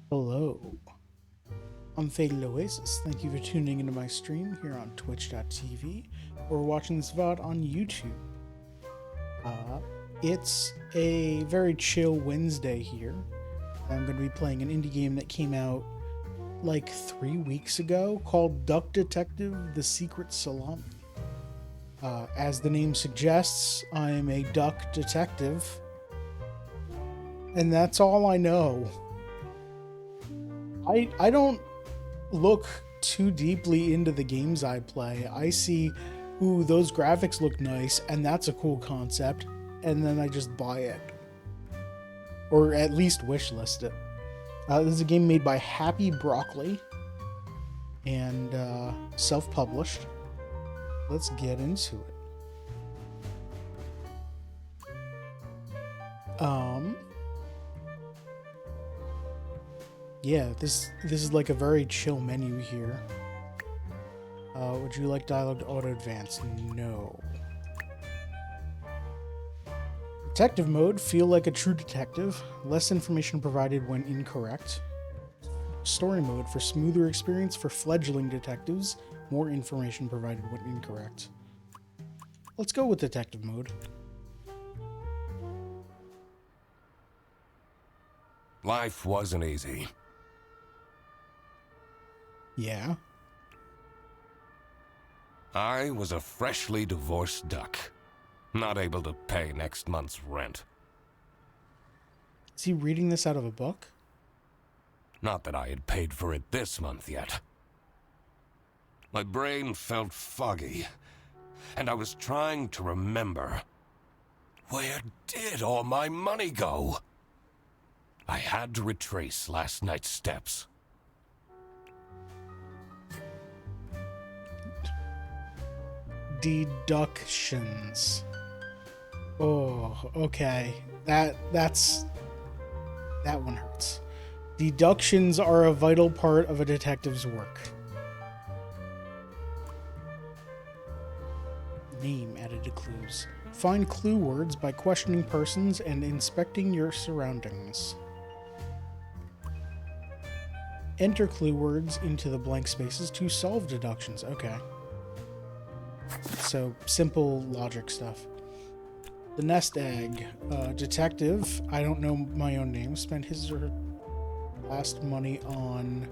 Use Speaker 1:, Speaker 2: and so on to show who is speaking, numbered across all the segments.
Speaker 1: Hello, I'm Faded Oasis. Thank you for tuning into my stream here on twitch.tv or watching this VOD on YouTube. Uh, it's a very chill Wednesday here. I'm going to be playing an indie game that came out like 3 weeks ago called Duck Detective: The Secret Salami. As the name suggests, I am a duck detective, and that's all I know. I don't look too deeply into the games I play. I see, ooh, those graphics look nice, and that's a cool concept, and then I just buy it. Or at least wishlist it. This is a game made by Happy Broccoli and self-published. Let's get into it. Yeah, this is like a very chill menu here. Would you like dialogue to auto advance? No. Detective mode, feel like a true detective. Less information provided when incorrect. Story mode, for smoother experience for fledgling detectives. More information provided when incorrect. Let's go with detective mode.
Speaker 2: Life wasn't easy.
Speaker 1: Yeah.
Speaker 2: I was a freshly divorced duck, not able to pay next month's rent.
Speaker 1: Is he reading this out of a book?
Speaker 2: Not that I had paid for it this month yet. My brain felt foggy, and I was trying to remember. Where did all my money go? I had to retrace last night's steps.
Speaker 1: Deductions. Oh, okay. That one hurts. Deductions are a vital part of a detective's work. Name added to clues. Find clue words by questioning persons and inspecting your surroundings. Enter clue words into the blank spaces to solve deductions. Okay. So, simple logic stuff. The nest egg. Detective, I don't know my own name, spent his or her last money on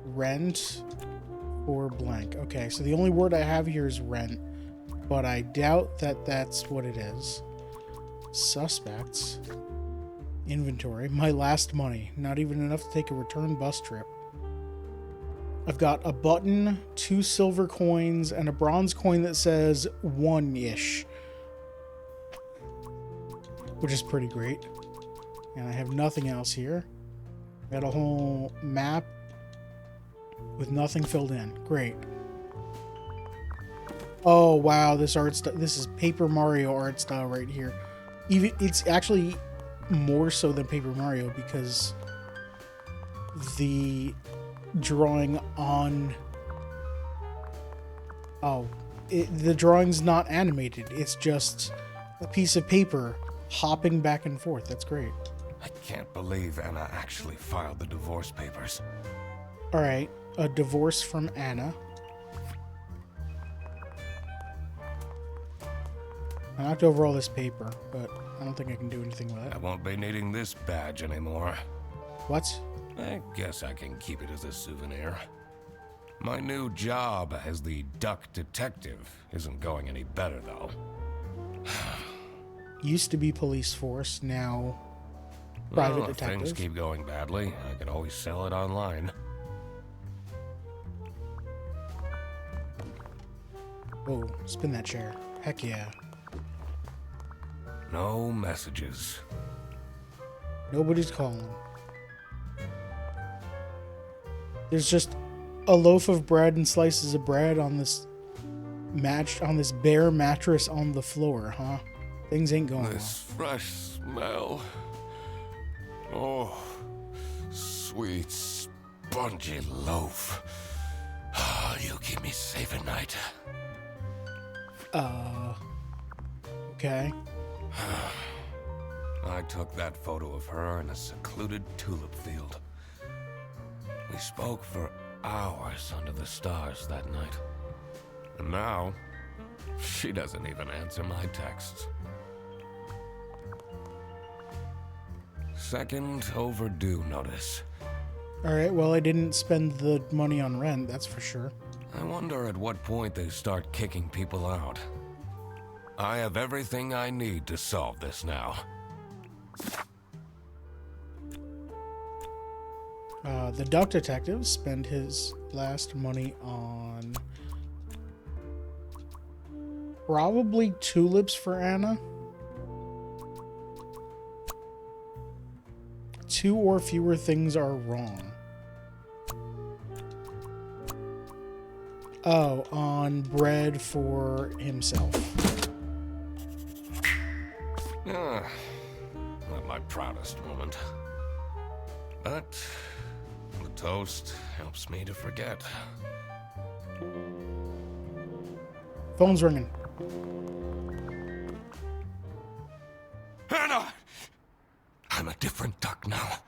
Speaker 1: rent or blank. Okay, so the only word I have here is rent, but I doubt that that's what it is. Suspects. Inventory. My last money. Not even enough to take a return bus trip. I've got a button, 2 silver coins, and a bronze coin that says 1-ish. Which is pretty great. And I have nothing else here. Got a whole map with nothing filled in. Great. Oh, wow, this is Paper Mario art style right here. Even it's actually more so than Paper Mario because the drawing on the drawing's not animated. It's just a piece of paper hopping back and forth. That's great.
Speaker 2: I can't believe Anna actually filed the divorce papers.
Speaker 1: All right, a divorce from Anna. I knocked over all this paper, but I don't think I can do anything with it.
Speaker 2: I won't be needing this badge anymore.
Speaker 1: What?
Speaker 2: I guess I can keep it as a souvenir. My new job as the duck detective isn't going any better, though.
Speaker 1: Used to be police force, now private
Speaker 2: Well, if
Speaker 1: detective.
Speaker 2: things keep going badly, I can always sell it online.
Speaker 1: Whoa, spin that chair. Heck yeah.
Speaker 2: No messages.
Speaker 1: Nobody's calling. There's just a loaf of bread and slices of bread on this bare mattress on the floor, huh? Things ain't going
Speaker 2: This fresh smell. Oh, sweet, spongy loaf. You keep me safe at night.
Speaker 1: well. Okay.
Speaker 2: I took that photo of her in a secluded tulip field. We spoke for hours under the stars that night. And now, she doesn't even answer my texts. Second overdue notice.
Speaker 1: Alright, well, I didn't spend the money on rent, that's for sure.
Speaker 2: I wonder at what point they start kicking people out. I have everything I need to solve this now.
Speaker 1: The duck detective spent his last money on probably tulips for Anna. 2 or fewer things are wrong. Oh, on bread for himself.
Speaker 2: Not my proudest moment. But the toast helps me to forget.
Speaker 1: Phone's ringing.
Speaker 2: Anna! I'm a different duck now.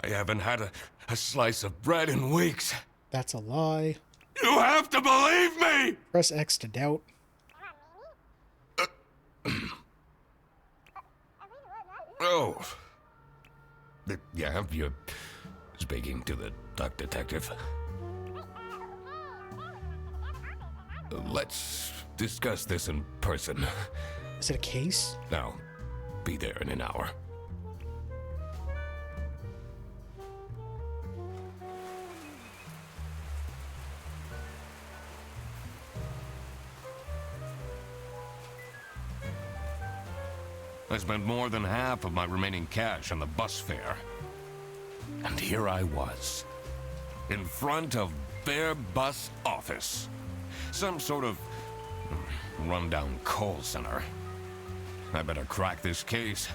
Speaker 2: I haven't had a slice of bread in weeks.
Speaker 1: That's a lie.
Speaker 2: You have to believe me!
Speaker 1: Press X to doubt.
Speaker 2: Oh. Yeah, you're speaking to the duck detective. Let's discuss this in person.
Speaker 1: Is it a case?
Speaker 2: I'll be there in an hour. I spent more than half of my remaining cash on the bus fare. And here I was, in front of their bus office. Some sort of rundown call center. I better crack this case,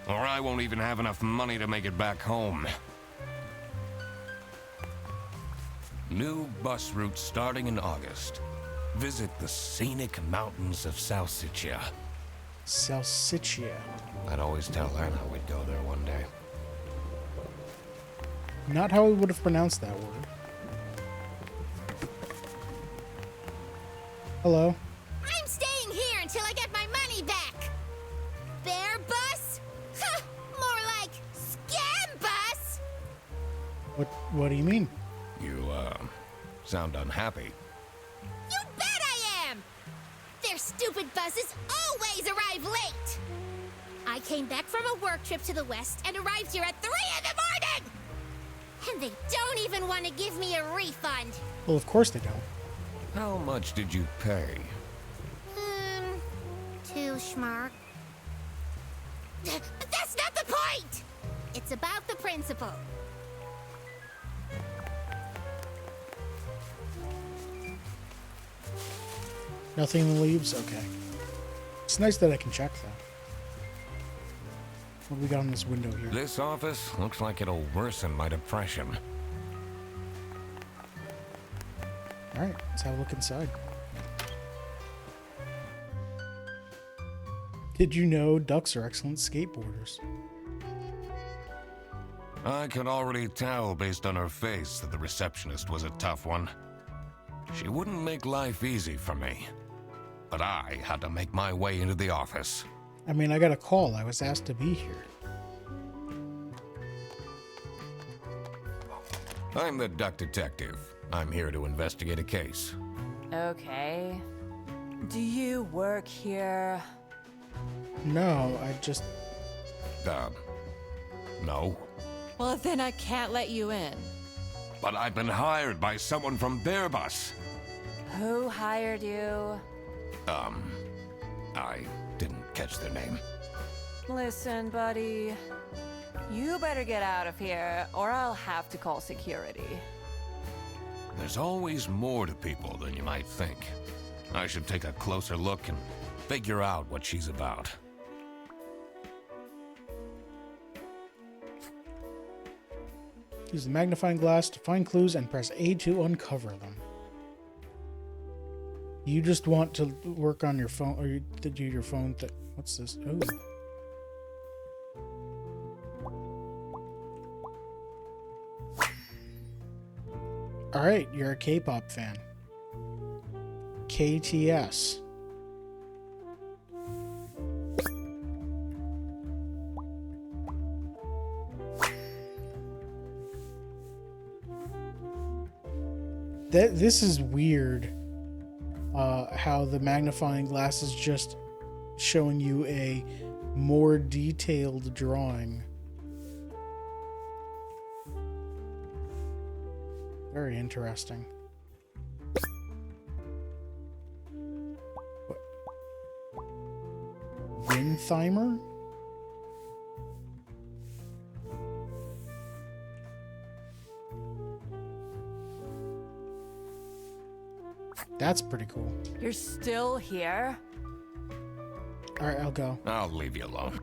Speaker 2: or I won't even have enough money to make it back home. New bus route starting in August. Visit the scenic mountains of Salsicha.
Speaker 1: Salsicha.
Speaker 2: I'd always tell Anna we'd go there one day.
Speaker 1: Not how we would have pronounced that word. Hello?
Speaker 3: I'm staying here until I get my money back. Bear bus? Huh, more like scam bus.
Speaker 1: What do you mean?
Speaker 2: You, sound unhappy.
Speaker 3: You bet I am. Their stupid buses always arrive late. I came back from a work trip to the west and arrived here at 3 in the morning. And they don't even want to give me a refund.
Speaker 1: Well, of course they don't.
Speaker 2: How much did you pay?
Speaker 3: 2 schmark. But that's not the point! It's about the principle.
Speaker 1: Nothing leaves? Okay. It's nice that I can check that. What do we got on this window here?
Speaker 2: This office looks like it'll worsen my depression.
Speaker 1: Alright, let's have a look inside. Did you know ducks are excellent skateboarders?
Speaker 2: I could already tell based on her face that the receptionist was a tough one. She wouldn't make life easy for me. But I had to make my way into the office.
Speaker 1: I mean, I got a call. I was asked to be here.
Speaker 2: I'm the duck detective. I'm here to investigate a case.
Speaker 4: Okay. Do you work here?
Speaker 1: No, I just...
Speaker 2: No.
Speaker 4: Well, then I can't let you in.
Speaker 2: But I've been hired by someone from their bus.
Speaker 4: Who hired you?
Speaker 2: I didn't catch their name.
Speaker 4: Listen, buddy. You better get out of here, or I'll have to call security.
Speaker 2: There's always more to people than you might think. I should take a closer look and figure out what she's about.
Speaker 1: Use the magnifying glass to find clues and press A to uncover them. You just want to work on your phone, or you to do your phone thing. What's this? Oh. All right, you're a K-pop fan. KTS. This is weird. How the magnifying glass is just showing you a more detailed drawing. Very interesting. Windtheimer? That's pretty cool.
Speaker 4: You're still here?
Speaker 1: Alright, I'll go.
Speaker 2: I'll leave you alone.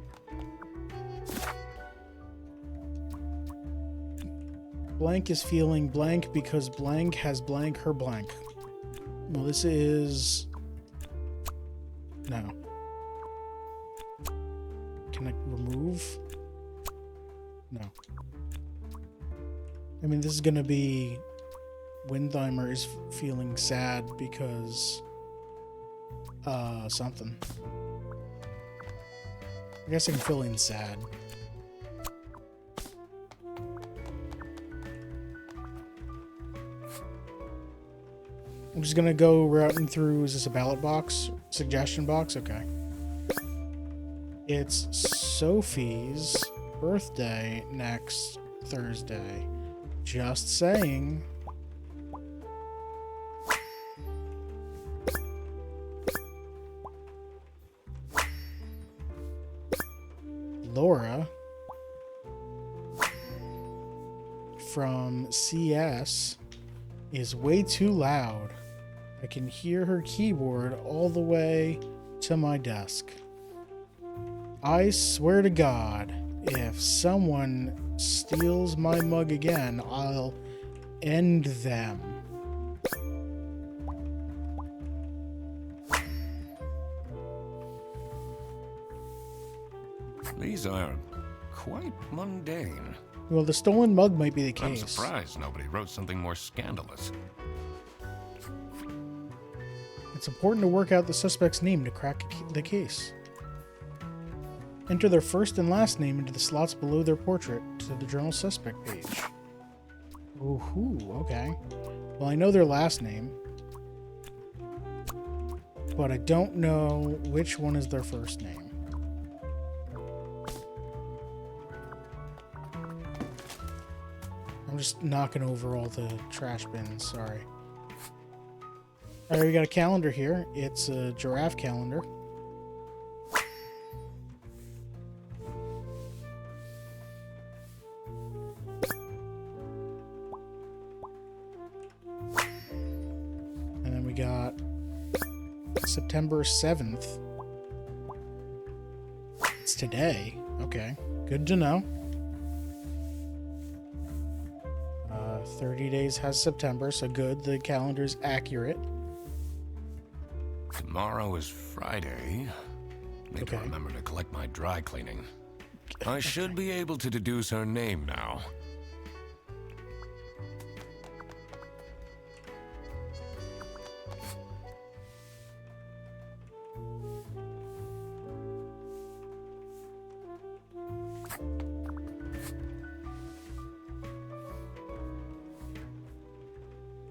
Speaker 1: Blank is feeling blank because blank has blank her blank. Well, this is... No. Can I remove? No. I mean, this is gonna be... Windtheimer is feeling sad because... something. I guess I'm feeling sad. I'm just gonna go routing through. Is this a ballot box? Suggestion box? Okay. It's Sophie's birthday next Thursday. Just saying. Laura from CS is way too loud. I can hear her keyboard all the way to my desk. I swear to God, if someone steals my mug again, I'll end them.
Speaker 2: These are quite mundane.
Speaker 1: Well, the stolen mug might be the case.
Speaker 2: I'm surprised nobody wrote something more scandalous.
Speaker 1: It's important to work out the suspect's name to crack the case. Enter their first and last name into the slots below their portrait to the journal suspect page. Ooh, okay. Well, I know their last name, but I don't know which one is their first name. I'm just knocking over all the trash bins, sorry. Alright, we got a calendar here. It's a giraffe calendar. And then we got September 7th. It's today. Okay, good to know. 30 days has September, so good. The calendar's accurate.
Speaker 2: Tomorrow is Friday. Need to remember to collect my dry cleaning. I should be able to deduce her name now.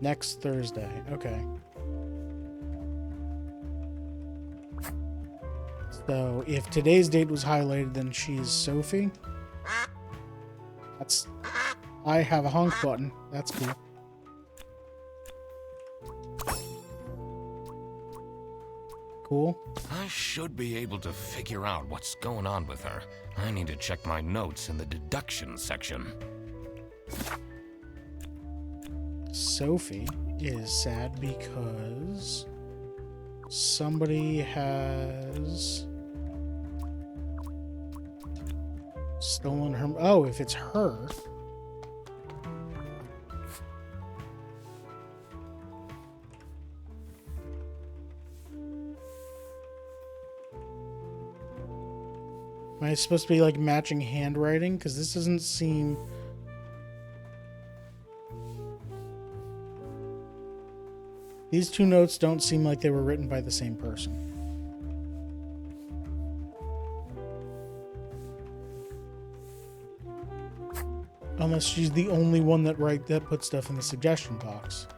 Speaker 1: Next Thursday. Okay. So if today's date was highlighted, then she's Sophie. That's... I have a honk button. That's cool. Cool.
Speaker 2: I should be able to figure out what's going on with her. I need to check my notes in the deduction section.
Speaker 1: Sophie is sad because somebody has stolen her. Oh, if it's her. Am I supposed to be like matching handwriting? Because this doesn't seem... These two notes don't seem like they were written by the same person. Unless she's the only one that puts stuff in the suggestion box.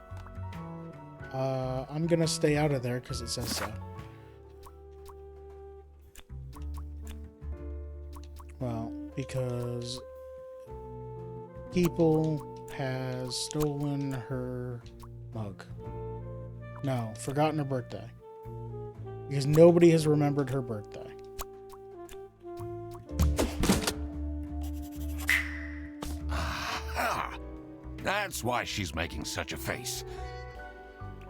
Speaker 1: I'm gonna stay out of there because it says so. Well, because people has stolen her mug. No, forgotten her birthday. Because nobody has remembered her birthday.
Speaker 2: That's why she's making such a face.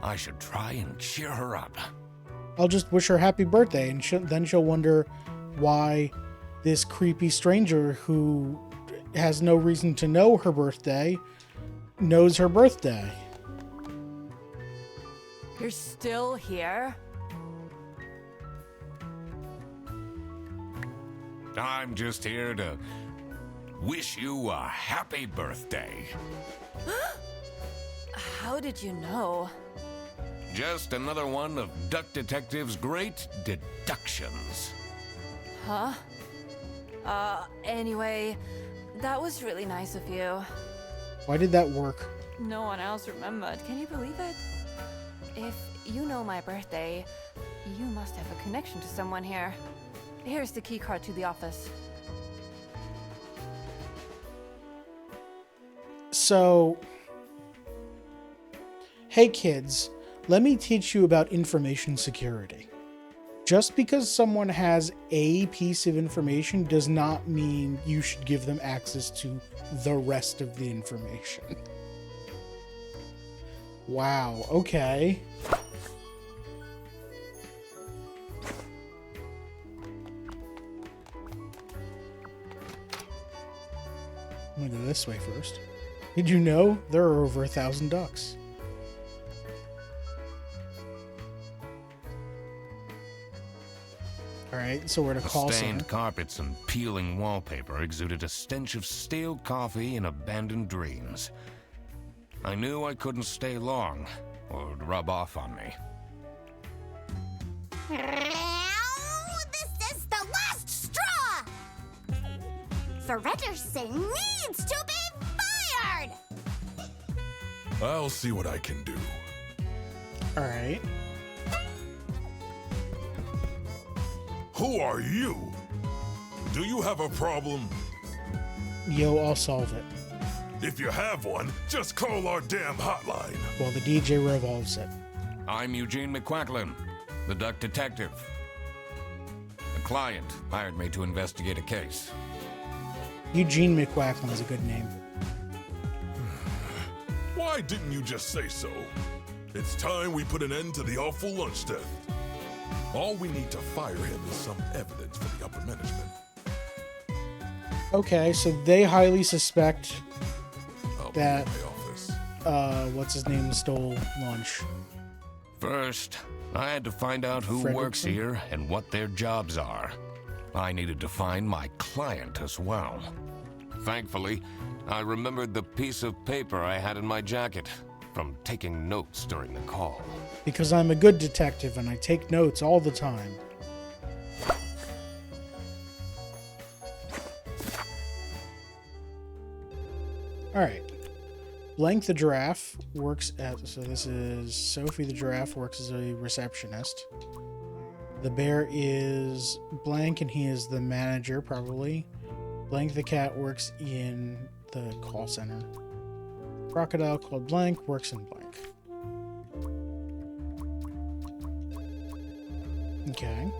Speaker 2: I should try and cheer her up.
Speaker 1: I'll just wish her happy birthday, and then she'll wonder why this creepy stranger who has no reason to know her birthday knows her birthday.
Speaker 4: You're still here?
Speaker 2: I'm just here to wish you a happy birthday.
Speaker 4: How did you know?
Speaker 2: Just another one of Duck Detective's great deductions.
Speaker 4: Huh? Anyway, that was really nice of you.
Speaker 1: Why did that work?
Speaker 4: No one else remembered. Can you believe it? If you know my birthday, you must have a connection to someone here. Here's the key card to the office.
Speaker 1: So, hey kids, let me teach you about information security. Just because someone has a piece of information does not mean you should give them access to the rest of the information. Wow, okay. I'm gonna go this way first. Did you know there are over 1,000 ducks? Alright, so we're at a call center.
Speaker 2: Stained carpets and peeling wallpaper exuded a stench of stale coffee and abandoned dreams. I knew I couldn't stay long, or it'd rub off on me.
Speaker 3: Now, this is the last straw! Fredderson needs to be fired!
Speaker 5: I'll see what I can do.
Speaker 1: Alright.
Speaker 5: Who are you? Do you have a problem?
Speaker 1: Yo, I'll solve it.
Speaker 5: If you have one, just call our damn hotline.
Speaker 1: While the DJ revolves it.
Speaker 2: I'm Eugene McQuacklin, the Duck Detective. A client hired me to investigate a case.
Speaker 1: Eugene McQuacklin is a good name.
Speaker 5: Why didn't you just say so? It's time we put an end to the awful lunch death. All we need to fire him is some evidence for the upper management.
Speaker 1: Okay, so they highly suspect
Speaker 5: I'll be
Speaker 1: that
Speaker 5: in my office.
Speaker 1: What's his name stole lunch.
Speaker 2: First, I had to find out who
Speaker 1: Frederickson?
Speaker 2: works here and what their jobs are. I needed to find my client as well. Thankfully, I remembered the piece of paper I had in my jacket from taking notes during the call.
Speaker 1: Because I'm a good detective and I take notes all the time. Alright. Blank the giraffe works as... So this is Sophie the giraffe works as a receptionist. The bear is Blank and he is the manager, probably. Blank the cat works in the call center. Crocodile called Blank works in Blank. Okay.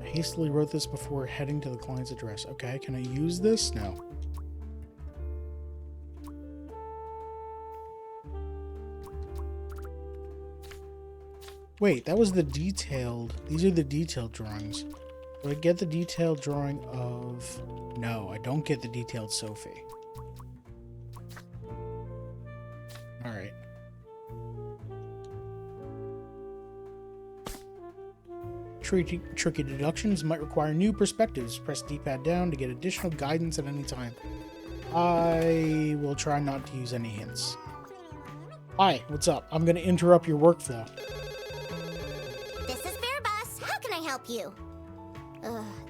Speaker 1: I hastily wrote this before heading to the client's address. Okay, can I use this? No. Wait, that was the detailed... These are the detailed drawings. Do I get the detailed drawing of... No, I don't get the detailed Sophie. tricky deductions might require new perspectives. Press D-pad down to get additional guidance at any time. I will try not to use any hints. Hi, what's up? I'm going to interrupt your workflow.
Speaker 3: This is Fairbus. How can I help you?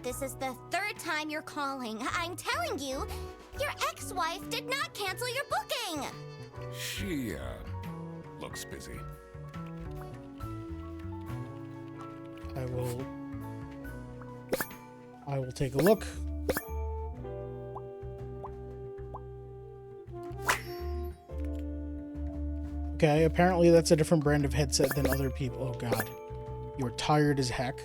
Speaker 3: This is the third time you're calling. I'm telling you, your ex-wife did not cancel your booking.
Speaker 2: She, looks busy.
Speaker 1: I will take a look. Okay, apparently that's a different brand of headset than other people. Oh god. You're tired as heck.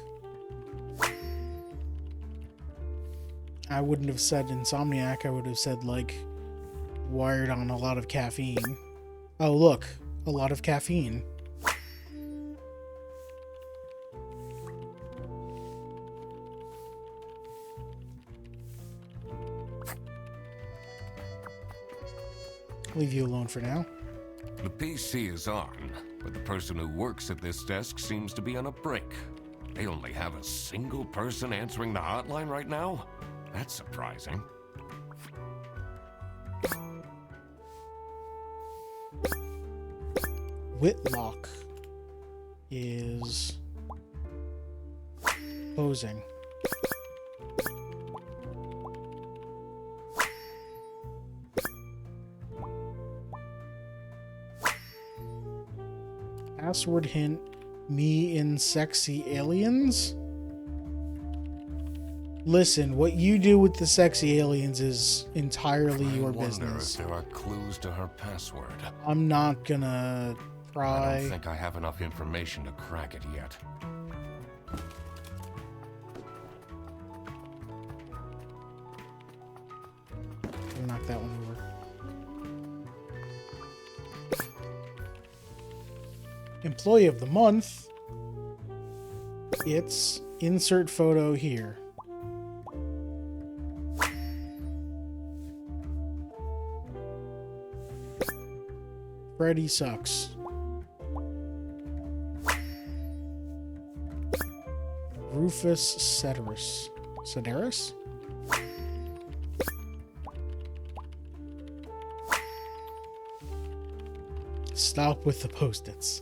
Speaker 1: I wouldn't have said insomniac, I would have said, like, wired on a lot of caffeine. Oh, look. A lot of caffeine. Leave you alone for now.
Speaker 2: The PC is on, but the person who works at this desk seems to be on a break. They only have a single person answering the hotline right now? That's surprising.
Speaker 1: Whitlock is posing. Password hint, me in sexy aliens? Listen, what you do with the sexy aliens is entirely your business.
Speaker 2: I wonder if there are clues to her password.
Speaker 1: I'm not gonna try.
Speaker 2: I don't think I have enough information to crack it yet.
Speaker 1: I'll knock that one over. Employee of the month. It's insert photo here. Freddy sucks. Rufus Sedaris. Sedaris? Stop with the post-its.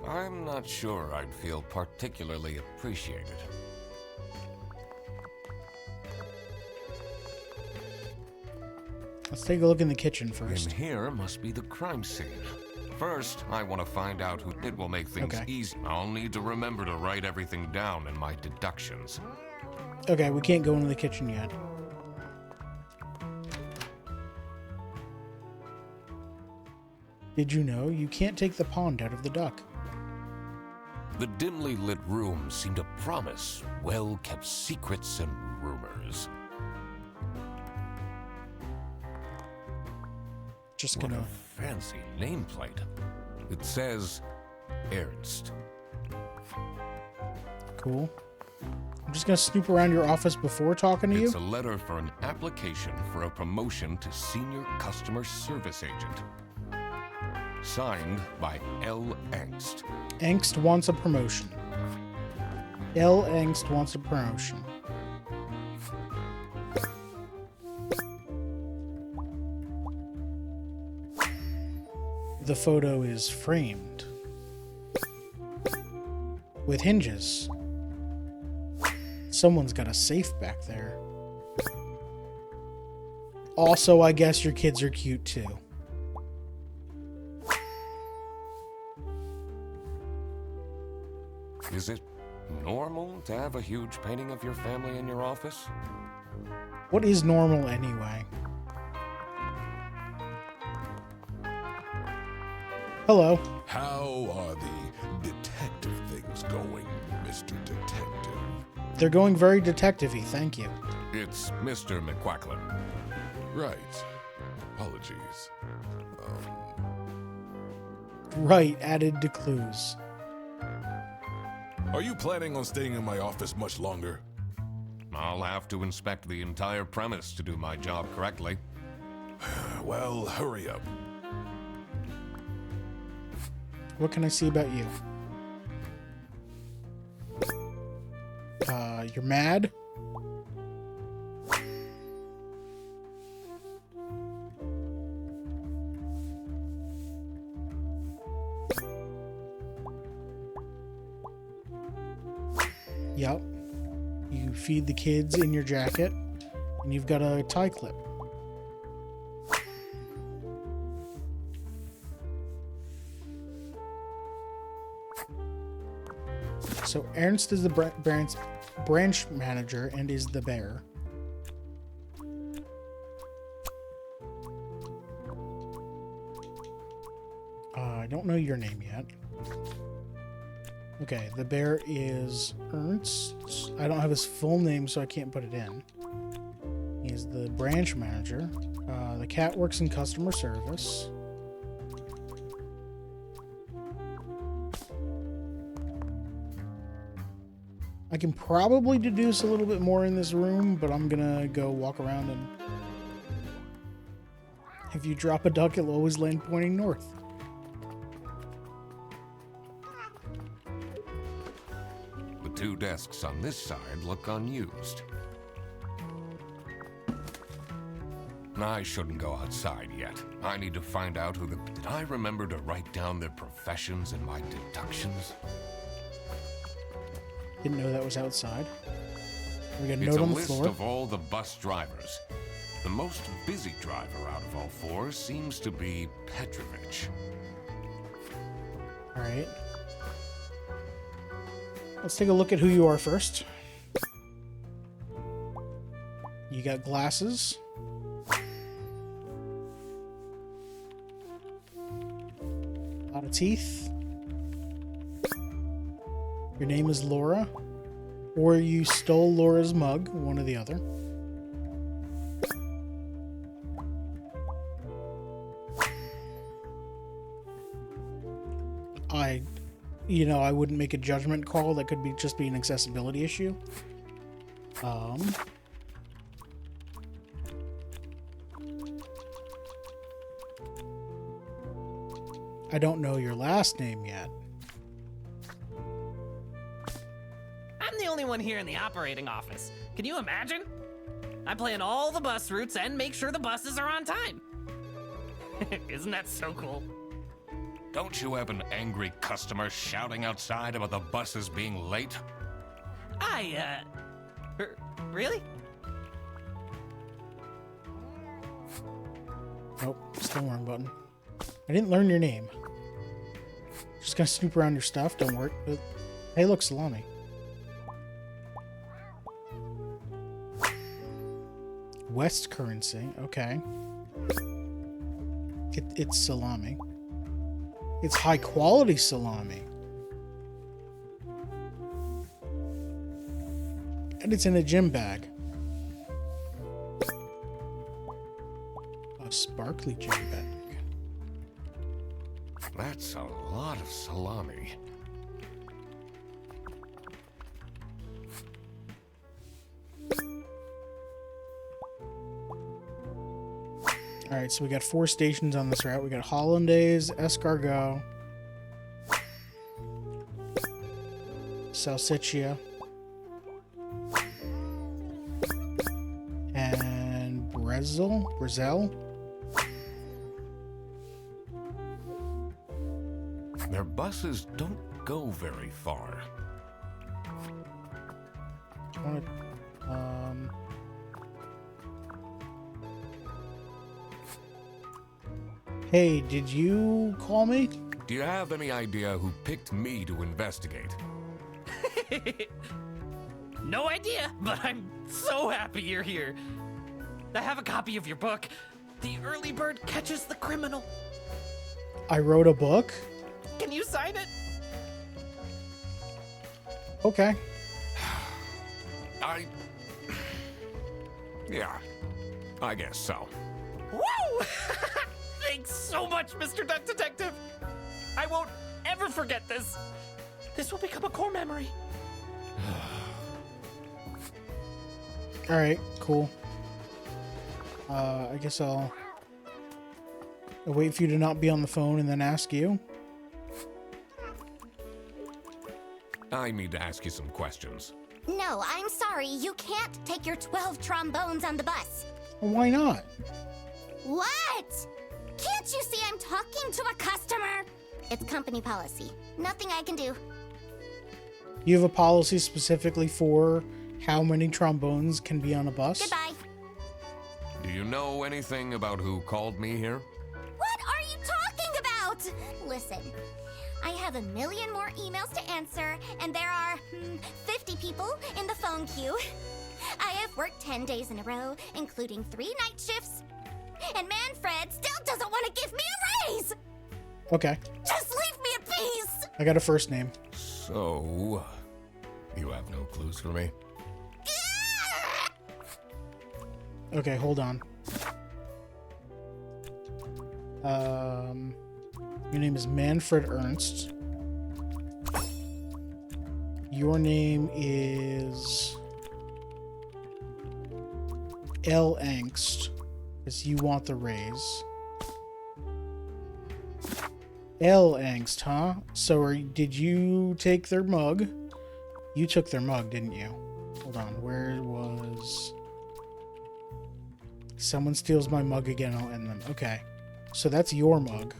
Speaker 2: I'm not sure I'd feel particularly appreciated.
Speaker 1: Let's take a look in the kitchen first.
Speaker 2: In here must be the crime scene. First, I want to find out who. It will make things easy. I'll need to remember to write everything down in my deductions.
Speaker 1: Okay, we can't go into the kitchen yet. Did you know you can't take the pond out of the duck?
Speaker 2: The dimly lit rooms seem to promise well-kept secrets and rumors.
Speaker 1: Just
Speaker 2: What
Speaker 1: gonna...
Speaker 2: a fancy nameplate. It says Ernst.
Speaker 1: Cool. I'm just gonna snoop around your office before talking to you.
Speaker 2: It's a letter for an application for a promotion to senior customer service agent. Signed by L. Angst.
Speaker 1: Angst wants a promotion. L. Angst wants a promotion. The photo is framed with hinges. Someone's got a safe back there. Also, I guess your kids are cute too.
Speaker 2: Is it normal to have a huge painting of your family in your office?
Speaker 1: What is normal anyway? Hello.
Speaker 5: How are the detective things going, Mr. Detective?
Speaker 1: They're going very detective-y, thank you.
Speaker 2: It's Mr. McQuacklin.
Speaker 5: Right. Apologies.
Speaker 1: Right, added to clues.
Speaker 5: Are you planning on staying in my office much longer?
Speaker 2: I'll have to inspect the entire premise to do my job correctly.
Speaker 5: Well, hurry up.
Speaker 1: What can I see about you? You're mad? Yep. You feed the kids in your jacket, and you've got a tie clip. So Ernst is the branch manager and is the bear. I don't know your name yet. Okay, the bear is Ernst. I don't have his full name, so I can't put it in. He's the branch manager. The cat works in customer service. I can probably deduce a little bit more in this room, but I'm gonna go walk around and... If you drop a duck, it'll always land pointing north.
Speaker 2: The two desks on this side look unused. I shouldn't go outside yet. I need to find out who the... Did I remember to write down their professions in my deductions?
Speaker 1: Didn't know that was outside. We got a
Speaker 2: It's
Speaker 1: note
Speaker 2: a
Speaker 1: on the
Speaker 2: list
Speaker 1: floor.
Speaker 2: of all the bus drivers. The most busy driver out of all four seems to be Petrovich.
Speaker 1: All right. Let's take a look at who you are first. You got glasses. A lot of teeth. Your name is Laura. Or you stole Laura's mug, one or the other. I wouldn't make a judgment call. That could be just be an accessibility issue. I don't know your last name yet.
Speaker 6: I'm the only one here in the operating office. Can you imagine? I plan all the bus routes and make sure the buses are on time. Isn't that so cool?
Speaker 2: Don't you have an angry customer shouting outside about the buses being late?
Speaker 6: Really?
Speaker 1: Nope, still wrong button. I didn't learn your name. Just gonna snoop around your stuff, don't worry. Hey, look, Salami. West currency, okay. It's salami. It's high quality salami. And it's in a gym bag. A sparkly gym bag.
Speaker 2: That's a lot of salami.
Speaker 1: Alright, so we got 4 stations on this route. We got Hollandaise, Escargot, Salsiccia, and Brezel.
Speaker 2: Their buses don't go very far.
Speaker 1: Hey, did you call me?
Speaker 2: Do you have any idea who picked me to investigate?
Speaker 6: No idea, but I'm so happy you're here. I have a copy of your book. The Early Bird Catches the Criminal.
Speaker 1: I wrote a book?
Speaker 6: Can you sign it?
Speaker 1: Okay.
Speaker 2: Yeah, I guess so.
Speaker 6: Woo! Thanks so much, Mr. Duck Detective. I won't ever forget this. This will become a core memory.
Speaker 1: Alright, cool. I guess I'll wait for you to not be on the phone and then ask you.
Speaker 2: I need to ask you some questions.
Speaker 3: No, I'm sorry. You can't take your 12 trombones on the bus.
Speaker 1: Well, why not?
Speaker 3: What? Can't you see I'm talking to a customer? It's company policy. Nothing I can do.
Speaker 1: You have a policy specifically for how many trombones can be on a bus?
Speaker 3: Goodbye.
Speaker 2: Do you know anything about who called me here?
Speaker 3: What are you talking about? Listen, I have a million more emails to answer, and there are 50 people in the phone queue. I have worked 10 days in a row, including 3 night shifts, and Manfred still doesn't want to give me a raise!
Speaker 1: Okay.
Speaker 3: Just leave me in peace!
Speaker 1: I got a first name.
Speaker 2: So, you have no clues for me?
Speaker 1: Okay, hold on. Your name is Manfred Ernst. Your name is L. Angst, because you want the raise. L. Angst, huh? So did you take their mug? You took their mug, didn't you? Hold on, where was... Someone steals my mug again, I'll end them. Okay. So that's your mug.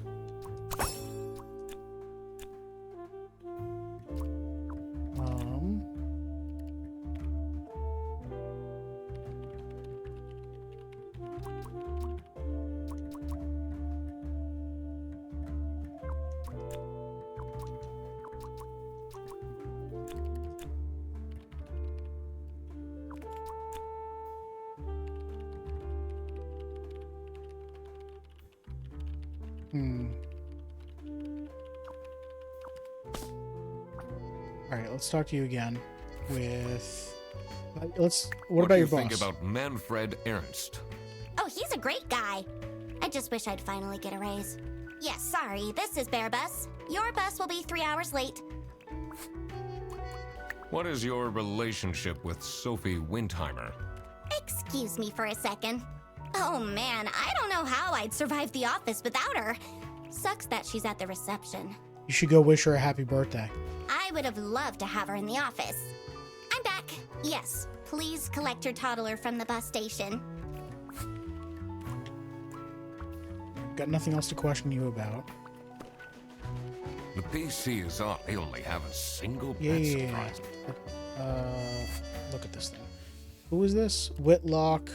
Speaker 1: Alright, let's talk to you again with... What about your boss?
Speaker 2: What do you think about Manfred Ernst?
Speaker 3: Oh, he's a great guy. I just wish I'd finally get a raise. Yes, sorry, this is Bear Bus. Your bus will be 3 hours late.
Speaker 2: What is your relationship with Sophie Windheimer?
Speaker 3: Excuse me for a second. Oh man, I don't know how I'd survive the office without her. Sucks that she's at the reception.
Speaker 1: You should go wish her a happy birthday.
Speaker 3: I would have loved to have her in the office. I'm back. Yes, please collect your toddler from the bus station.
Speaker 1: Got nothing else to question you about.
Speaker 2: The PC is on. They only have a single
Speaker 1: Yeah.
Speaker 2: pet surprise.
Speaker 1: Look at this thing. Who is this? Whitlock.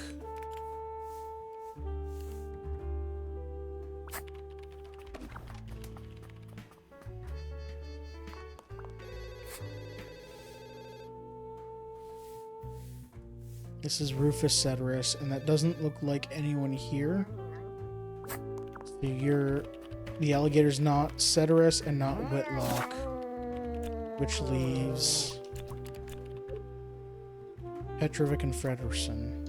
Speaker 1: This is Rufus Ceteris, and that doesn't look like anyone here. So the alligator's not Ceteris and not Whitlock, which leaves Petrovic and Frederson.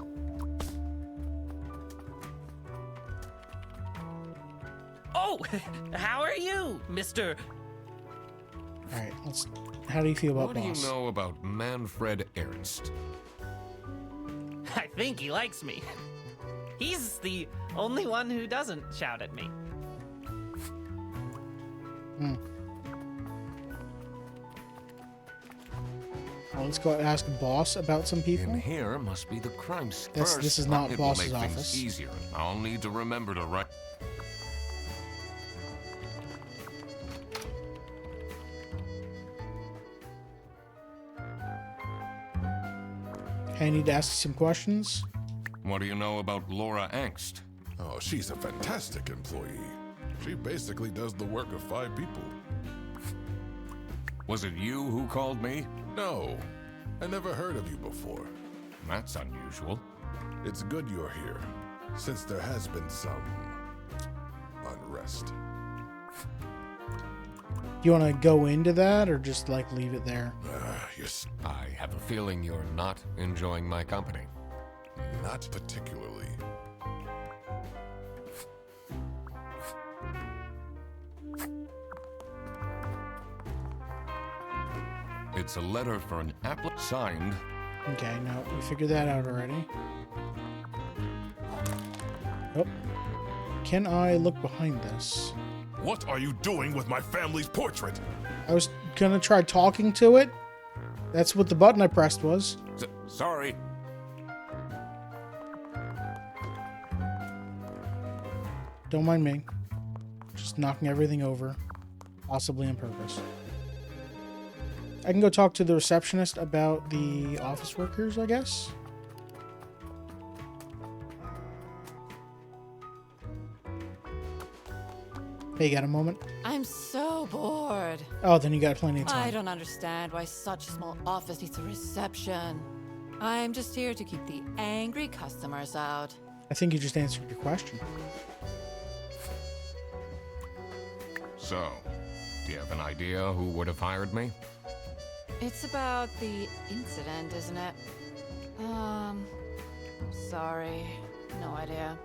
Speaker 6: Oh, how are you, Mr.
Speaker 1: All right, how do you feel about
Speaker 2: What do
Speaker 1: boss?
Speaker 2: you know about Manfred Ernst?
Speaker 6: I think he likes me. He's the only one who doesn't shout at me.
Speaker 1: Well, let's go ask boss about some people.
Speaker 2: In here must be the crime
Speaker 1: This is not
Speaker 2: It will
Speaker 1: boss's
Speaker 2: make things
Speaker 1: office.
Speaker 2: easier. I'll need to remember to write.
Speaker 1: I need to ask you some questions.
Speaker 2: What do you know about Laura Angst?
Speaker 5: Oh, she's a fantastic employee. She basically does the work of 5 people.
Speaker 2: Was it you who called me?
Speaker 5: No, I never heard of you before.
Speaker 2: That's unusual.
Speaker 5: It's good you're here, since there has been some unrest.
Speaker 1: Do you want to go into that or just like leave it there?
Speaker 5: Yes,
Speaker 2: I have a feeling you're not enjoying my company.
Speaker 5: not particularly.
Speaker 2: It's a letter for an applicant signed.
Speaker 1: Okay, no, we figured that out already. Oh. Can I look behind this?
Speaker 5: What are you doing with my family's portrait?
Speaker 1: I was gonna try talking to it? That's what the button I pressed was.
Speaker 2: Sorry.
Speaker 1: Don't mind me. Just knocking everything over. Possibly on purpose. I can go talk to the receptionist about the office workers, I guess. Hey, you got a moment?
Speaker 4: I'm so bored.
Speaker 1: Oh, then you got plenty of time.
Speaker 4: I don't understand why such a small office needs a reception. I'm just here to keep the angry customers out.
Speaker 1: I think you just answered your question.
Speaker 2: So, do you have an idea who would have hired me?
Speaker 4: It's about the incident, isn't it? Sorry. No idea.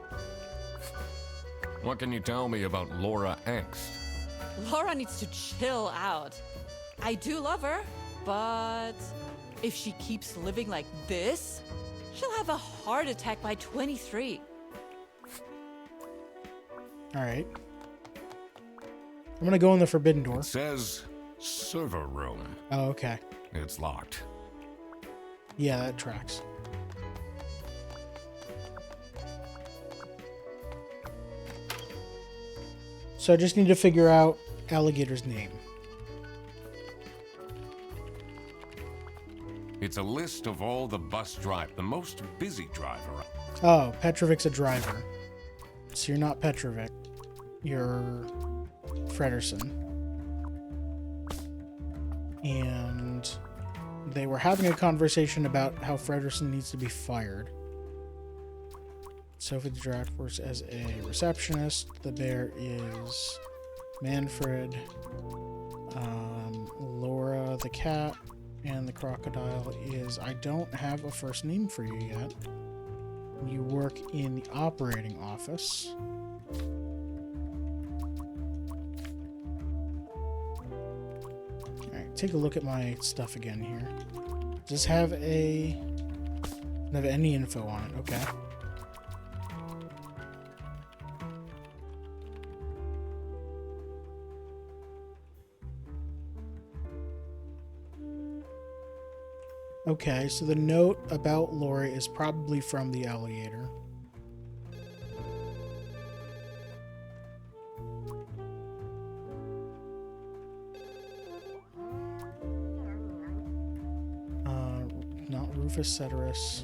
Speaker 2: What can you tell me about Laura Angst?
Speaker 4: Laura needs to chill out. I do love her, but if she keeps living like this, she'll have a heart attack by 23.
Speaker 1: Alright. I'm gonna go in the forbidden door.
Speaker 2: It says server room.
Speaker 1: Oh, okay.
Speaker 2: It's locked.
Speaker 1: Yeah, that tracks. So I just need to figure out Alligator's name.
Speaker 2: It's a list of all the the most busy driver.
Speaker 1: Oh, Petrovic's a driver. So you're not Petrovic. You're Frederson. And they were having a conversation about how Frederson needs to be fired. Sophie the Draft works as a receptionist. The bear is Manfred. Laura the cat. And the crocodile is... I don't have a first name for you yet. You work in the operating office. Alright, take a look at my stuff again here. Does have a... Doesn't have any info on it. Okay. Okay, so the note about Lori is probably from the alligator. Not Rufus Ceteris.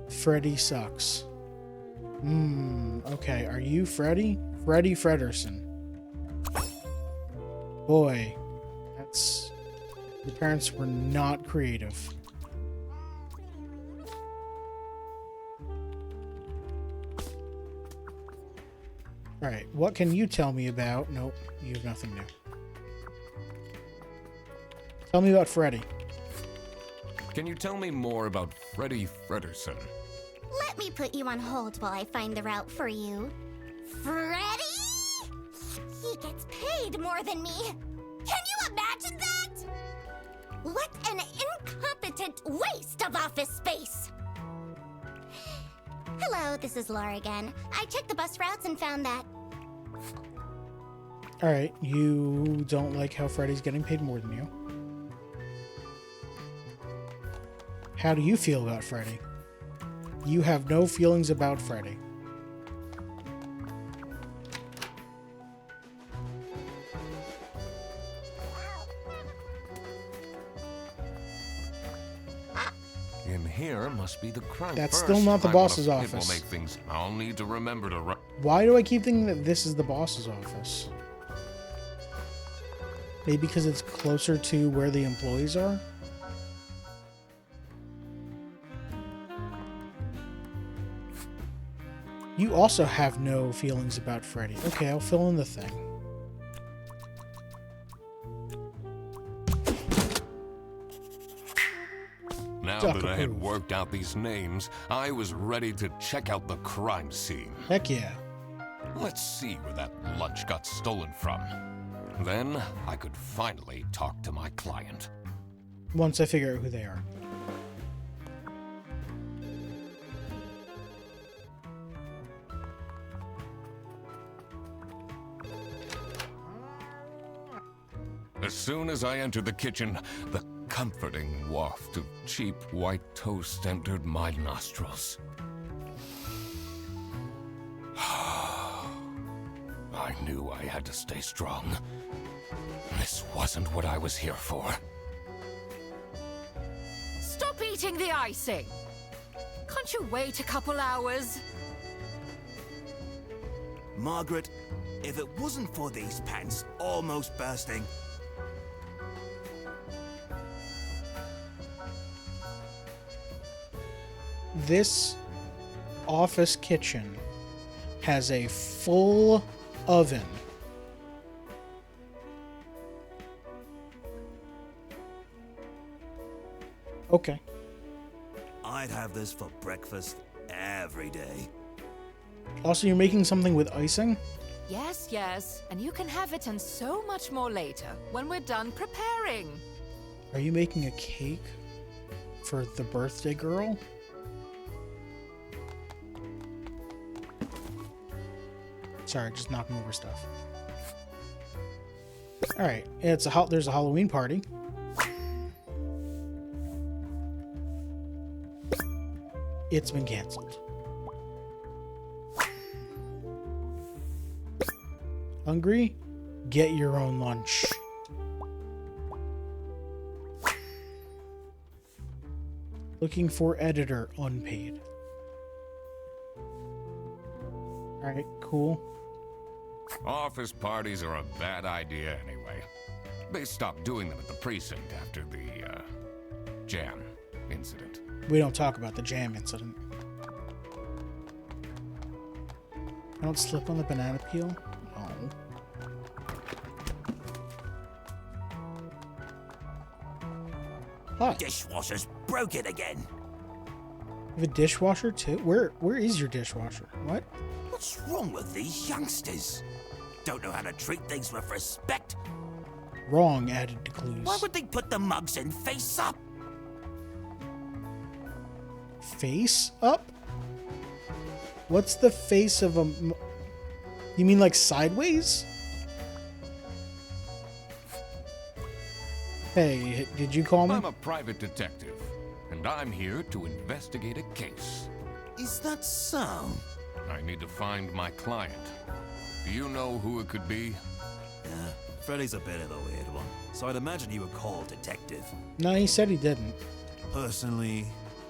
Speaker 1: Freddy sucks. Okay, are you Freddy? Freddy Frederson. Boy, that's... Your parents were not creative. Alright, what can you tell me about... Nope, you have nothing new. Tell me about Freddy.
Speaker 2: Can you tell me more about Freddy Frederson?
Speaker 3: Let me put you on hold while I find the route for you. Freddy? He gets paid more than me. Can you imagine that? What an incompetent waste of office space! Hello, this is Laura again. I checked the bus routes and found that...
Speaker 1: Alright, you don't like how Freddy's getting paid more than you. How do you feel about Freddy? You have no feelings about Freddy.
Speaker 2: In here must be the crime.
Speaker 1: That's
Speaker 2: first.
Speaker 1: still not the
Speaker 2: I
Speaker 1: boss's
Speaker 2: wanna-
Speaker 1: office.
Speaker 2: It will make things. I'll need to remember to.
Speaker 1: Why do I keep thinking that this is the boss's office? Maybe because it's closer to where the employees are? You also have no feelings about Freddy. Okay, I'll fill in the thing.
Speaker 2: Now that I had worked out these names, I was ready to check out the crime scene.
Speaker 1: Heck yeah.
Speaker 2: Let's see where that lunch got stolen from. Then I could finally talk to my client.
Speaker 1: Once I figure out who they are.
Speaker 2: As soon as I entered the kitchen, the comforting waft of cheap white toast entered my nostrils. I knew I had to stay strong. This wasn't what I was here for.
Speaker 7: Stop eating the icing! Can't you wait a couple hours?
Speaker 8: Margaret, if it wasn't for these pants almost bursting...
Speaker 1: This office kitchen has a full oven. Okay.
Speaker 8: I'd have this for breakfast every day.
Speaker 1: Also, you're making something with icing?
Speaker 7: Yes, yes, and you can have it and so much more later, when we're done preparing.
Speaker 1: Are you making a cake for the birthday girl? Sorry, just knocking over stuff. All right, there's a Halloween party. It's been canceled. Hungry? Get your own lunch. Looking for editor, unpaid. Alright, cool.
Speaker 2: Office parties are a bad idea anyway. They stopped doing them at the precinct after the, jam incident.
Speaker 1: We don't talk about the jam incident. I don't slip on the banana peel? No. Hi.
Speaker 8: Dishwasher's broken again.
Speaker 1: You have a dishwasher too? Where is your dishwasher? What?
Speaker 8: What's wrong with these youngsters? Don't know how to treat things with respect.
Speaker 1: Wrong added to clues.
Speaker 8: Why would they put the mugs in face up?
Speaker 1: Face up? What's the face of a... You mean like sideways? Hey, did you call me?
Speaker 2: I'm a private detective, and I'm here to investigate a case.
Speaker 8: Is that so?
Speaker 2: I need to find my client. Do you know who it could be?
Speaker 8: Yeah, Freddy's a bit of a weird one, so I'd imagine he would call detective.
Speaker 1: No, he said he didn't.
Speaker 8: Personally,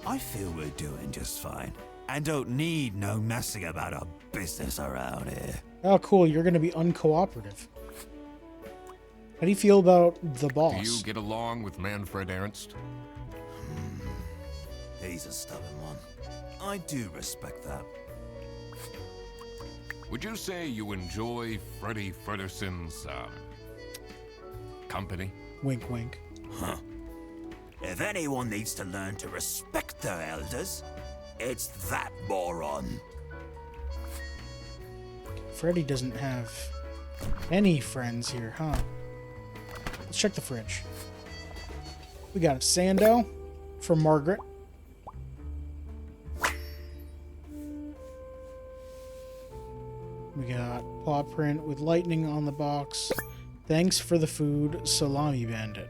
Speaker 8: I feel we're doing just fine, and don't need no messing about our business around here.
Speaker 1: Oh, cool. You're going to be uncooperative. How do you feel about the boss?
Speaker 2: Do you get along with Manfred Ernst?
Speaker 8: He's a stubborn one. I do respect that.
Speaker 2: Would you say you enjoy Freddy Fredderson's, company?
Speaker 1: Wink, wink.
Speaker 8: Huh. If anyone needs to learn to respect their elders, it's that moron.
Speaker 1: Freddy doesn't have any friends here, huh? Let's check the fridge. We got a Sando for Margaret. We got paw print with lightning on the box. Thanks for the food, Salami Bandit.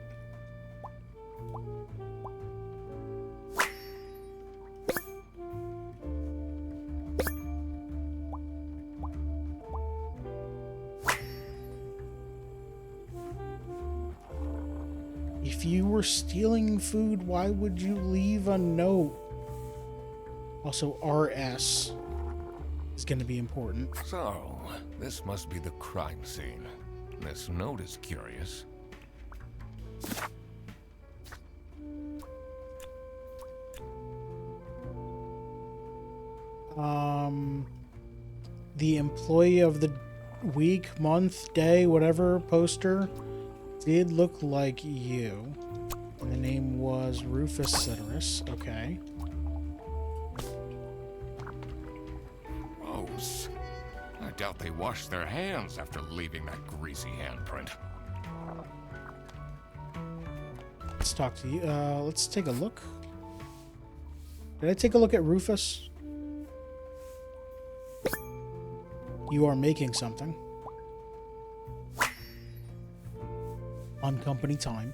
Speaker 1: If you were stealing food, why would you leave a note? Also, RS is going to be important.
Speaker 2: So, this must be the crime scene. This note is curious.
Speaker 1: The employee of the week, month, day, whatever poster did look like you. And the name was Rufus Citrus. Okay.
Speaker 2: Gross. I doubt they washed their hands after leaving that greasy handprint.
Speaker 1: Let's talk to you. Let's take a look. Did I take a look at Rufus? You are making something. on company time.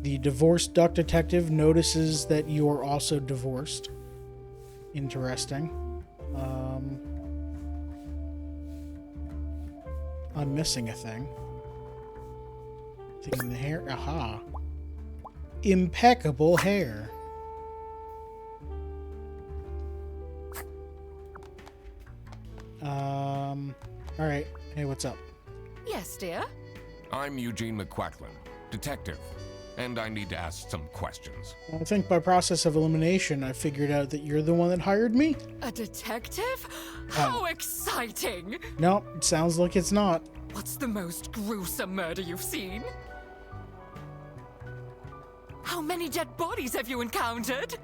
Speaker 1: The divorced duck detective notices that you are also divorced. Interesting. I'm missing a thing. Thing in the hair. Aha. Impeccable hair. Alright. Hey, what's up?
Speaker 7: Yes, dear?
Speaker 2: I'm Eugene McQuacklin, detective, and I need to ask some questions.
Speaker 1: I think by process of elimination, I figured out that you're the one that hired me.
Speaker 7: A detective? How exciting!
Speaker 1: No, it sounds like it's not.
Speaker 7: What's the most gruesome murder you've seen? How many dead bodies have you encountered?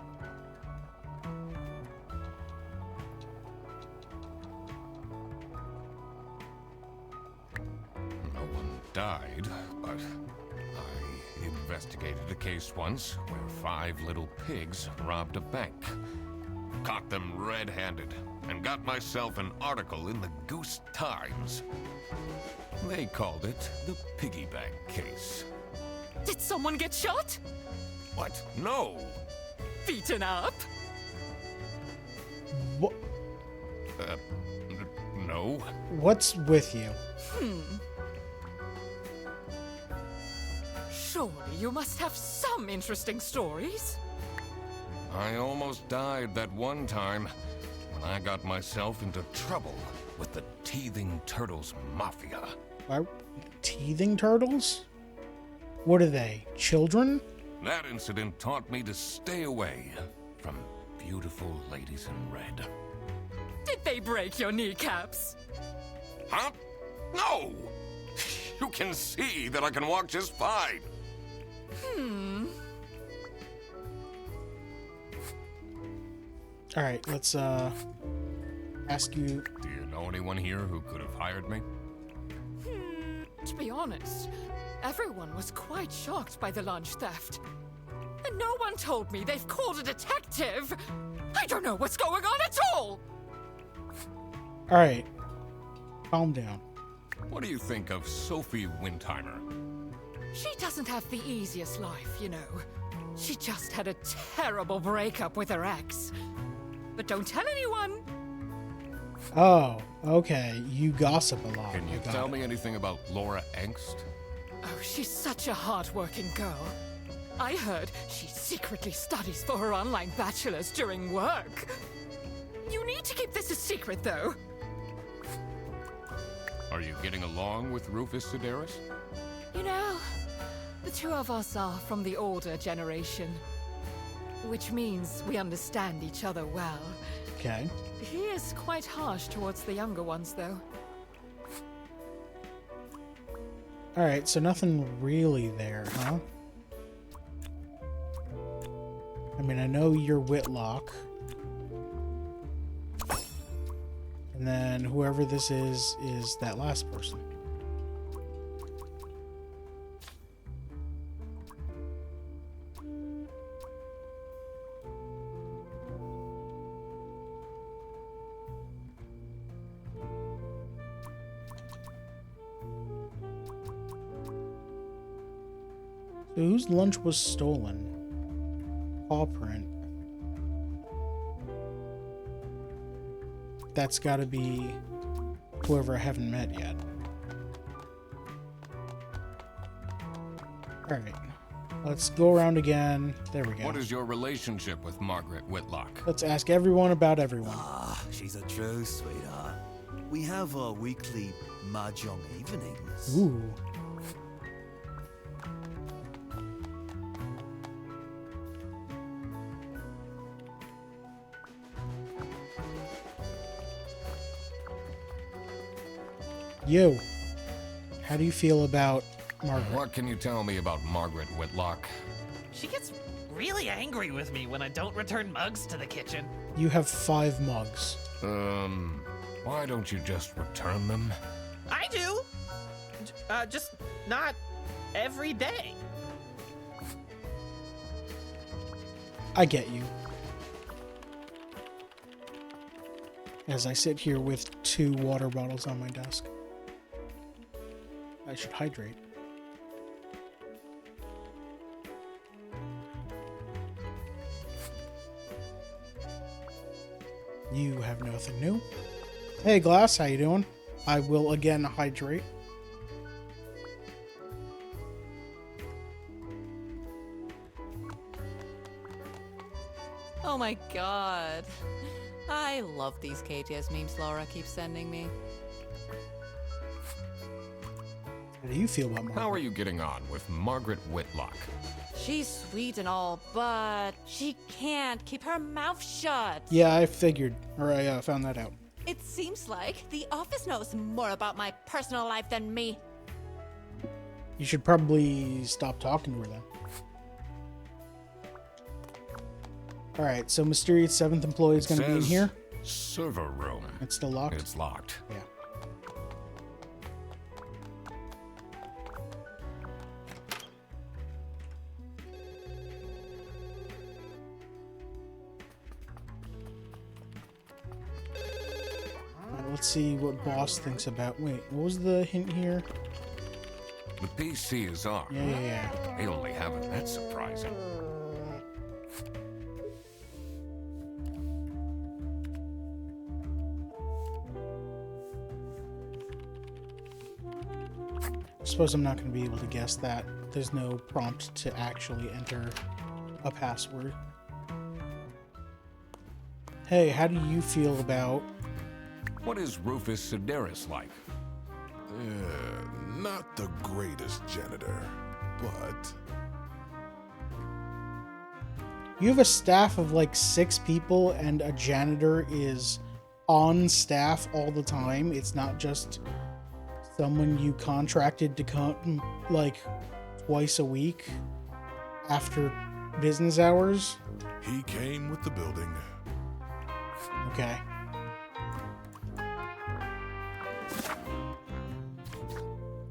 Speaker 2: No one died, but I investigated a case once where 5 little pigs robbed a bank. Caught them red-handed and got myself an article in the Goose Times. They called it the piggy bank case.
Speaker 7: Did someone get shot?
Speaker 2: What? No!
Speaker 7: Beaten up?
Speaker 1: What?
Speaker 2: No.
Speaker 1: What's with you?
Speaker 7: Surely you must have some interesting stories.
Speaker 2: I almost died that one time when I got myself into trouble with the Teething Turtles Mafia.
Speaker 1: Teething turtles? What are they? Children?
Speaker 2: That incident taught me to stay away from beautiful ladies in red.
Speaker 7: Did they break your kneecaps?
Speaker 2: Huh? No! You can see that I can walk just fine.
Speaker 1: Alright, let's ask you.
Speaker 2: Do you know anyone here who could have hired me?
Speaker 7: To be honest, everyone was quite shocked by the lunch theft. And no one told me they've called a detective! I don't know what's going on at all!
Speaker 1: Alright. Calm down.
Speaker 2: What do you think of Sophie Windheimer?
Speaker 7: She doesn't have the easiest life, you know. She just had a terrible breakup with her ex. But don't tell anyone!
Speaker 1: Oh, okay. You gossip a lot.
Speaker 2: Can you
Speaker 1: I got
Speaker 2: tell
Speaker 1: it.
Speaker 2: me anything about Laura Angst?
Speaker 7: Oh, she's such a hard-working girl. I heard she secretly studies for her online bachelor's during work. You need to keep this a secret, though.
Speaker 2: Are you getting along with Rufus Sedaris?
Speaker 7: You know, the two of us are from the older generation. Which means we understand each other well.
Speaker 1: Okay.
Speaker 7: He is quite harsh towards the younger ones, though.
Speaker 1: Alright, so nothing really there, huh? I mean, I know you're Whitlock. And then whoever this is that last person. So whose lunch was stolen? Paw print. That's got to be whoever I haven't met yet. Alright. Let's go around again. There we go.
Speaker 2: What is your relationship with Margaret Whitlock?
Speaker 1: Let's ask everyone about everyone.
Speaker 8: Ah, she's a true sweetheart. We have our weekly mahjong evenings.
Speaker 1: Ooh. You. How do you feel about Margaret?
Speaker 2: What can you tell me about Margaret Whitlock?
Speaker 6: She gets really angry with me when I don't return mugs to the kitchen.
Speaker 1: You have 5 mugs.
Speaker 2: Why don't you just return them?
Speaker 6: I do! Just not every day.
Speaker 1: I get you. as I sit here with 2 water bottles on my desk. I should hydrate. You have nothing new. Hey, Glass, how you doing? I will again hydrate.
Speaker 4: Oh my god. I love these KTS memes Laura keeps sending me.
Speaker 1: How do you feel about Margaret?
Speaker 9: How are you getting on with Margaret Whitlock?
Speaker 4: She's sweet and all, but she can't keep her mouth shut.
Speaker 1: Yeah, I figured, or I found that out.
Speaker 4: It seems like the office knows more about my personal life than me.
Speaker 1: You should probably stop talking to her then. Alright, so mysterious 7th employee is going to be in
Speaker 2: Says
Speaker 1: here.
Speaker 2: Server room.
Speaker 1: It's still locked?
Speaker 2: It's locked.
Speaker 1: Yeah. Alright, let's see what boss thinks about... Wait, what was the hint here?
Speaker 2: The PC is on.
Speaker 1: Yeah.
Speaker 2: They only have it. That's surprising.
Speaker 1: I suppose I'm not going to be able to guess that. There's no prompt to actually enter a password. Hey, how do you feel about...
Speaker 2: What is Rufus Sedaris like?
Speaker 5: Not the greatest janitor, but
Speaker 1: You have a staff of like 6 people and a janitor is on staff all the time. It's not just someone you contracted to come like twice a week after business hours.
Speaker 5: he came with the building.
Speaker 1: Okay.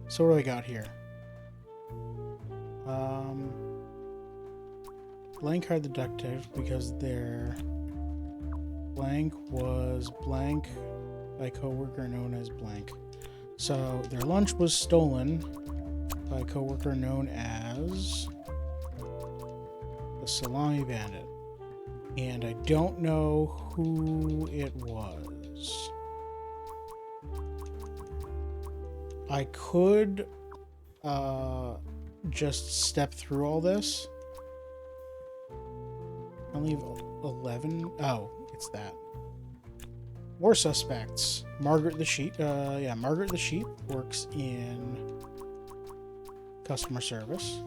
Speaker 1: So what do I got here? Blank hired the detective because their blank was blank by a coworker known as blank. So their lunch was stolen by a coworker known as the Salami Bandit. And I don't know who it was. I could just step through all this. I only have 11. Oh, it's that. More suspects. Margaret the Sheep. Margaret the Sheep works in customer service.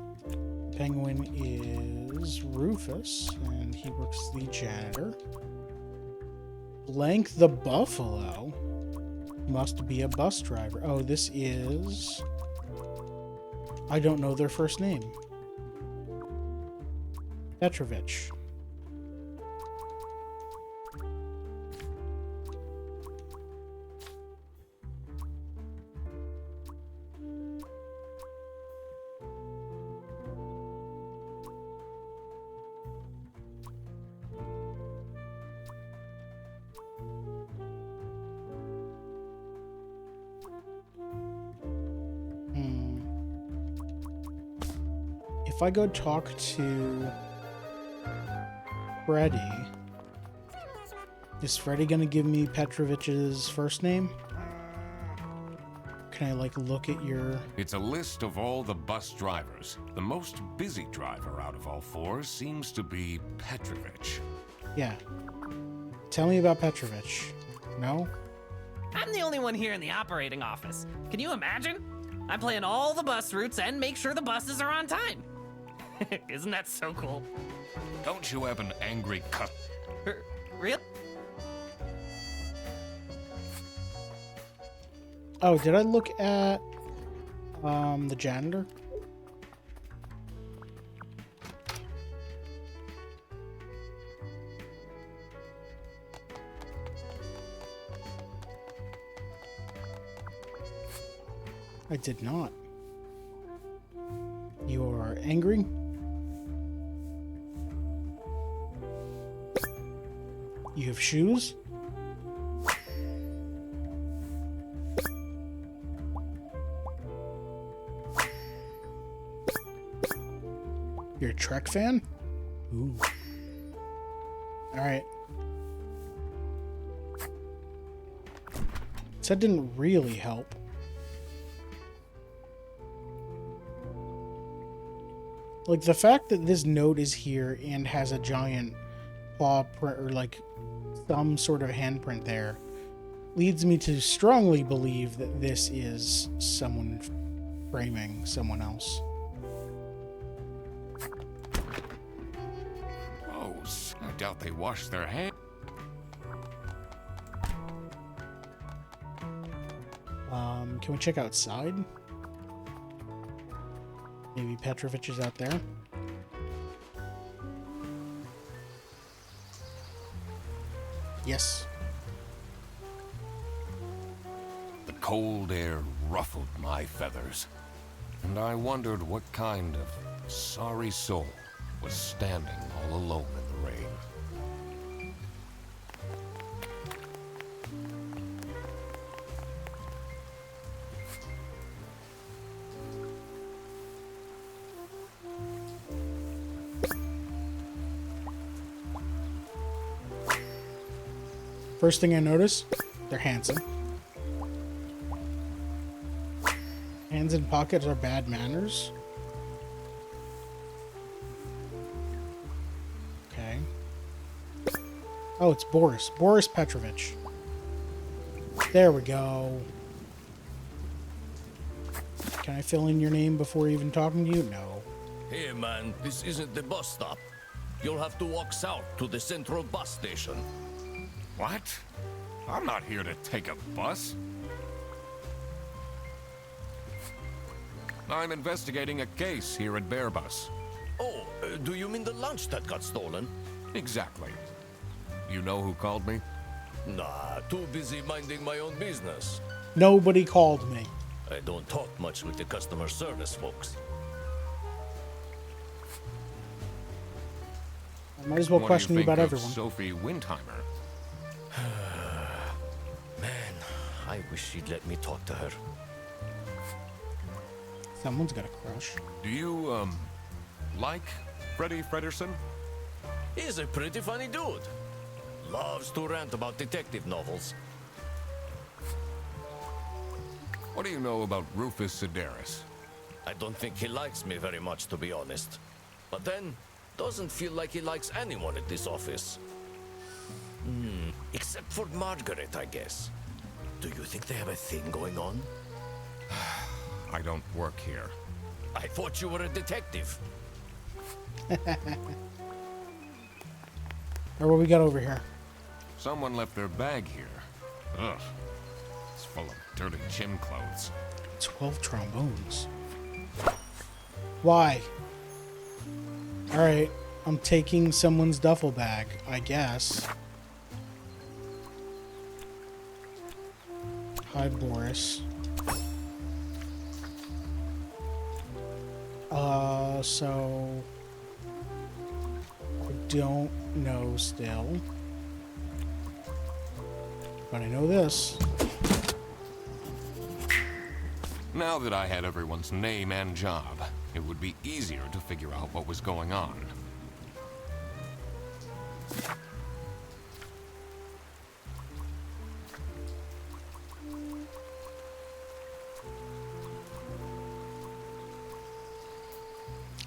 Speaker 1: Penguin is Rufus, and he works as the janitor. Blank the Buffalo must be a bus driver. Oh, this is... I don't know their first name. Petrovich. If I go talk to Freddy, is Freddy gonna give me Petrovich's first name? Can I like look at your...
Speaker 2: It's a list of all the bus drivers. The most busy driver out of all 4 seems to be Petrovich.
Speaker 1: Yeah. Tell me about Petrovich. No?
Speaker 6: I'm the only one here in the operating office. Can you imagine? I plan all the bus routes and make sure the buses are on time. Isn't that so cool?
Speaker 2: Don't you have an angry cut?
Speaker 6: Real?
Speaker 1: Oh, did I look at the janitor? I did not. You are angry? You have shoes? Trek fan? Ooh. Alright. So that didn't really help. Like, the fact that this note is here and has a giant paw print, or like some sort of handprint there, leads me to strongly believe that this is someone framing someone else.
Speaker 2: Gross. I doubt they wash their hands.
Speaker 1: Can we check outside? Maybe Petrovich is out there. Yes.
Speaker 2: The cold air ruffled my feathers, and I wondered what kind of sorry soul was standing all alone in the rain.
Speaker 1: First thing I notice, they're handsome. Hands in pockets are bad manners. Okay. Oh, it's Boris. Boris Petrovich. There we go. Can I fill in your name before even talking to you? No.
Speaker 10: Hey man, this isn't the bus stop. You'll have to walk south to the central bus station.
Speaker 2: What? I'm not here to take a bus. I'm investigating a case here at Bearbus.
Speaker 10: Oh, do you mean the lunch that got stolen?
Speaker 2: Exactly. You know who called me?
Speaker 10: Nah, too busy minding my own business.
Speaker 1: Nobody called me.
Speaker 10: I don't talk much with the customer service folks.
Speaker 1: I might as well
Speaker 2: What
Speaker 1: question
Speaker 2: do
Speaker 1: you
Speaker 2: you
Speaker 1: about
Speaker 2: think of
Speaker 1: everyone.
Speaker 2: Sophie Windheimer?
Speaker 10: Man, I wish she'd let me talk to her.
Speaker 1: Someone's got a crush.
Speaker 2: Do you, like Freddie Fredersen?
Speaker 10: He's a pretty funny dude. Loves to rant about detective novels.
Speaker 2: What do you know about Rufus Sedaris?
Speaker 10: I don't think he likes me very much, to be honest. But then, doesn't feel like he likes anyone at this office. Except for Margaret, I guess. Do you think they have a thing going on?
Speaker 2: I don't work here.
Speaker 10: I thought you were a detective.
Speaker 1: Or what we got over here?
Speaker 2: Someone left their bag here. Ugh. It's full of dirty gym clothes.
Speaker 1: 12 trombones. Why? Alright, I'm taking someone's duffel bag, I guess. Hi, Boris. So... I don't know still. But I know this.
Speaker 2: Now that I had everyone's name and job, it would be easier to figure out what was going on.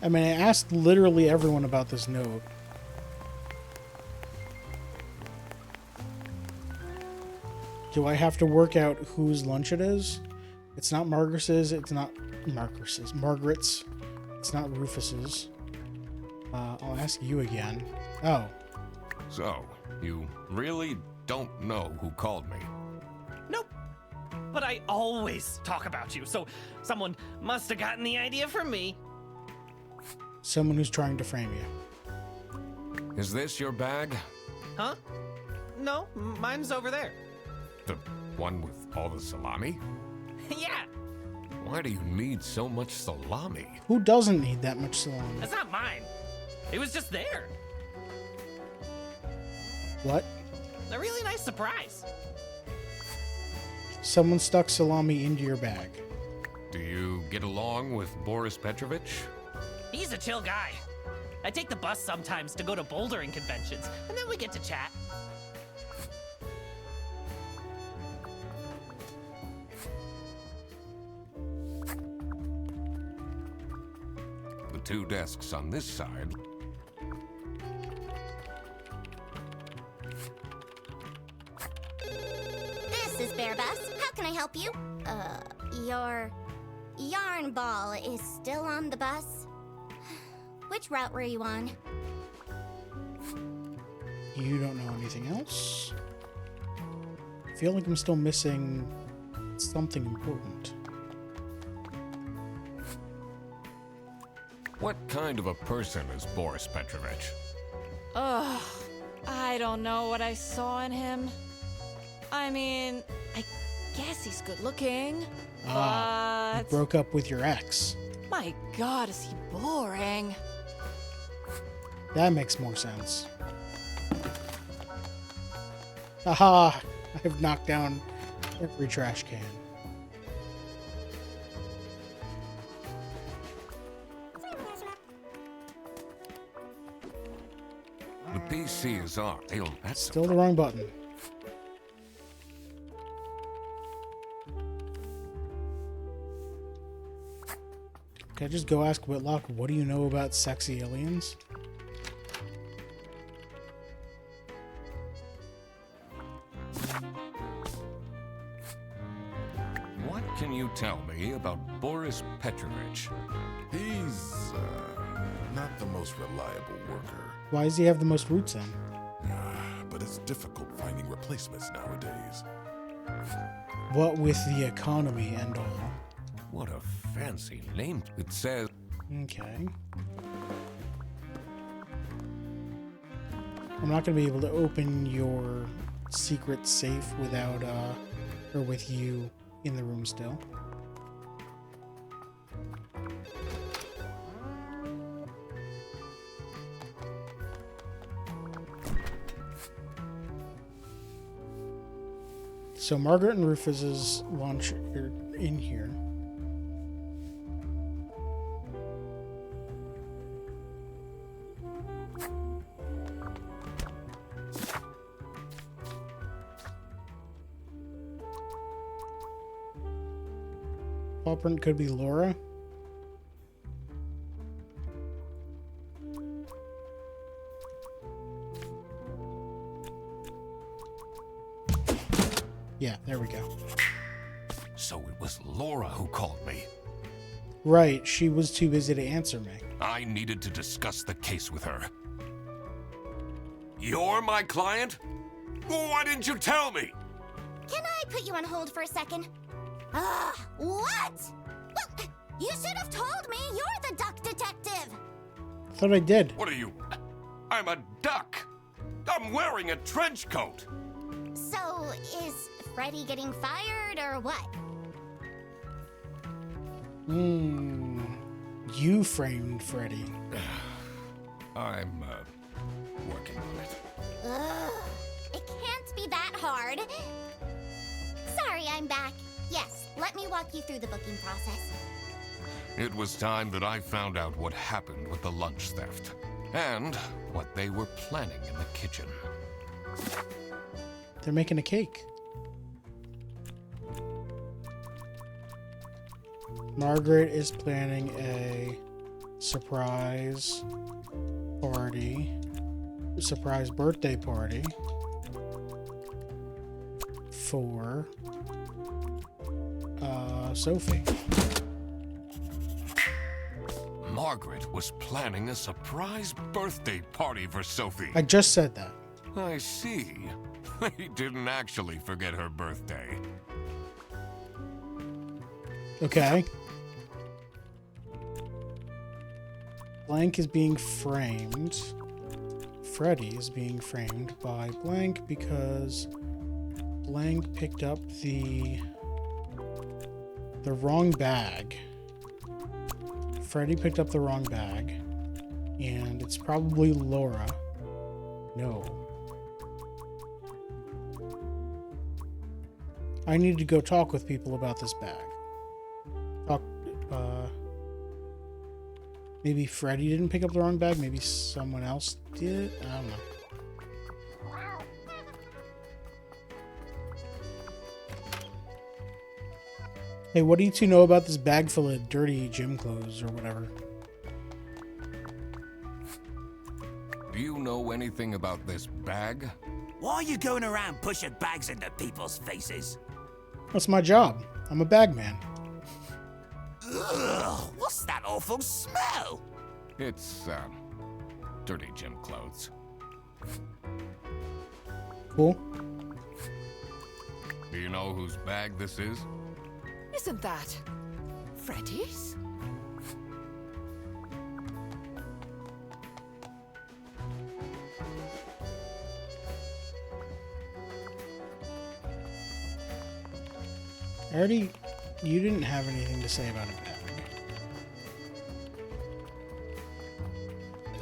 Speaker 1: I mean, I asked literally everyone about this note. Do I have to work out whose lunch it is? It's not Marcus's. It's not Marcus's. Margaret's. It's not Rufus's. I'll ask you again. Oh.
Speaker 2: So, you really don't know who called me?
Speaker 6: Nope. But I always talk about you, so someone must have gotten the idea from me.
Speaker 1: Someone who's trying to frame you.
Speaker 2: Is this your bag?
Speaker 6: Huh? No, mine's over there.
Speaker 2: The one with all the salami?
Speaker 6: Yeah,
Speaker 2: Why do you need so much salami?
Speaker 1: Who doesn't need that much salami?
Speaker 6: that's not mine. It was just there.
Speaker 1: What?
Speaker 6: A really nice surprise.
Speaker 1: Someone stuck salami into your bag.
Speaker 2: Do you get along with Boris Petrovich?
Speaker 6: He's a chill guy. I take the bus sometimes to go to bouldering conventions, and then we get to chat.
Speaker 2: The two desks on this side.
Speaker 3: This is Bear Bus. How can I help you? Your yarn ball is still on the bus? Which route were you on?
Speaker 1: You don't know anything else? I feel like I'm still missing something important.
Speaker 9: What kind of a person is Boris Petrovich?
Speaker 4: Ugh, I don't know what I saw in him. I mean, I guess he's good looking,
Speaker 1: You broke up with your ex.
Speaker 4: my God, is he boring?
Speaker 1: That makes more sense. Haha! I've knocked down every trash can.
Speaker 2: The PC is on. That's
Speaker 1: Still the wrong button. Can I just go ask Whitlock, what do you know about sexy aliens?
Speaker 2: What can you tell me about Boris Petrovich?
Speaker 5: He's not the most reliable worker,
Speaker 1: Why does he have the most roots in?
Speaker 5: but it's difficult finding replacements nowadays.
Speaker 1: What with the economy and all.
Speaker 2: What a fancy name. It says
Speaker 1: Okay. I'm not going to be able to open your secret safe without, or with you in the room still. So Margaret and Rufus's lunch are in here. Culprit could be Laura. Yeah, there we go.
Speaker 2: so. It was Laura who called me.
Speaker 1: Right, she was too busy to answer me.
Speaker 2: I needed to discuss the case with her. You're my client? Why didn't you tell me?
Speaker 3: Can I put you on hold for a second? Ugh, what? Well, you should have told me you're the duck detective.
Speaker 1: I thought I did.
Speaker 2: What are you? I'm a duck. I'm wearing a trench coat.
Speaker 3: So, is Freddy getting fired or what?
Speaker 1: You framed Freddy.
Speaker 2: I'm, working on it.
Speaker 3: Ugh, it can't be that hard. Sorry, I'm back. Yes, let me walk you through the booking process.
Speaker 2: It was time that I found out what happened with the lunch theft. And what they were planning in the kitchen.
Speaker 1: They're making a cake. Margaret is planning a surprise birthday party for Sophie.
Speaker 2: Margaret was planning a surprise birthday party for Sophie.
Speaker 1: I just said that.
Speaker 2: I see. They didn't actually forget her birthday.
Speaker 1: Okay. Blank is being framed. Freddy is being framed by Blank because Blank picked up the wrong bag. Freddy picked up the wrong bag, and it's probably Laura. No. I need to go talk with people about this bag. Maybe Freddy didn't pick up the wrong bag. Maybe someone else did. I don't know. Hey, what do you two know about this bag full of dirty gym clothes or whatever?
Speaker 9: Do you know anything about this bag?
Speaker 8: Why are you going around pushing bags into people's faces?
Speaker 1: That's my job. I'm a bag man.
Speaker 8: Ugh, what's that awful smell?
Speaker 9: It's, dirty gym clothes.
Speaker 1: Cool.
Speaker 9: Do you know whose bag this is?
Speaker 7: Isn't that Freddy's?
Speaker 1: You didn't have anything to say about a bag.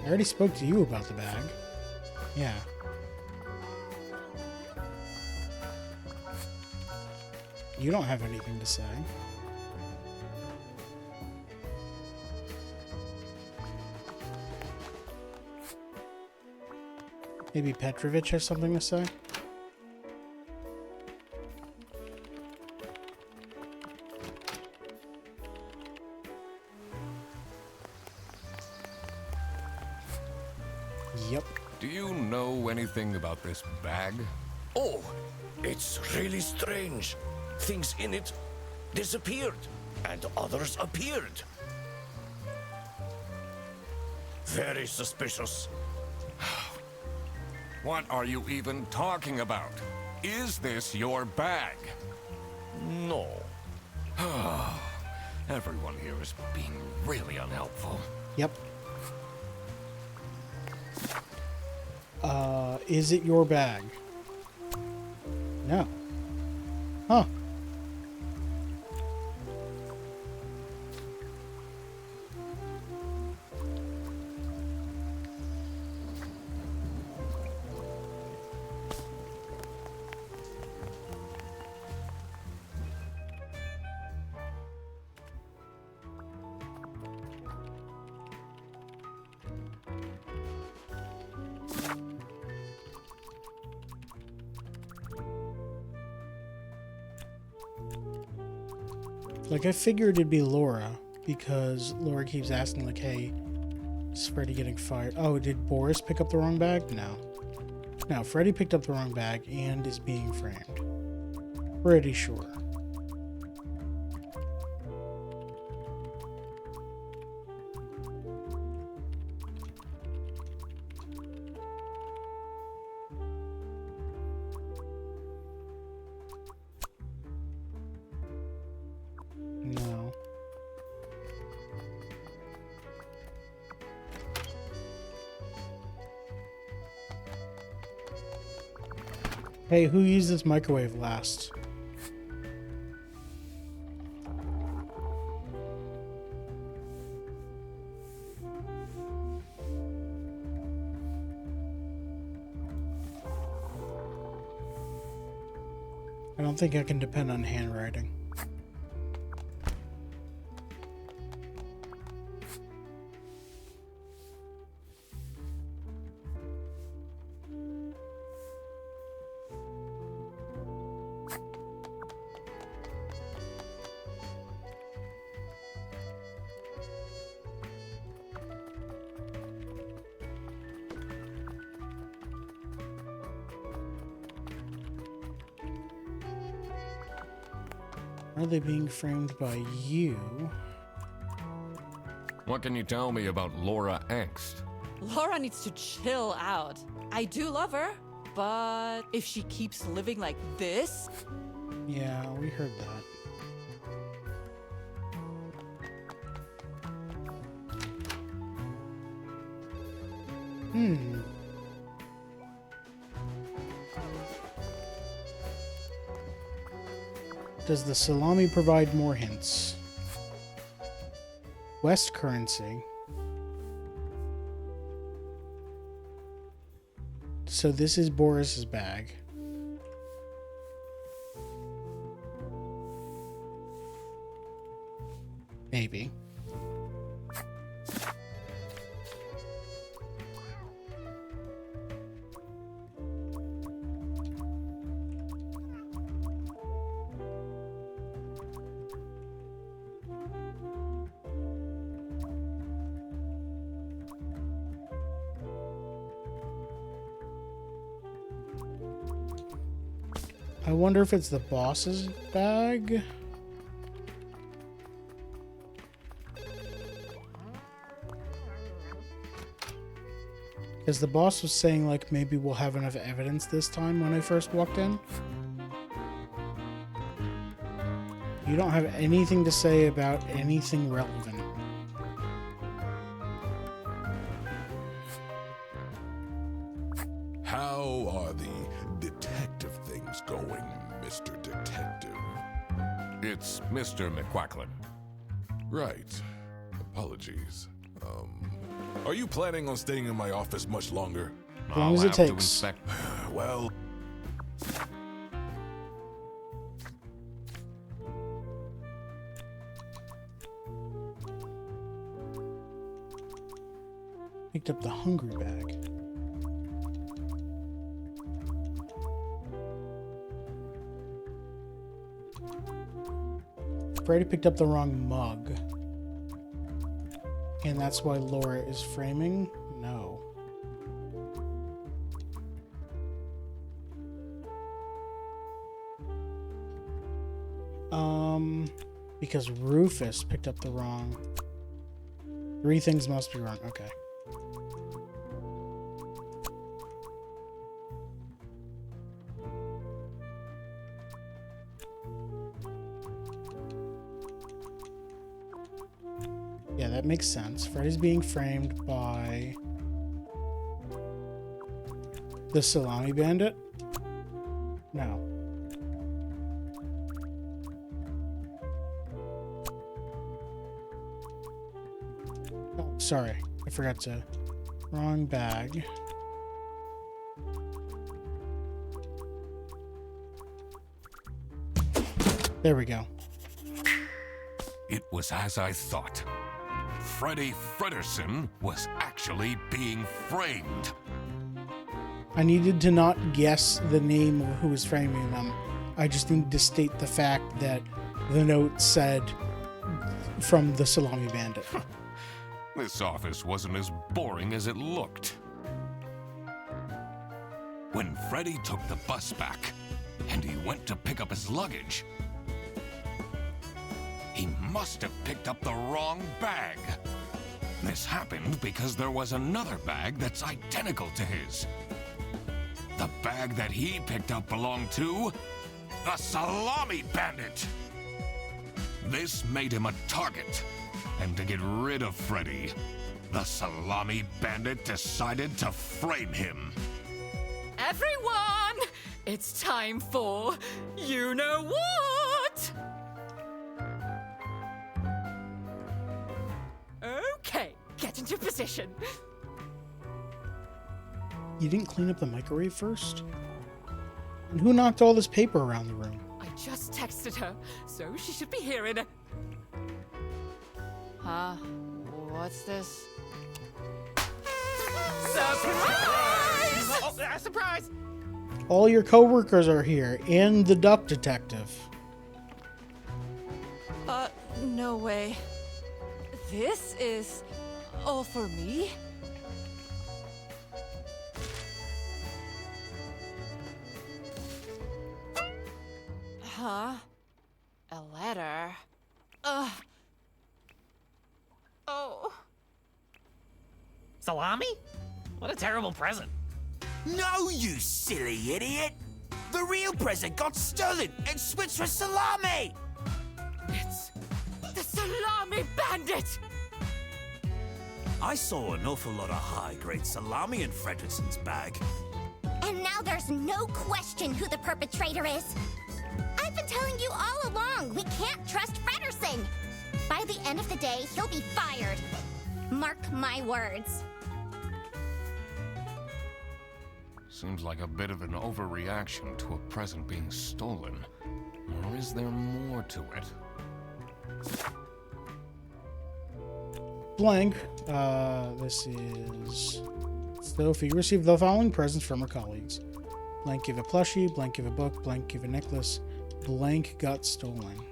Speaker 1: I already spoke to you about the bag. Yeah. You don't have anything to say. Maybe Petrovich has something to say? Yep.
Speaker 9: Do you know anything about this bag?
Speaker 10: Oh, it's really strange. Things in it disappeared, and others appeared. Very suspicious.
Speaker 9: What are you even talking about? Is this your bag?
Speaker 10: No.
Speaker 9: Everyone here is being really unhelpful.
Speaker 1: Yep. Is it your bag? No. Huh. Like, I figured it'd be Laura, because Laura keeps asking, like, hey, is Freddy getting fired? Oh, did Boris pick up the wrong bag? No. No, Freddy picked up the wrong bag and is being framed. Pretty sure. No. Hey, who used this microwave last? I don't think I can depend on handwriting. Are they being framed by you?
Speaker 9: What can you tell me about Laura Angst?
Speaker 4: Laura needs to chill out. I do love her, but if she keeps living like this,
Speaker 1: Yeah, we heard that. Does the salami provide more hints? West currency. So this is Boris's bag. Maybe. I wonder if it's the boss's bag. Because the boss was saying, like, maybe we'll have enough evidence this time when I first walked in. You don't have anything to say about anything relevant.
Speaker 5: How are the detective things going, Mr. Detective?
Speaker 9: It's Mr. McQuacklin.
Speaker 5: Right. Apologies. Are you planning on staying in my office much longer?
Speaker 1: As long as it
Speaker 9: I'll have to
Speaker 1: takes.
Speaker 9: inspect.
Speaker 5: Well,
Speaker 1: Picked up the hungry bag. Freddy picked up the wrong mug. And that's why Laura is framing? No. Because Rufus picked up the wrong... 3 things must be wrong. Okay. Yeah, that makes sense. Freddy's being framed by the Salami Bandit? No. Oh, sorry. I forgot to... Wrong bag. There we go.
Speaker 2: It was as I thought. Freddy Fredersen was actually being framed.
Speaker 1: I needed to not guess the name of who was framing them. I just needed to state the fact that the note said from the Salami Bandit.
Speaker 2: This office wasn't as boring as it looked. When Freddy took the bus back and he went to pick up his luggage, he must have picked up the wrong bag. This happened because there was another bag that's identical to his. The bag that he picked up belonged to the Salami Bandit. This made him a target, and to get rid of Freddy, the Salami Bandit decided to frame him.
Speaker 7: Everyone, it's time for you know what? Okay, get into position.
Speaker 1: You didn't clean up the microwave first? And who knocked all this paper around the room?
Speaker 7: I just texted her, so she should be here in a...
Speaker 4: Huh? What's this?
Speaker 7: Surprise!
Speaker 6: Surprise!
Speaker 1: All your coworkers are here, and the duck detective.
Speaker 4: No way. This is all for me? Huh? A letter? Ugh. Oh.
Speaker 6: Salami? What a terrible present.
Speaker 8: No, you silly idiot! The real present got stolen and switched for salami!
Speaker 7: It's the Salami Bandit!
Speaker 8: I saw an awful lot of high-grade salami in Fredersen's bag.
Speaker 3: And now there's no question who the perpetrator is. I've been telling you all along, we can't trust Fredersen. By the end of the day, he'll be fired. Mark my words.
Speaker 2: Seems like a bit of an overreaction to a present being stolen. Or is there more to it?
Speaker 1: Blank. This is... Sophie received the following presents from her colleagues. Blank gave a plushie, blank gave a book, blank gave a necklace, blank got stolen.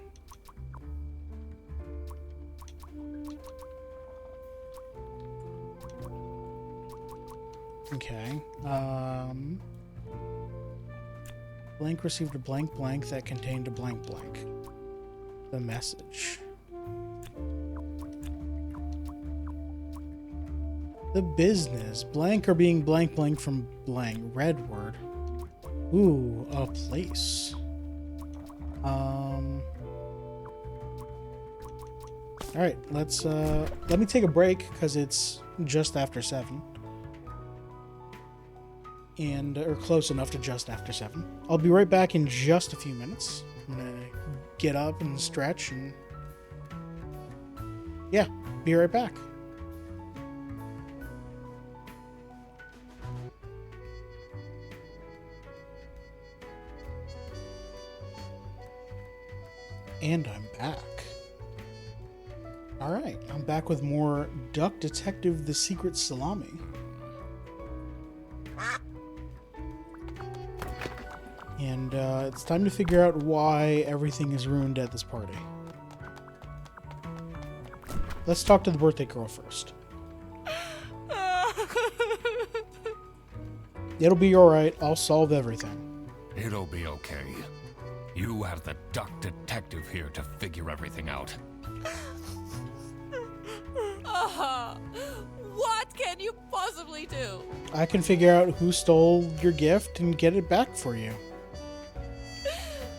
Speaker 1: Okay. Blank received a blank blank that contained a blank blank. The message. The business. Blank or being blank blank from blank. Red word. Ooh, a place. Alright, let me take a break because it's just after 7. Or close enough to just after 7. I'll be right back in just a few minutes. I'm gonna get up and stretch and yeah, be right back. And I'm back. Alright, I'm back with more Duck Detective: The Secret Salami. And it's time to figure out why everything is ruined at this party. Let's talk to the birthday girl first. It'll be alright, I'll solve everything.
Speaker 2: It'll be okay. You have the Duck Detective here to figure everything out.
Speaker 4: What can you possibly do?
Speaker 1: I can figure out who stole your gift and get it back for you.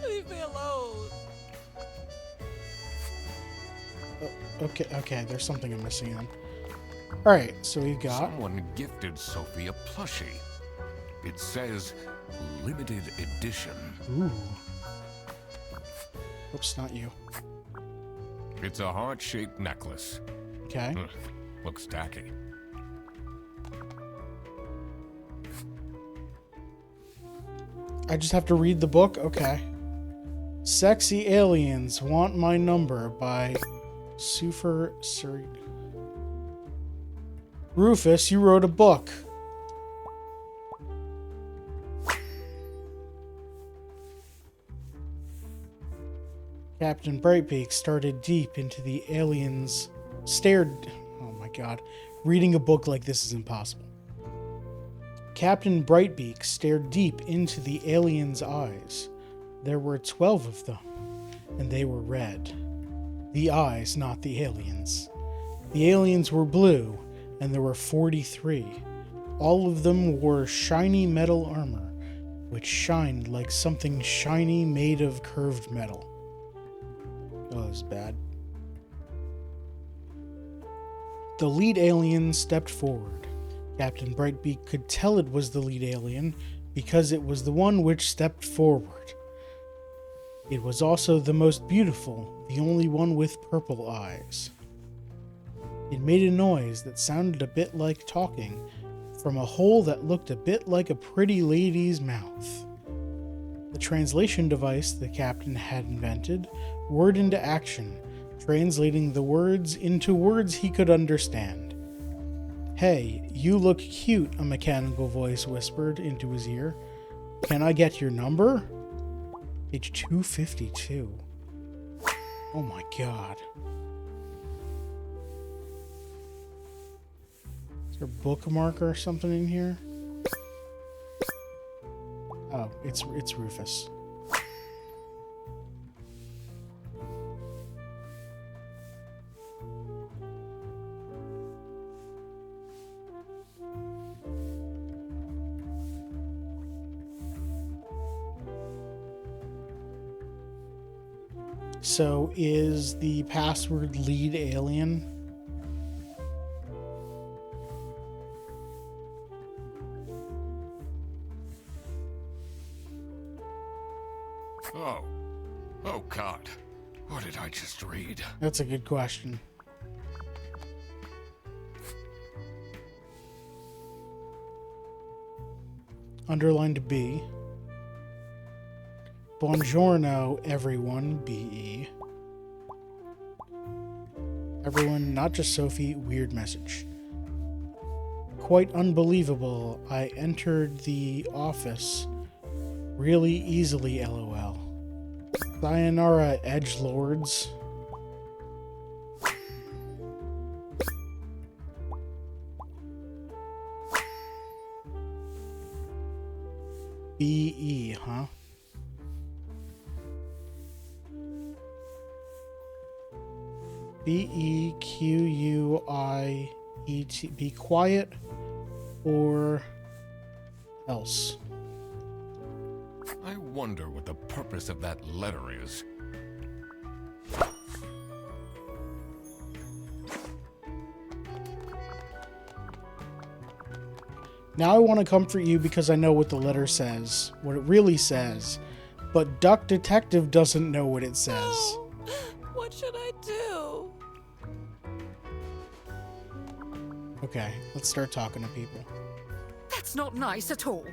Speaker 4: Leave me alone.
Speaker 1: Okay, there's something I'm missing on. Alright, so we've got...
Speaker 2: Someone gifted Sophie a plushie. It says limited edition.
Speaker 1: Ooh. Oops, not you.
Speaker 2: It's a heart-shaped necklace.
Speaker 1: Okay.
Speaker 2: Looks tacky.
Speaker 1: I just have to read the book? Okay. Sexy Aliens Want My Number by Sufer Sur... Rufus, you wrote a book. Captain Brightbeak stared deep into the aliens. Oh my god. Reading a book like this is impossible. Captain Brightbeak stared deep into the aliens' eyes. There were 12 of them, and they were red. The eyes, not the aliens. The aliens were blue, and there were 43. All of them wore shiny metal armor, which shined like something shiny made of curved metal. Oh, that was bad. The lead alien stepped forward. Captain Brightbeak could tell it was the lead alien because it was the one which stepped forward. It was also the most beautiful, the only one with purple eyes. It made a noise that sounded a bit like talking from a hole that looked a bit like a pretty lady's mouth. The translation device the captain had invented word into action, translating the words into words he could understand. Hey, you look cute, a mechanical voice whispered into his ear. Can I get your number? Page 252. Oh my god. Is there a bookmark or something in here? Oh, it's Rufus. So is the password lead alien?
Speaker 2: Oh God. What did I just read?
Speaker 1: That's a good question. Underlined B. Buongiorno, everyone, BE. Everyone, not just Sophie, weird message. Quite unbelievable. I entered the office really easily, LOL. Sayonara, edgelords. BE, huh? B-E-Q-U-I-E-T. Be quiet or else.
Speaker 9: I wonder what the purpose of that letter is.
Speaker 1: Now I want to comfort you because I know what the letter says, what it really says. But Duck Detective doesn't know what it says.
Speaker 4: Oh, what should I do?
Speaker 1: Okay, let's start talking to people.
Speaker 7: That's not nice at all.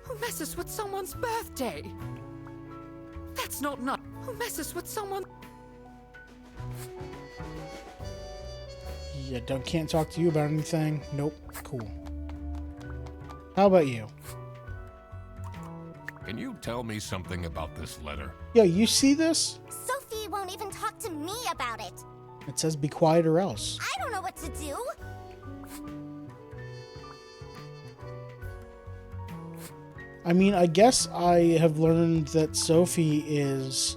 Speaker 7: Who messes with someone's birthday? That's not nice. Who messes with someone?
Speaker 1: Yeah, Doug can't talk to you about anything. Nope, cool. How about you?
Speaker 9: Can you tell me something about this letter?
Speaker 1: Yo, you see this?
Speaker 3: Sophie won't even talk to me about it.
Speaker 1: It says be quiet or else.
Speaker 3: I don't know what to do.
Speaker 1: I mean, I guess I have learned that Sophie is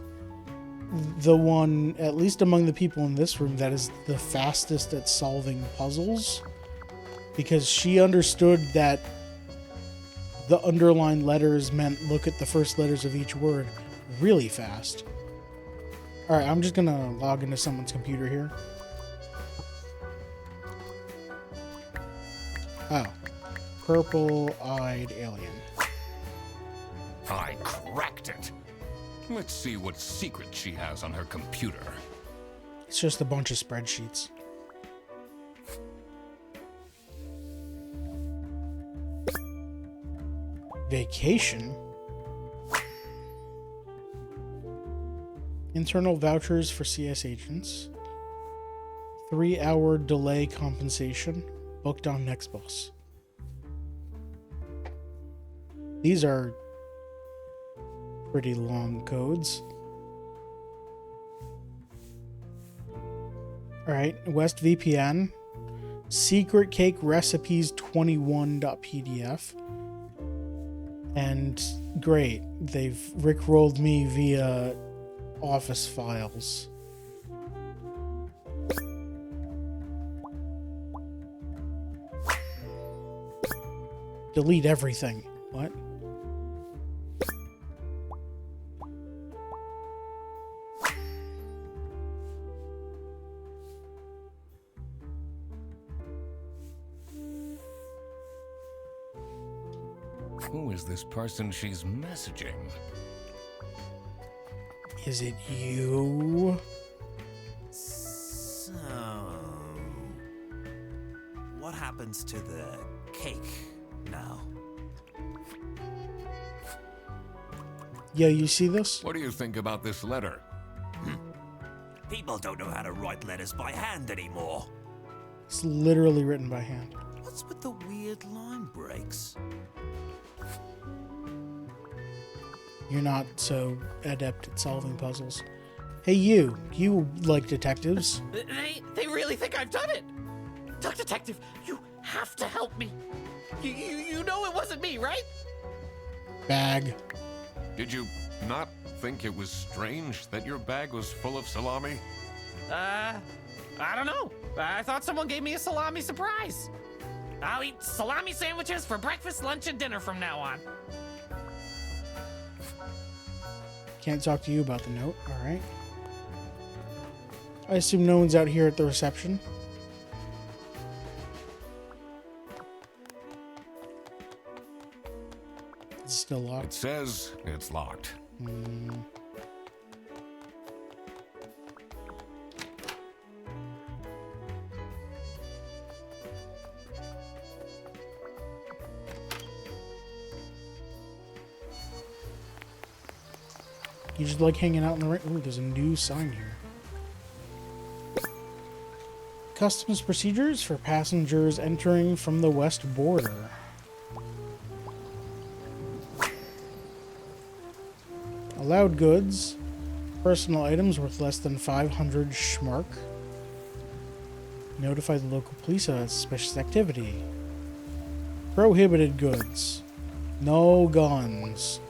Speaker 1: the one, at least among the people in this room, that is the fastest at solving puzzles. Because she understood that the underlined letters meant look at the first letters of each word really fast. Alright, I'm just gonna log into someone's computer here. Oh. Purple-eyed alien.
Speaker 9: I cracked it. Let's see what secret she has on her computer.
Speaker 1: It's just a bunch of spreadsheets. Vacation? Internal vouchers for CS agents. 3-hour delay compensation. Booked on next bus. These are pretty long codes. Alright, West VPN. Secret cake recipes 21.pdf. And great, they've rickrolled me via office files. Delete everything. What?
Speaker 9: Who is this person she's messaging?
Speaker 1: Is it you?
Speaker 8: So, what happens to the cake now?
Speaker 1: Yeah, you see this?
Speaker 9: What do you think about this letter?
Speaker 8: People don't know how to write letters by hand anymore.
Speaker 1: It's literally written by hand.
Speaker 8: What's with the weird line breaks?
Speaker 1: You're not so adept at solving puzzles. Hey, you like detectives.
Speaker 6: They really think I've done it. Duck Detective, you have to help me. You know it wasn't me, right?
Speaker 1: Bag.
Speaker 9: Did you not think it was strange that your bag was full of salami?
Speaker 6: I don't know. I thought someone gave me a salami surprise. I'll eat salami sandwiches for breakfast, lunch, and dinner from now on.
Speaker 1: Can't talk to you about the note. Alright. I assume no one's out here at the reception. It's still
Speaker 9: It
Speaker 1: locked.
Speaker 9: says it's locked.
Speaker 1: You just like hanging out in the rain. Ooh, there's a new sign here. Customs procedures for passengers entering from the west border. Allowed goods. Personal items worth less than 500 schmark. Notify the local police of suspicious activity. Prohibited goods. No guns.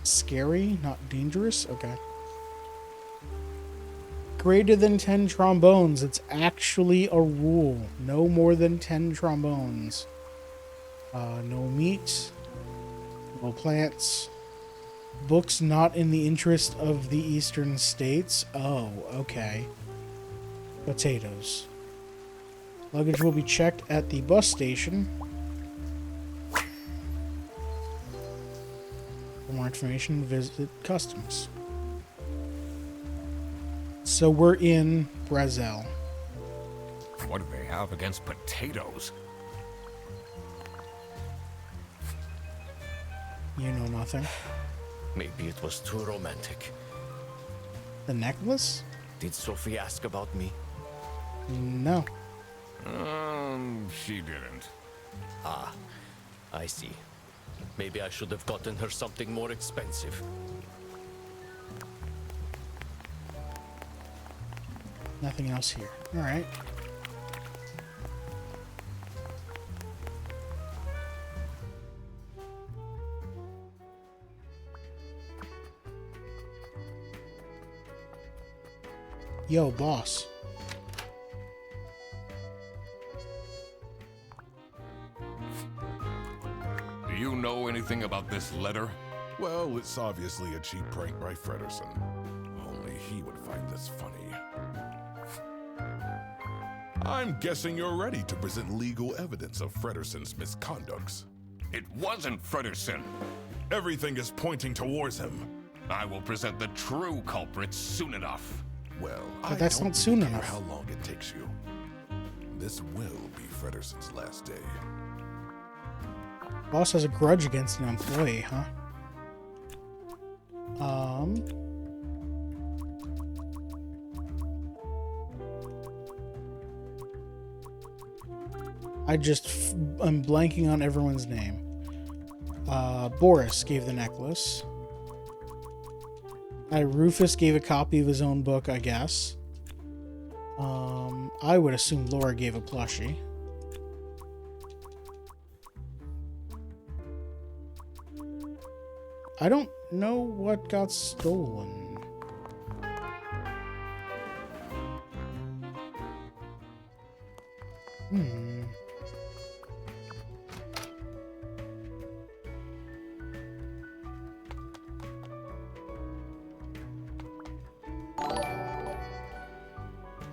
Speaker 1: Scary, not dangerous? Okay. greater than 10 trombones. It's actually a rule. No more than 10 trombones. No meat. No plants. Books not in the interest of the eastern states. Oh, okay. Potatoes. Luggage will be checked at the bus station. For more information, visit customs. So we're in Brazil.
Speaker 9: What do they have against potatoes?
Speaker 1: You know nothing.
Speaker 10: Maybe it was too romantic.
Speaker 1: The necklace?
Speaker 10: Did Sophie ask about me?
Speaker 1: No.
Speaker 9: She didn't.
Speaker 10: Ah, I see. Maybe I should have gotten her something more expensive.
Speaker 1: Nothing else here. All right. Yo, boss.
Speaker 9: Do you know anything about this letter?
Speaker 5: Well, it's obviously a cheap prank by Frederson. Only he would find this funny. I'm guessing you're ready to present legal evidence of Frederson's misconducts.
Speaker 9: It wasn't Frederson.
Speaker 5: Everything is pointing towards him.
Speaker 9: I will present the true culprit soon enough.
Speaker 5: Well,
Speaker 1: But that's not soon
Speaker 5: care
Speaker 1: enough.
Speaker 5: how long it takes you. This will be Frederson's last day.
Speaker 1: Boss has a grudge against an employee, huh? I'm blanking on everyone's name. Boris gave the necklace. Rufus gave a copy of his own book, I guess. I would assume Laura gave a plushie. I don't know what got stolen.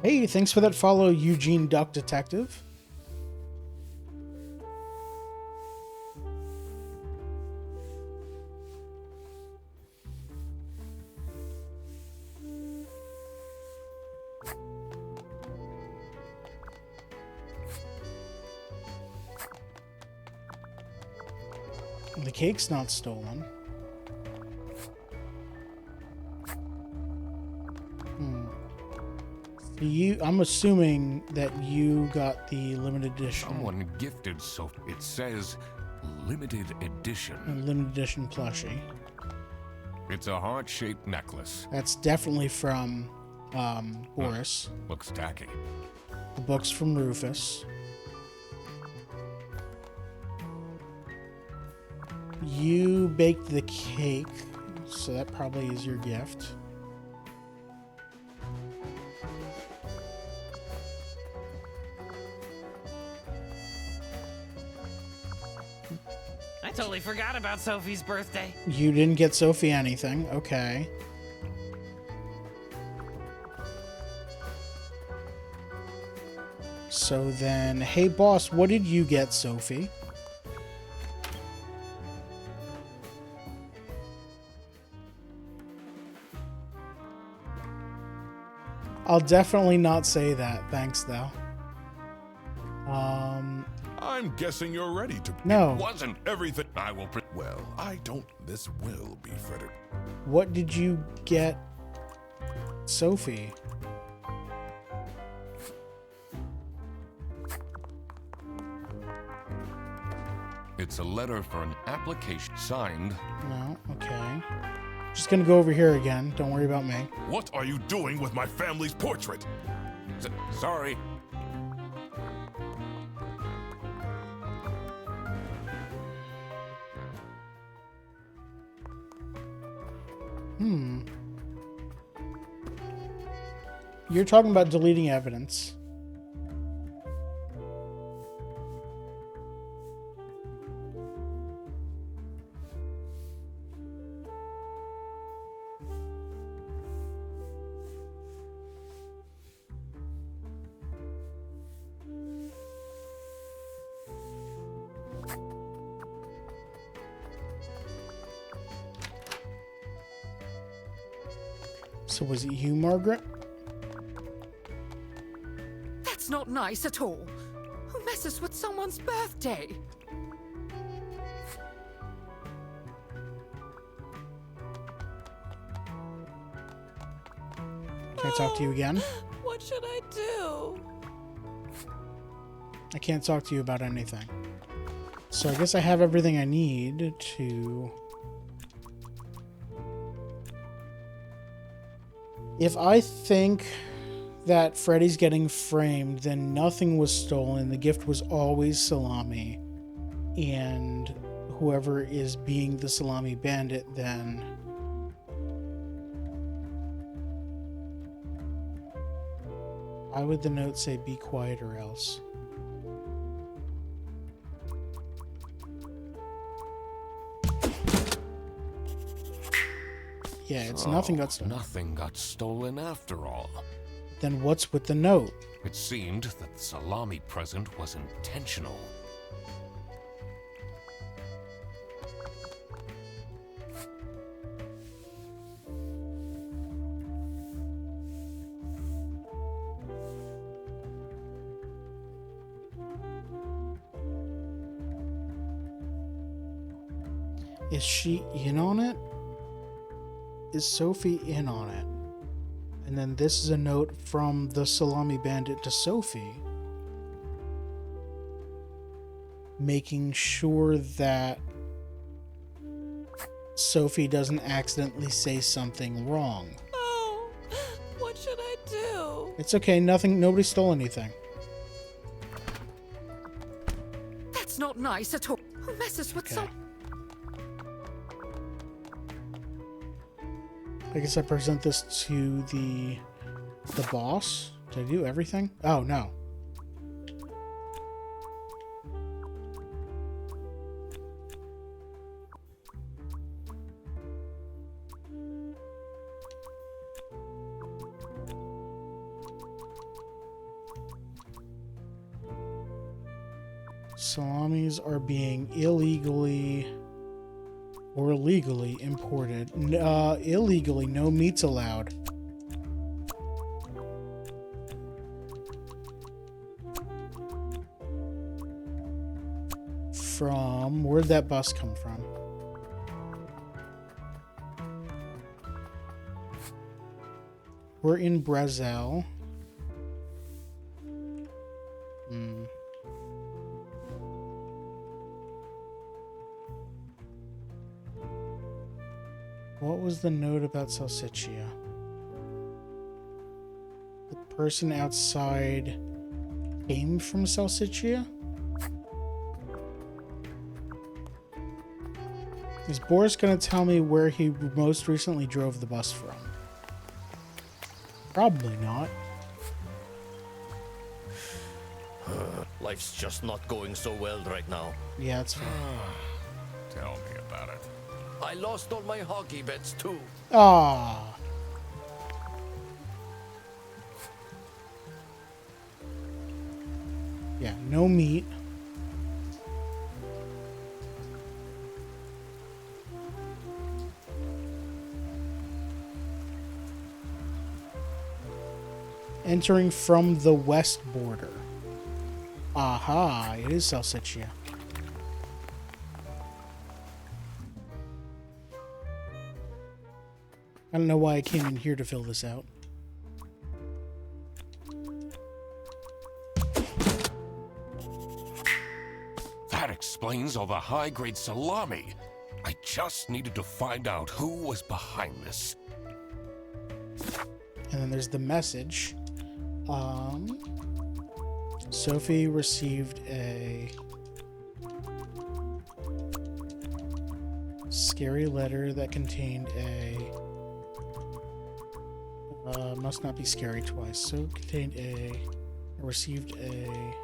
Speaker 1: Hey, thanks for that follow, Eugene Duck Detective. The cake's not stolen. I'm assuming that you got the limited edition.
Speaker 9: Someone gifted Sophie. It says limited edition.
Speaker 1: A limited edition plushie.
Speaker 9: It's a heart-shaped necklace.
Speaker 1: That's definitely from Boris.
Speaker 9: Looks tacky.
Speaker 1: The book's from Rufus. You baked the cake, so that probably is your gift.
Speaker 6: I totally forgot about Sophie's birthday.
Speaker 1: You didn't get Sophie anything. Okay. So then, hey boss, what did you get Sophie? I'll definitely not say that. Thanks, though.
Speaker 5: I'm guessing you're ready to...
Speaker 1: No.
Speaker 9: Wasn't
Speaker 5: Everything...
Speaker 9: I will...
Speaker 5: Well, I don't... This will be Frederick.
Speaker 1: What did you get Sophie?
Speaker 9: It's a letter for an application signed.
Speaker 1: No, okay. Just gonna go over here again. Don't worry about me.
Speaker 5: What are you doing with my family's portrait?
Speaker 9: Sorry.
Speaker 1: You're talking about deleting evidence. So was it you, Margaret?
Speaker 7: That's not nice at all. Who messes with someone's birthday?
Speaker 1: Can I talk to you again?
Speaker 4: What should I do?
Speaker 1: I can't talk to you about anything. So I guess I have everything I need to... If I think that Freddy's getting framed, then nothing was stolen. The gift was always Salami. And whoever is being the Salami bandit, then... Why would the note say be quiet or else? Yeah, it's nothing got stolen.
Speaker 2: Nothing got stolen after all.
Speaker 1: Then what's with the note?
Speaker 2: It seemed that the salami present was intentional.
Speaker 1: Is she in on it? Is Sophie in on it? And then this is a note from the Salami Bandit to Sophie, making sure that Sophie doesn't accidentally say something wrong.
Speaker 4: Oh, what should I do?
Speaker 1: It's okay, nobody stole anything.
Speaker 7: That's not nice at all. Who messes with
Speaker 1: Okay. I guess I present this to the boss. Did I do everything? Oh, no. Salamis are being illegally or legally imported. Illegally, no meat's allowed. From, where'd that bus come from? We're in Brazil. What was the note about Salsiccia? The person outside came from Salsiccia? Is Boris going to tell me where he most recently drove the bus from? Probably not.
Speaker 10: Life's just not going so well right now.
Speaker 1: Yeah, that's fine.
Speaker 9: Tell me about it.
Speaker 10: I lost all my hockey bets too.
Speaker 1: Ah. Yeah, no meat. Entering from the west border. Aha, it is Salsiccia. I don't know why I came in here to fill this out.
Speaker 2: That explains all the high-grade salami. I just needed to find out who was behind this.
Speaker 1: And then there's the message. Sophie received a scary letter that contained a Must not be scary twice. So contained a... Received a...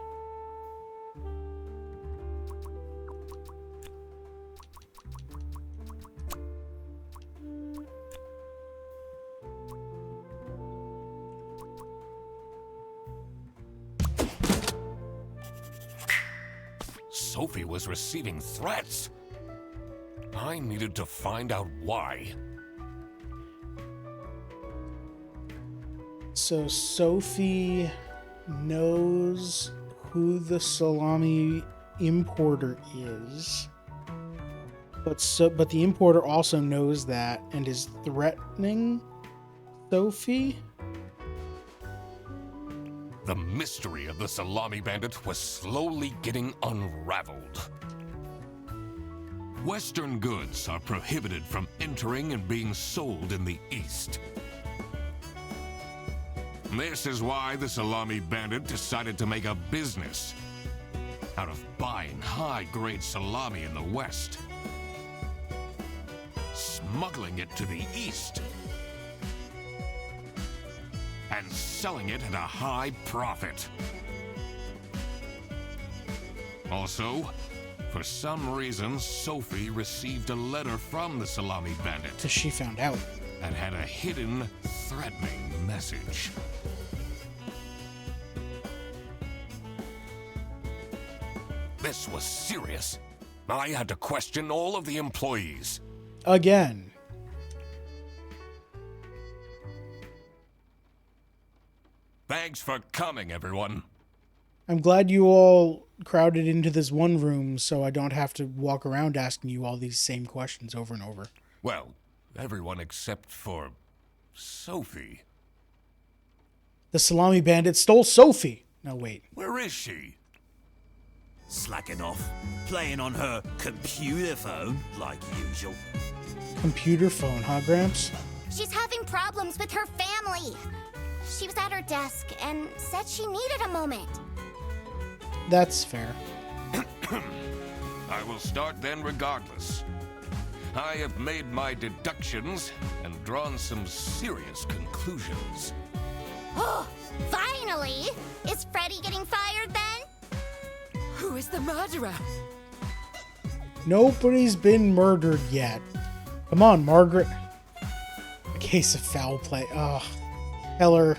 Speaker 2: Sophie was receiving threats. I needed to find out why.
Speaker 1: So Sophie knows who the salami importer is. But the importer also knows that and is threatening Sophie?
Speaker 2: The mystery of the Salami Bandit was slowly getting unraveled. Western goods are prohibited from entering and being sold in the East. This is why the Salami Bandit decided to make a business out of buying high-grade salami in the West, smuggling it to the East, and selling it at a high profit. Also, for some reason, Sophie received a letter from the Salami Bandit
Speaker 1: Because she found out.
Speaker 2: that had a hidden, threatening message. This was serious. I had to question all of the employees.
Speaker 1: Again.
Speaker 2: Thanks for coming, everyone.
Speaker 1: I'm glad you all crowded into this one room so I don't have to walk around asking you all these same questions over and over.
Speaker 2: Well, everyone except for Sophie.
Speaker 1: The Salami Bandit stole Sophie! No, wait.
Speaker 2: Where is she?
Speaker 8: Slacking off, playing on her computer phone, like usual.
Speaker 1: Computer phone, huh, Gramps?
Speaker 3: She's having problems with her family. She was at her desk and said she needed a moment.
Speaker 1: That's fair.
Speaker 2: I will start then regardless. I have made my deductions and drawn some serious conclusions.
Speaker 3: Oh, finally! Is Freddy getting fired then?
Speaker 7: Who is the murderer?
Speaker 1: Nobody's been murdered yet. Come on, Margaret. A case of foul play. Ugh. Heller.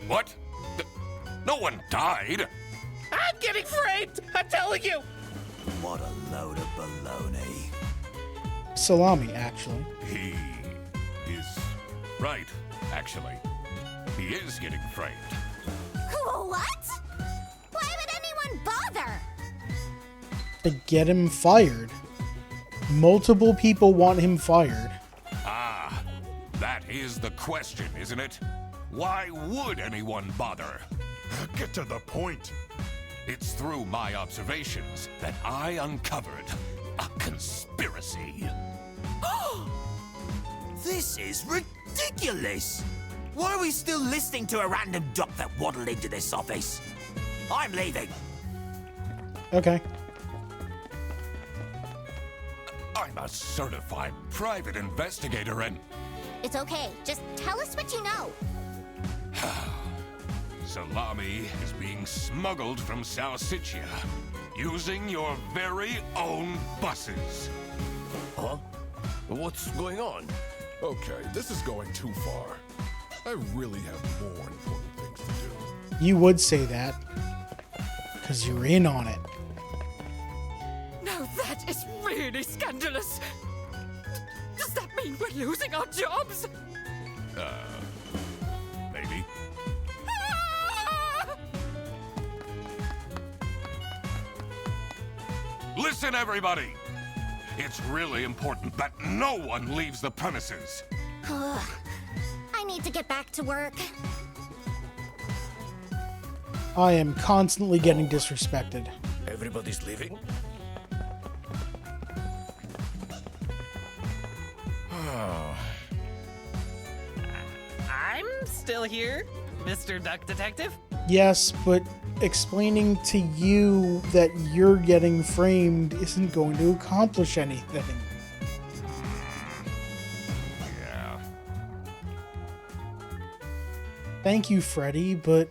Speaker 2: What? No one died.
Speaker 6: I'm getting framed! I'm telling you!
Speaker 8: What a load of baloney.
Speaker 1: Salami, actually.
Speaker 2: He is right, actually. He is getting framed.
Speaker 3: What? Why would anyone bother?
Speaker 1: To get him fired. Multiple people want him fired.
Speaker 2: Ah, that is the question, isn't it? Why would anyone bother?
Speaker 5: Get to the point.
Speaker 2: It's through my observations that I uncovered a conspiracy.
Speaker 8: This is ridiculous! Why are we still listening to a random doc that waddled into this office? I'm leaving.
Speaker 1: Okay.
Speaker 2: I'm a certified private investigator and
Speaker 3: It's okay. Just tell us what you know.
Speaker 2: Salami is being smuggled from Salsichia using your very own buses.
Speaker 10: Huh? What's going on?
Speaker 5: Okay, this is going too far. I really have more important things to do.
Speaker 1: You would say that. Because you're in on it.
Speaker 7: Now that is really scandalous. Does that mean we're losing our jobs?
Speaker 2: Maybe.
Speaker 7: Ah!
Speaker 2: Listen, everybody! It's really important that no one leaves the premises.
Speaker 3: I need to get back to work.
Speaker 1: I am constantly getting disrespected.
Speaker 10: Everybody's leaving?
Speaker 6: I'm still here, Mr. Duck Detective.
Speaker 1: Yes, but explaining to you that you're getting framed isn't going to accomplish anything.
Speaker 2: Yeah.
Speaker 1: Thank you, Freddy, but...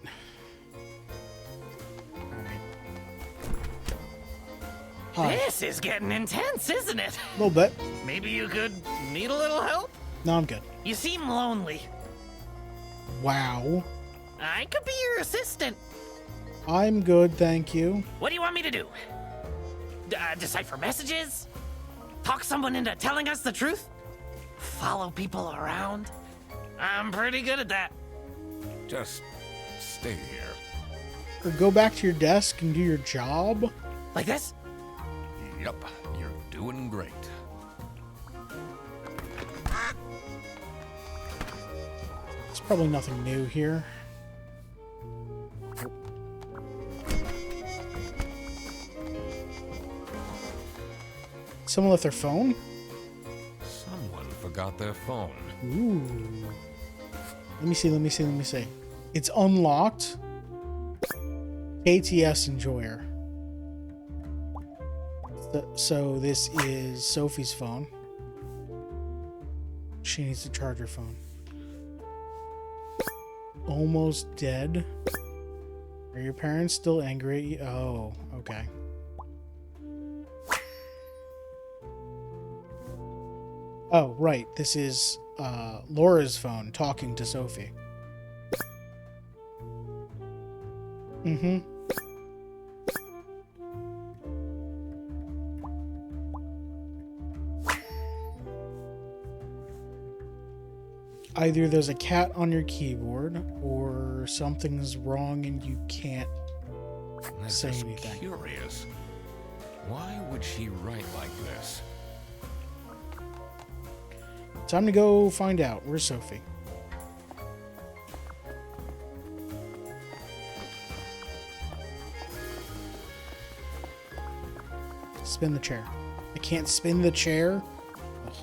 Speaker 1: Hi.
Speaker 6: This is getting intense, isn't it?
Speaker 1: A little bit.
Speaker 6: Maybe you could need a little help?
Speaker 1: No, I'm good.
Speaker 6: You seem lonely.
Speaker 1: Wow.
Speaker 6: I could be your assistant.
Speaker 1: I'm good, thank you.
Speaker 6: What do you want me to do? Decipher messages? Talk someone into telling us the truth? Follow people around? I'm pretty good at that.
Speaker 9: Just stay here.
Speaker 1: Or go back to your desk and do your job?
Speaker 6: Like this?
Speaker 9: Yup, you're doing great.
Speaker 1: There's probably nothing new here. Someone left their phone?
Speaker 9: Someone forgot their phone.
Speaker 1: Ooh. Let me see. It's unlocked. KTS Enjoyer. So this is Sophie's phone. She needs to charge her phone. Almost dead. Are your parents still angry at you? Oh, okay. Oh, right. This is Laura's phone talking to Sophie. Mm-hmm. Either there's a cat on your keyboard, or something's wrong and you can't say
Speaker 9: This is
Speaker 1: anything.
Speaker 9: curious. Why would she write like this?
Speaker 1: Time to go find out. Where's Sophie? Spin the chair. I can't spin the chair? Ugh.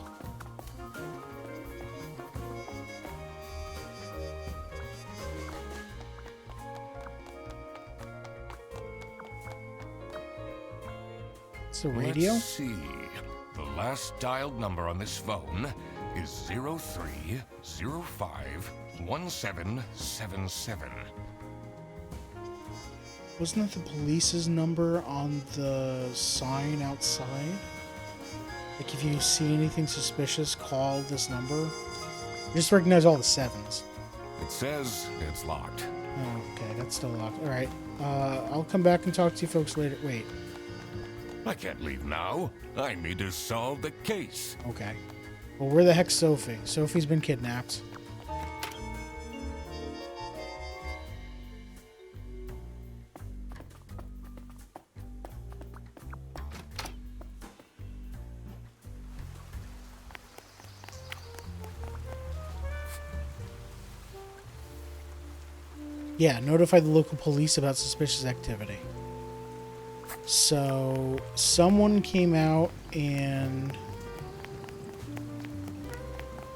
Speaker 1: It's the radio?
Speaker 9: Let's see. The last dialed number on this phone is 03051777.
Speaker 1: Wasn't that the police's number on the sign outside? Like, if you see anything suspicious, call this number. You just recognize all the sevens.
Speaker 9: It says it's locked.
Speaker 1: Oh, okay, that's still locked. Alright, I'll come back and talk to you folks later. Wait,
Speaker 9: I can't leave now. I need to solve the case.
Speaker 1: okay. Well, where the heck's Sophie? Sophie's been kidnapped. Yeah, notify the local police about suspicious activity. So, someone came out and...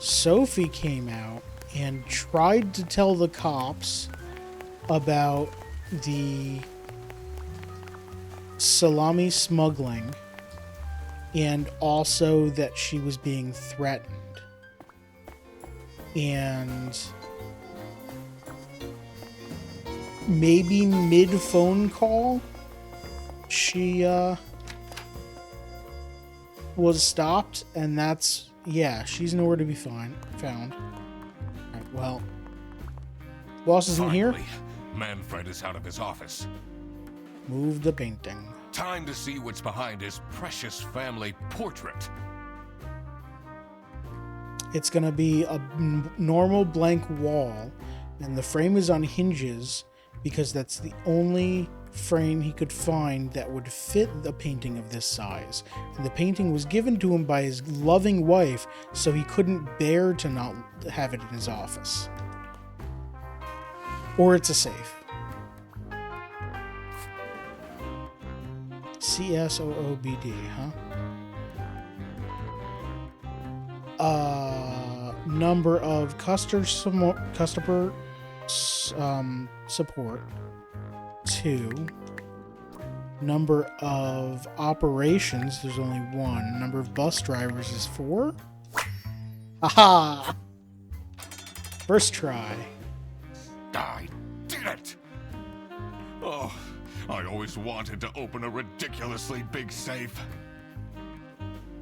Speaker 1: Sophie came out and tried to tell the cops about the salami smuggling and also that she was being threatened. And maybe mid-phone call, she was stopped, and that's... Yeah, she's nowhere to be found. Alright, well... Boss isn't here?
Speaker 9: Finally, Manfred is out of his office.
Speaker 1: Move the painting.
Speaker 9: Time to see what's behind his precious family portrait.
Speaker 1: It's gonna be a normal blank wall, and the frame is on hinges because that's the only frame he could find that would fit a painting of this size. And the painting was given to him by his loving wife, so he couldn't bear to not have it in his office. Or it's a safe. CSOOBD, huh? Number of customer support 2. Number of operations, there's only 1. Number of bus drivers is 4. Aha! First try.
Speaker 9: I did it! Oh, I always wanted to open a ridiculously big safe.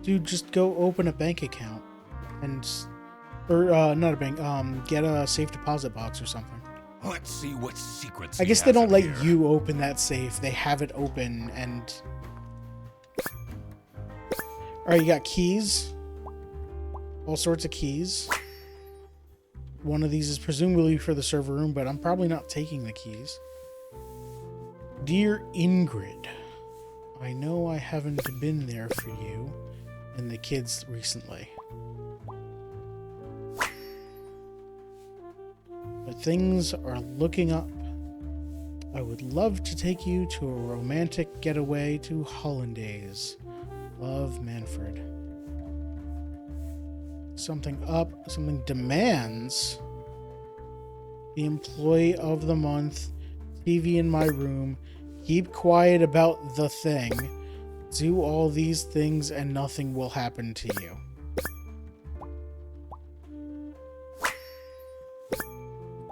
Speaker 1: Dude, just go open a bank account and, or not a bank, get a safe deposit box or something.
Speaker 9: Let's see what secrets
Speaker 1: I
Speaker 9: he
Speaker 1: guess they
Speaker 9: has
Speaker 1: don't
Speaker 9: in
Speaker 1: let
Speaker 9: here.
Speaker 1: you open that safe. They have it open and... Alright, you got keys. All sorts of keys. One of these is presumably for the server room, but I'm probably not taking the keys. Dear Ingrid, I know I haven't been there for you and the kids recently. But things are looking up. I would love to take you to a romantic getaway to Hollandaise. Love, Manfred. Something up, something demands. The employee of the month, TV in my room, keep quiet about the thing, do all these things and nothing will happen to you.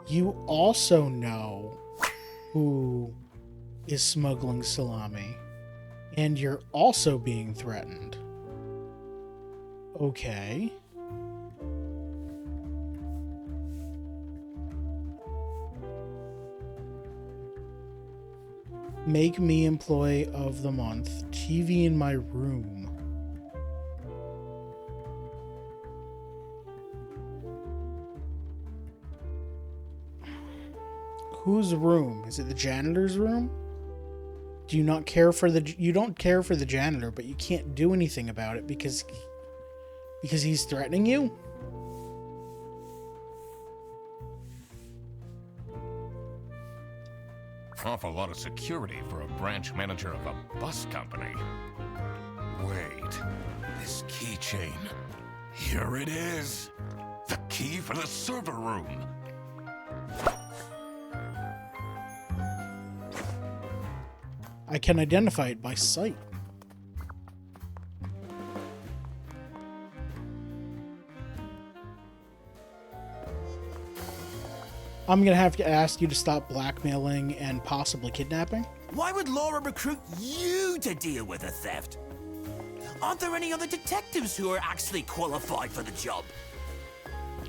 Speaker 1: You also know who is smuggling salami, and you're also being threatened. Okay. Make me employee of the month. TV in my room. Whose room? Is it the janitor's room? Do you not care for the... You don't care for the janitor, but you can't do anything about it because he's threatening you?
Speaker 9: Awful lot of security for a branch manager of a bus company. Wait, this keychain. Here it is. The key for the server room.
Speaker 1: I can identify it by sight. I'm gonna have to ask you to stop blackmailing and possibly kidnapping.
Speaker 8: Why would Laura recruit you to deal with a theft? Aren't there any other detectives who are actually qualified for the job?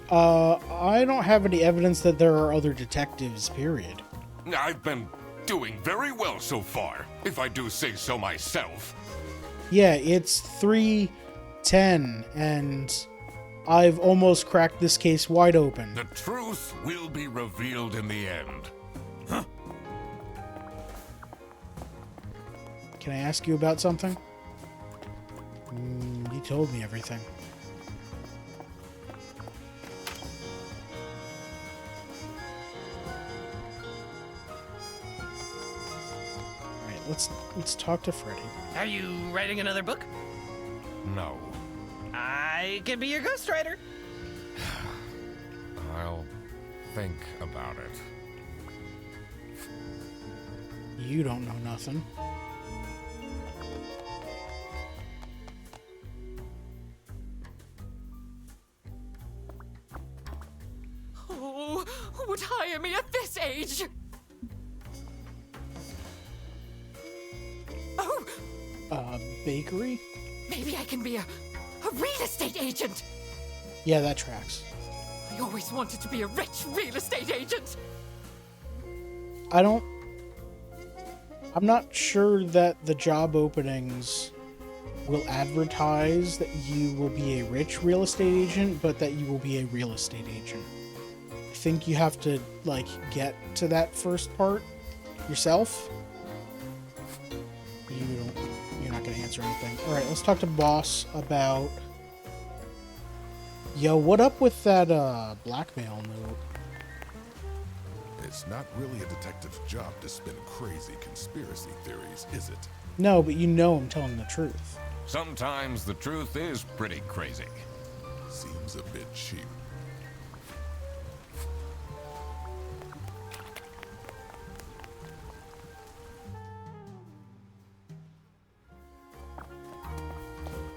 Speaker 1: I don't have any evidence that there are other detectives, period.
Speaker 9: I've been doing very well so far, if I do say so myself.
Speaker 1: Yeah, it's 3:10, and I've almost cracked this case wide open.
Speaker 9: The truth will be revealed in the end.
Speaker 8: Huh?
Speaker 1: Can I ask you about something? You told me everything. Alright, let's talk to Freddy.
Speaker 6: Are you writing another book?
Speaker 9: No.
Speaker 6: I can be your ghostwriter.
Speaker 9: I'll think about it.
Speaker 1: You don't know nothing.
Speaker 7: Oh, who would hire me at this age? Oh,
Speaker 1: Bakery?
Speaker 7: maybe I can be a real estate agent.
Speaker 1: Yeah, that tracks.
Speaker 7: I always wanted to be a rich real estate agent.
Speaker 1: I'm not sure that the job openings will advertise that you will be a rich real estate agent, but that you will be a real estate agent. I think you have to, like, get to that first part yourself. You're not gonna answer anything. Alright, let's talk to boss about... Yo, what up with that, blackmail note?
Speaker 5: It's not really a detective's job to spin crazy conspiracy theories, is it?
Speaker 1: No, but you know I'm telling the truth.
Speaker 9: Sometimes the truth is pretty crazy.
Speaker 5: Seems a bit cheap.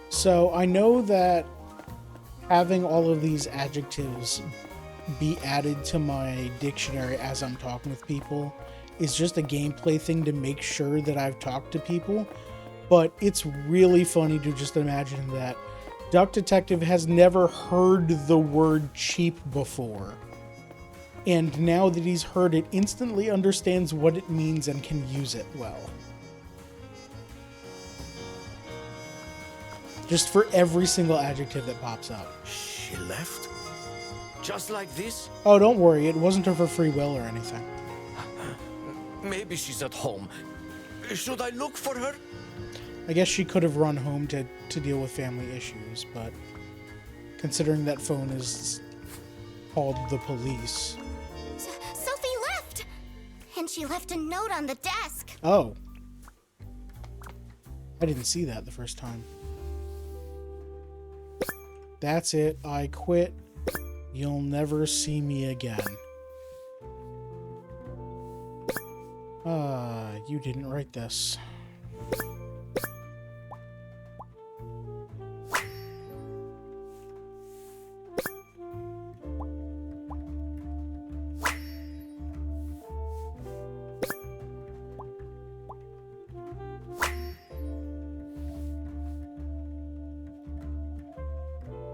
Speaker 1: So I know that having all of these adjectives be added to my dictionary as I'm talking with people. It's just a gameplay thing to make sure that I've talked to people. But it's really funny to just imagine that Duck Detective has never heard the word cheap before. And now that he's heard it, instantly understands what it means and can use it well. Just for every single adjective that pops up.
Speaker 10: She left? Just like this?
Speaker 1: Oh, don't worry. It wasn't of her free will or anything.
Speaker 10: Maybe she's at home. Should I look for her?
Speaker 1: I guess she could have run home to deal with family issues, but considering that phone is called the police.
Speaker 3: Sophie left! And she left a note on the desk.
Speaker 1: Oh. I didn't see that the first time. That's it. I quit. You'll never see me again. You didn't write this.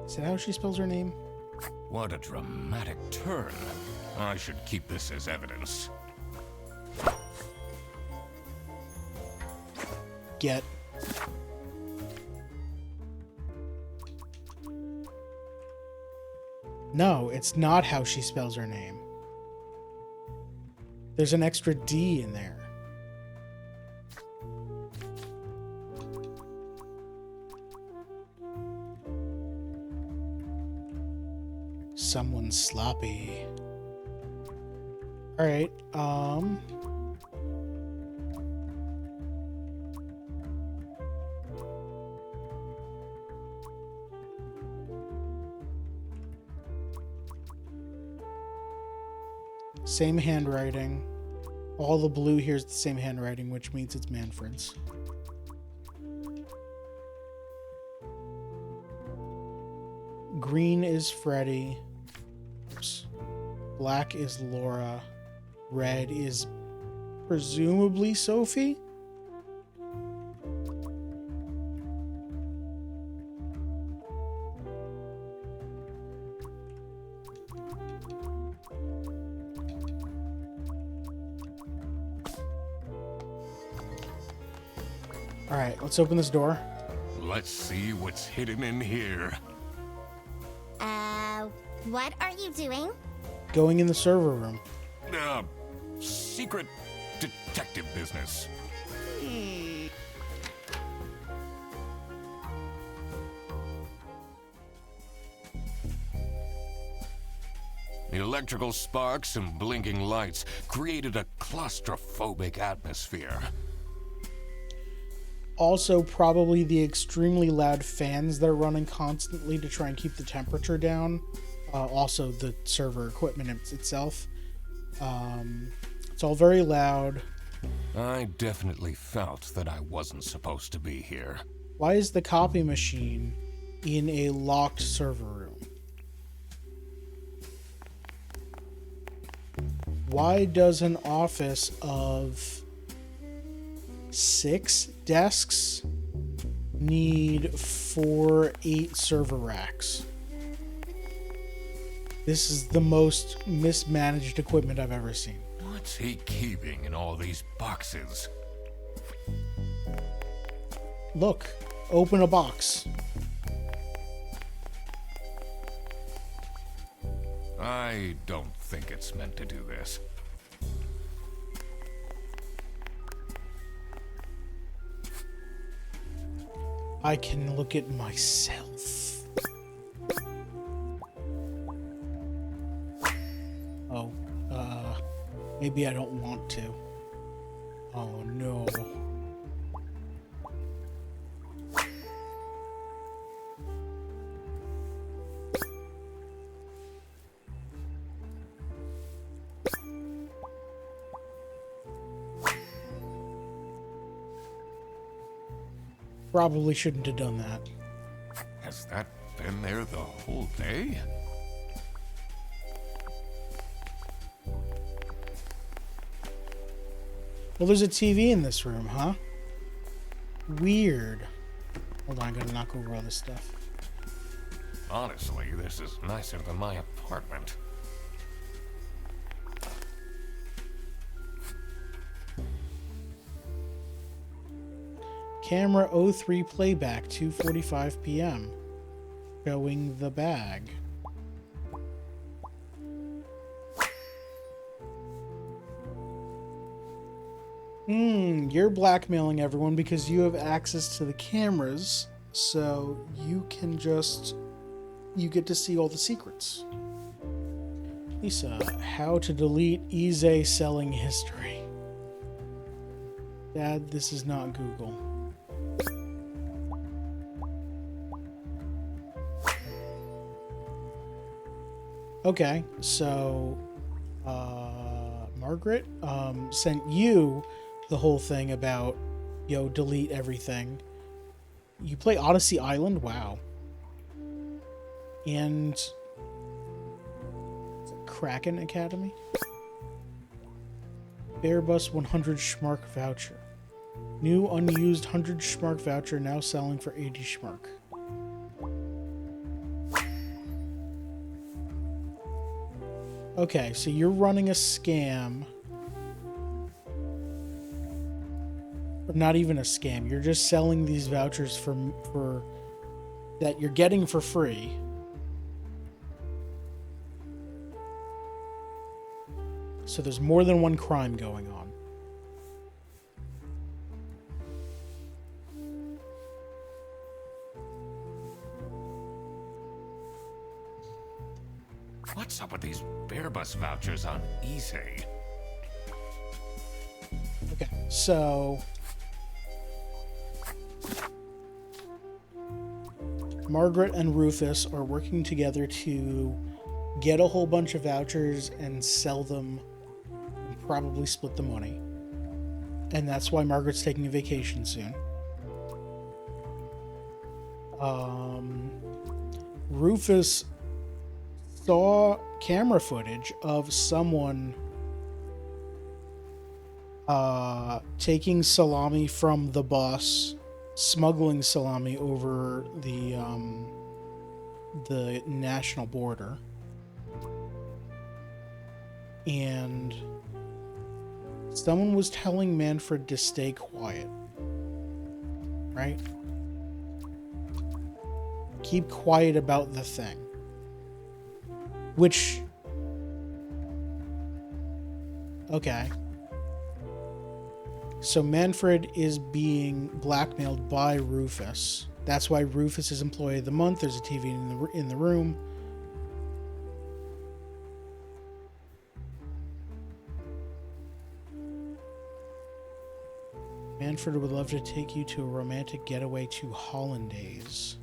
Speaker 1: Is that how she spells her name?
Speaker 9: What a dramatic turn. I should keep this as evidence.
Speaker 1: Get. No, it's not how she spells her name. There's an extra D in there. Someone's sloppy. All right. Same handwriting. All the blue here is the same handwriting, which means it's Manfred's. Green is Freddy. Oops. Black is Laura. Red is presumably Sophie. All right, let's open this door.
Speaker 9: Let's see what's hidden in here.
Speaker 3: What are you doing?
Speaker 1: Going in the server room.
Speaker 9: Secret detective business. The electrical sparks and blinking lights created a claustrophobic atmosphere.
Speaker 1: Also, probably the extremely loud fans that are running constantly to try and keep the temperature down. Also, the server equipment itself. It's all very loud.
Speaker 9: I definitely felt that I wasn't supposed to be here.
Speaker 1: Why is the copy machine in a locked server room? Why does an office of 6 desks need 8 server racks? This is the most mismanaged equipment I've ever seen.
Speaker 9: What's he keeping in all these boxes?
Speaker 1: Look, open a box.
Speaker 9: I don't think it's meant to do this.
Speaker 1: I can look at myself. Oh, maybe I don't want to. Oh no. Probably shouldn't have done that.
Speaker 9: Has that been there the whole day?
Speaker 1: Well, there's a TV in this room, huh? Weird. Hold on, I gotta knock over all this stuff.
Speaker 9: Honestly, this is nicer than my apartment.
Speaker 1: Camera 03 playback, 2:45 p.m. Showing the bag. You're blackmailing everyone because you have access to the cameras, so you can just... You get to see all the secrets. Lisa, how to delete Ize selling history. Dad, this is not Google. Okay, so Margaret sent you the whole thing about, delete everything. You play Odyssey Island? Wow. And Kraken Academy? Airbus 100 Schmark voucher. New unused 100 Schmark voucher now selling for 80 Schmark. Okay, so you're running a scam. Or not even a scam. You're just selling these vouchers for that you're getting for free. So there's more than one crime going on.
Speaker 9: What's up with these Airbus vouchers on Ize?
Speaker 1: Okay, so Margaret and Rufus are working together to get a whole bunch of vouchers and sell them and probably split the money. And that's why Margaret's taking a vacation soon. Rufus saw camera footage of someone taking salami from the bus, smuggling salami over the national border, and someone was telling Manfred to stay quiet, right? Keep quiet about the thing. Which... Okay. So Manfred is being blackmailed by Rufus. That's why Rufus is Employee of the Month. There's a TV in the room. Manfred would love to take you to a romantic getaway to Hollandaise.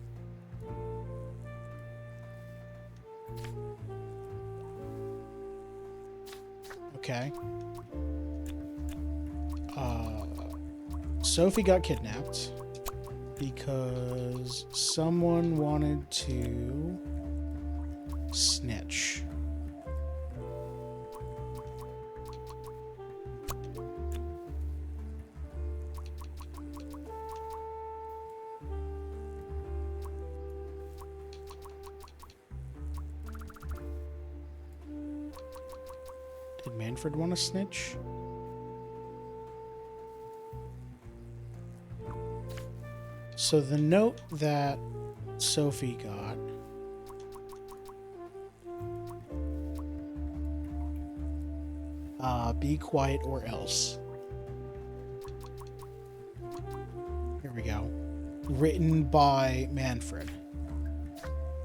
Speaker 1: Okay. Sophie got kidnapped because someone wanted to snitch. Did Manfred want to snitch? So the note that Sophie got, be quiet or else. Here we go. Written by Manfred.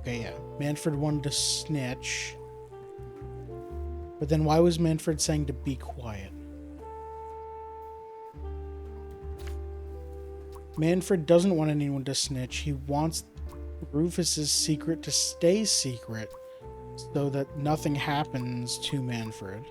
Speaker 1: Okay, yeah. Manfred wanted to snitch. But then why was Manfred saying to be quiet? Manfred doesn't want anyone to snitch. He wants Rufus's secret to stay secret so that nothing happens to Manfred.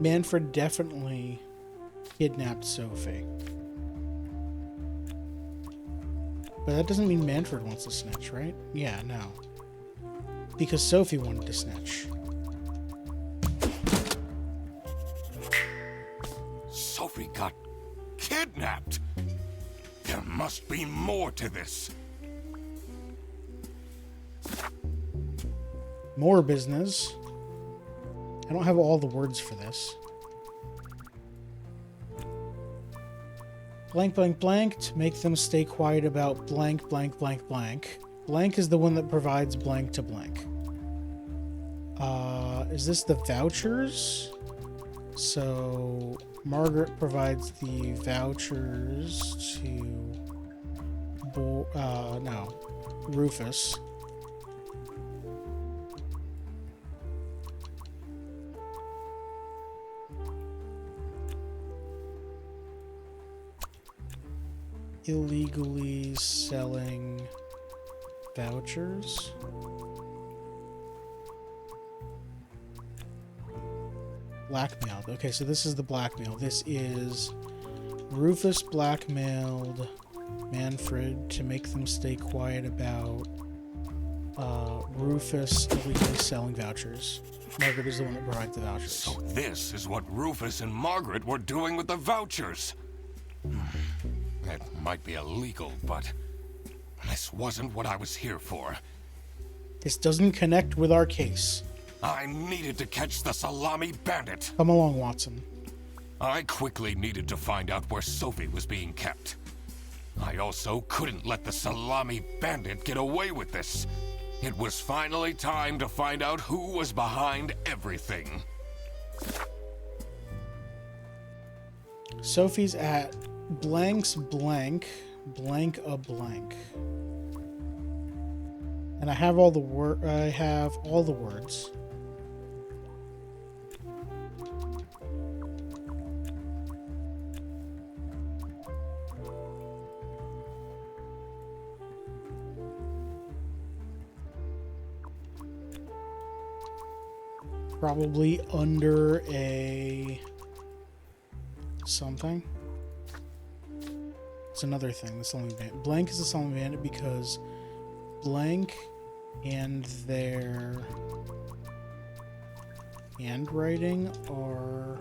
Speaker 1: Manfred definitely kidnapped Sophie. But that doesn't mean Manfred wants to snitch, right? Yeah, no. Because Sophie wanted to snitch.
Speaker 2: Sophie got kidnapped. There must be more to this.
Speaker 1: More business. I don't have all the words for this. Blank, blank, blank. To make them stay quiet about blank, blank, blank, blank. Blank is the one that provides blank to blank. Is this the vouchers? So Margaret provides the vouchers to Rufus. Illegally selling vouchers. Blackmailed. Okay, so this is the blackmail. This is Rufus blackmailed Manfred to make them stay quiet about Rufus illegally selling vouchers. Margaret is the one that provides the vouchers.
Speaker 2: So this is what Rufus and Margaret were doing with the vouchers. It might be illegal, but this wasn't what I was here for.
Speaker 1: This doesn't connect with our case.
Speaker 2: I needed to catch the Salami bandit.
Speaker 1: Come along, Watson.
Speaker 2: I quickly needed to find out where Sophie was being kept. I also couldn't let the Salami bandit get away with this. It was finally time to find out who was behind everything.
Speaker 1: Sophie's at blank's blank, blank a blank. And I have all the words. Probably under a something. It's another thing. The Salami Bandit. Blank is the Salami Bandit because blank and their handwriting are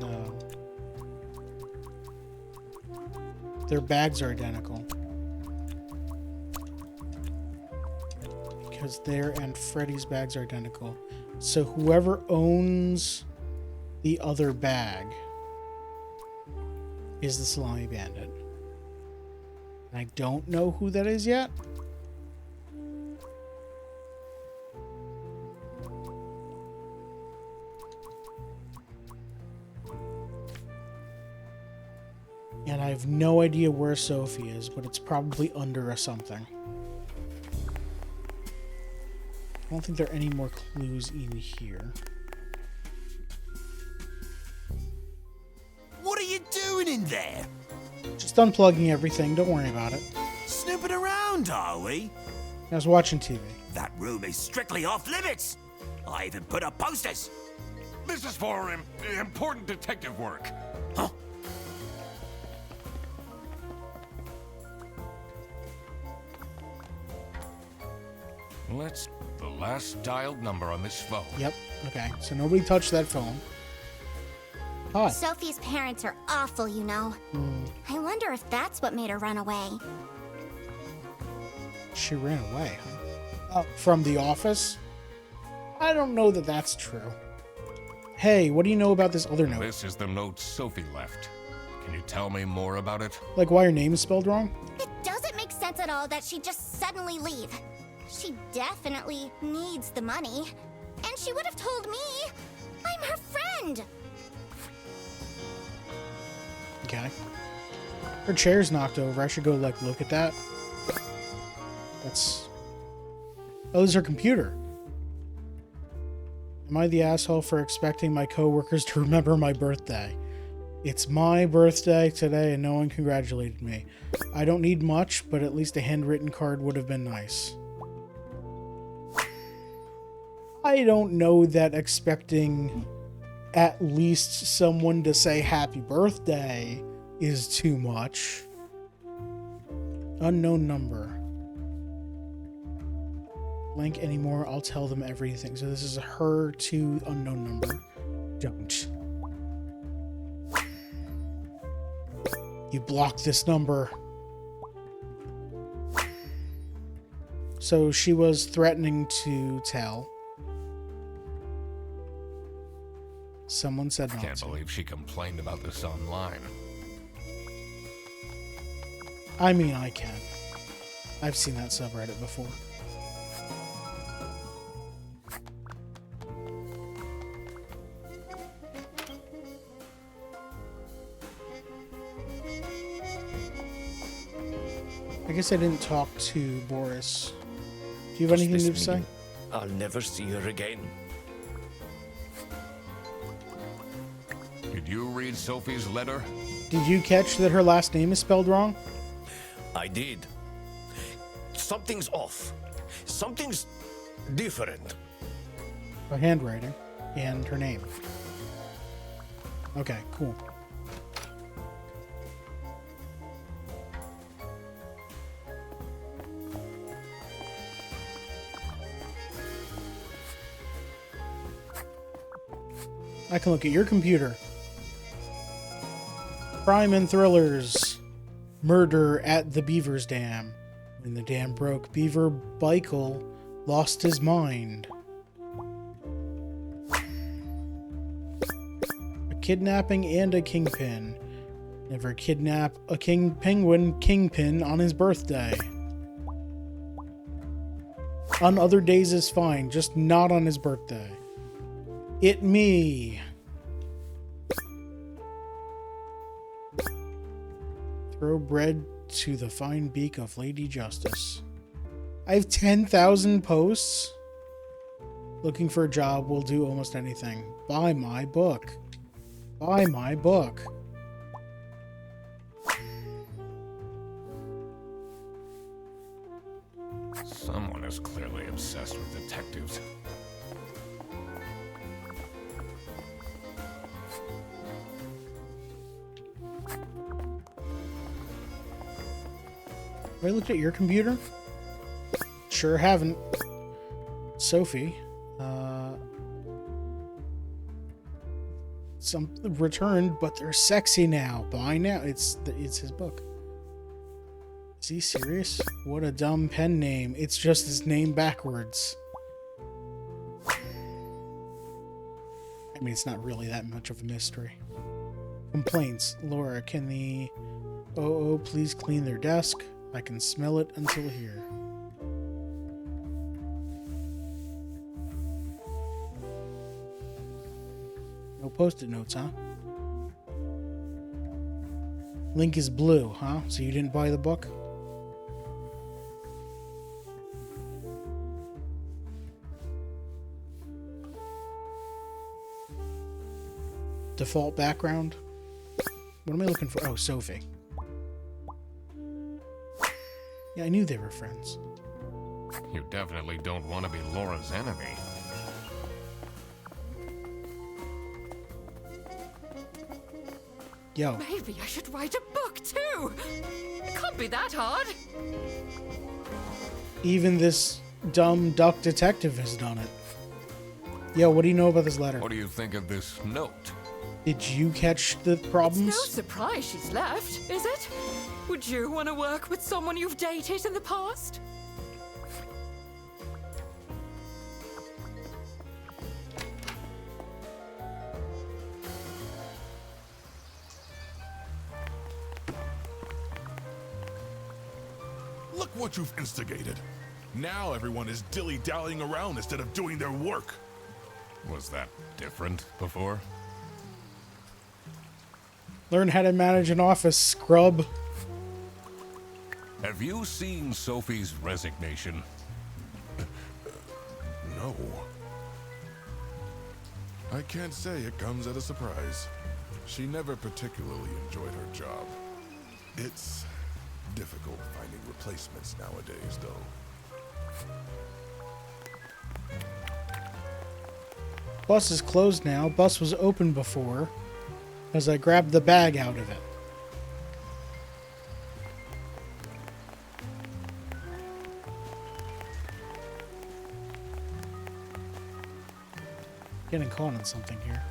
Speaker 1: no. Their bags are identical. Because their and Freddy's bags are identical. So whoever owns the other bag is the Salami Bandit. And I don't know who that is yet. And I have no idea where Sophie is, but it's probably under a something. I don't think there are any more clues in here.
Speaker 8: What are you doing in there?
Speaker 1: Just unplugging everything. Don't worry about it.
Speaker 8: Snooping around, are we?
Speaker 1: I was watching TV.
Speaker 8: That room is strictly off limits. I even put up posters.
Speaker 2: This is for important detective work.
Speaker 8: Huh?
Speaker 2: Let's the last dialed number on this phone.
Speaker 1: Yep. Okay. So nobody touched that phone. Hi.
Speaker 3: Sophie's parents are awful, you know. I wonder if that's what made her run away.
Speaker 1: She ran away, huh? From the office? I don't know that that's true. Hey, what do you know about this other note?
Speaker 2: This is the note Sophie left. Can you tell me more about it?
Speaker 1: Like why your name is spelled wrong?
Speaker 3: It doesn't make sense at all that she'd just suddenly leave. She definitely needs the money. And she would have told me. I'm her friend.
Speaker 1: Okay. Her chair's knocked over. I should go, like, look at that. That's... Oh, this is her computer. Am I the asshole for expecting my coworkers to remember my birthday? It's my birthday today and no one congratulated me. I don't need much, but at least a handwritten card would have been nice. I don't know that expecting at least someone to say happy birthday is too much. Unknown number. Blank anymore, I'll tell them everything. So this is her to unknown number. Don't. You block this number. So she was threatening to tell. Someone said not
Speaker 9: Can't
Speaker 1: to.
Speaker 9: believe she complained about this online.
Speaker 1: I mean, I can. I've seen that subreddit before. I guess I didn't talk to Boris. Do you have anything new to say?
Speaker 10: I'll never see her again.
Speaker 9: Did you read Sophie's letter?
Speaker 1: Did you catch that her last name is spelled wrong?
Speaker 10: I did. Something's off. Something's different.
Speaker 1: Her handwriting and her name. Okay, cool. I can look at your computer. Crime and thrillers. Murder at the Beaver's Dam. When the dam broke, Beaver Bikel lost his mind. A kidnapping and a kingpin. Never kidnap a penguin kingpin on his birthday. On other days is fine, just not on his birthday. It me. Throw bread to the fine beak of Lady Justice. I have 10,000 posts. Looking for a job will do almost anything. Buy my book. Buy my book.
Speaker 9: Someone is clearly obsessed with detectives.
Speaker 1: Have I looked at your computer? Sure haven't. Sophie. Some returned, but they're sexy now. Buy now. It's his book. Is he serious? What a dumb pen name. It's just his name backwards. I mean, it's not really that much of a mystery. Complaints. Laura, can the OO please clean their desk? I can smell it until here. No post-it notes, huh? Link is blue, huh? So you didn't buy the book? Default background? What am I looking for? Oh, Sophie. Yeah, I knew they were friends.
Speaker 9: You definitely don't want to be Laura's enemy.
Speaker 1: Yo.
Speaker 7: Maybe I should write a book too. It can't be that hard.
Speaker 1: Even this dumb duck detective has done it. Yo, what do you know about this letter?
Speaker 9: What do you think of this note?
Speaker 1: Did you catch the problems?
Speaker 7: It's no surprise she's left, is it? Would you want to work with someone you've dated in the past?
Speaker 5: Look what you've instigated. Now everyone is dilly-dallying around instead of doing their work.
Speaker 9: Was that different before?
Speaker 1: Learn how to manage an office, scrub.
Speaker 9: Have you seen Sophie's resignation?
Speaker 5: No. I can't say it comes as a surprise. She never particularly enjoyed her job. It's difficult finding replacements nowadays, though.
Speaker 1: Bus is closed now. Bus was open before, as I grabbed the bag out of it. Getting caught on something here.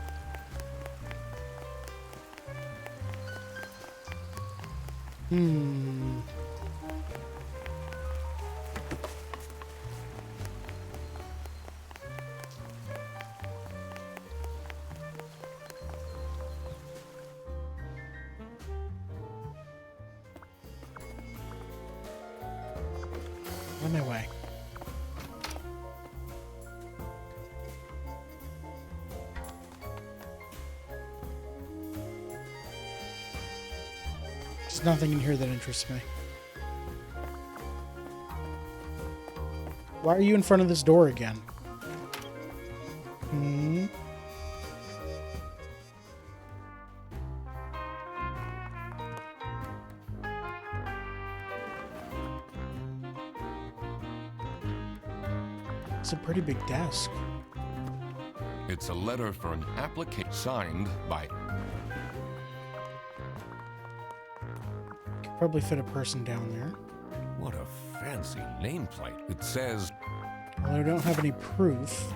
Speaker 1: On my way. There's nothing in here that interests me. Why are you in front of this door again? It's a pretty big desk.
Speaker 9: It's a letter for an application signed by...
Speaker 1: Could probably fit a person down there.
Speaker 9: What a fancy nameplate. It says...
Speaker 1: Although I don't have any proof.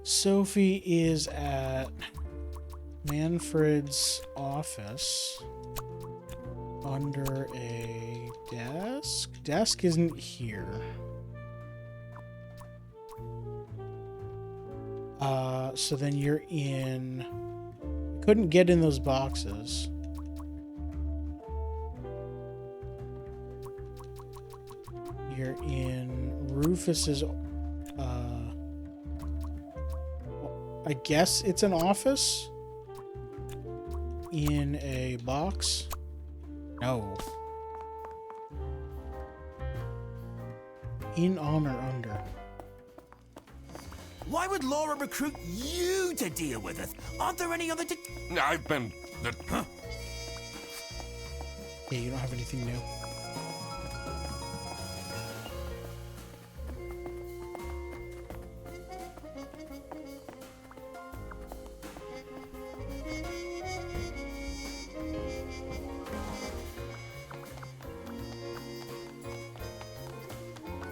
Speaker 1: Sophie is at Manfred's office under a desk. Desk isn't here. So then you're in... Couldn't get in those boxes. You're in Rufus's... I guess it's an office? In a box? No. In, on, or under.
Speaker 8: Why would Laura recruit you to deal with it? Aren't there any other
Speaker 9: I've been...
Speaker 8: Huh?
Speaker 1: Yeah, you don't have anything new.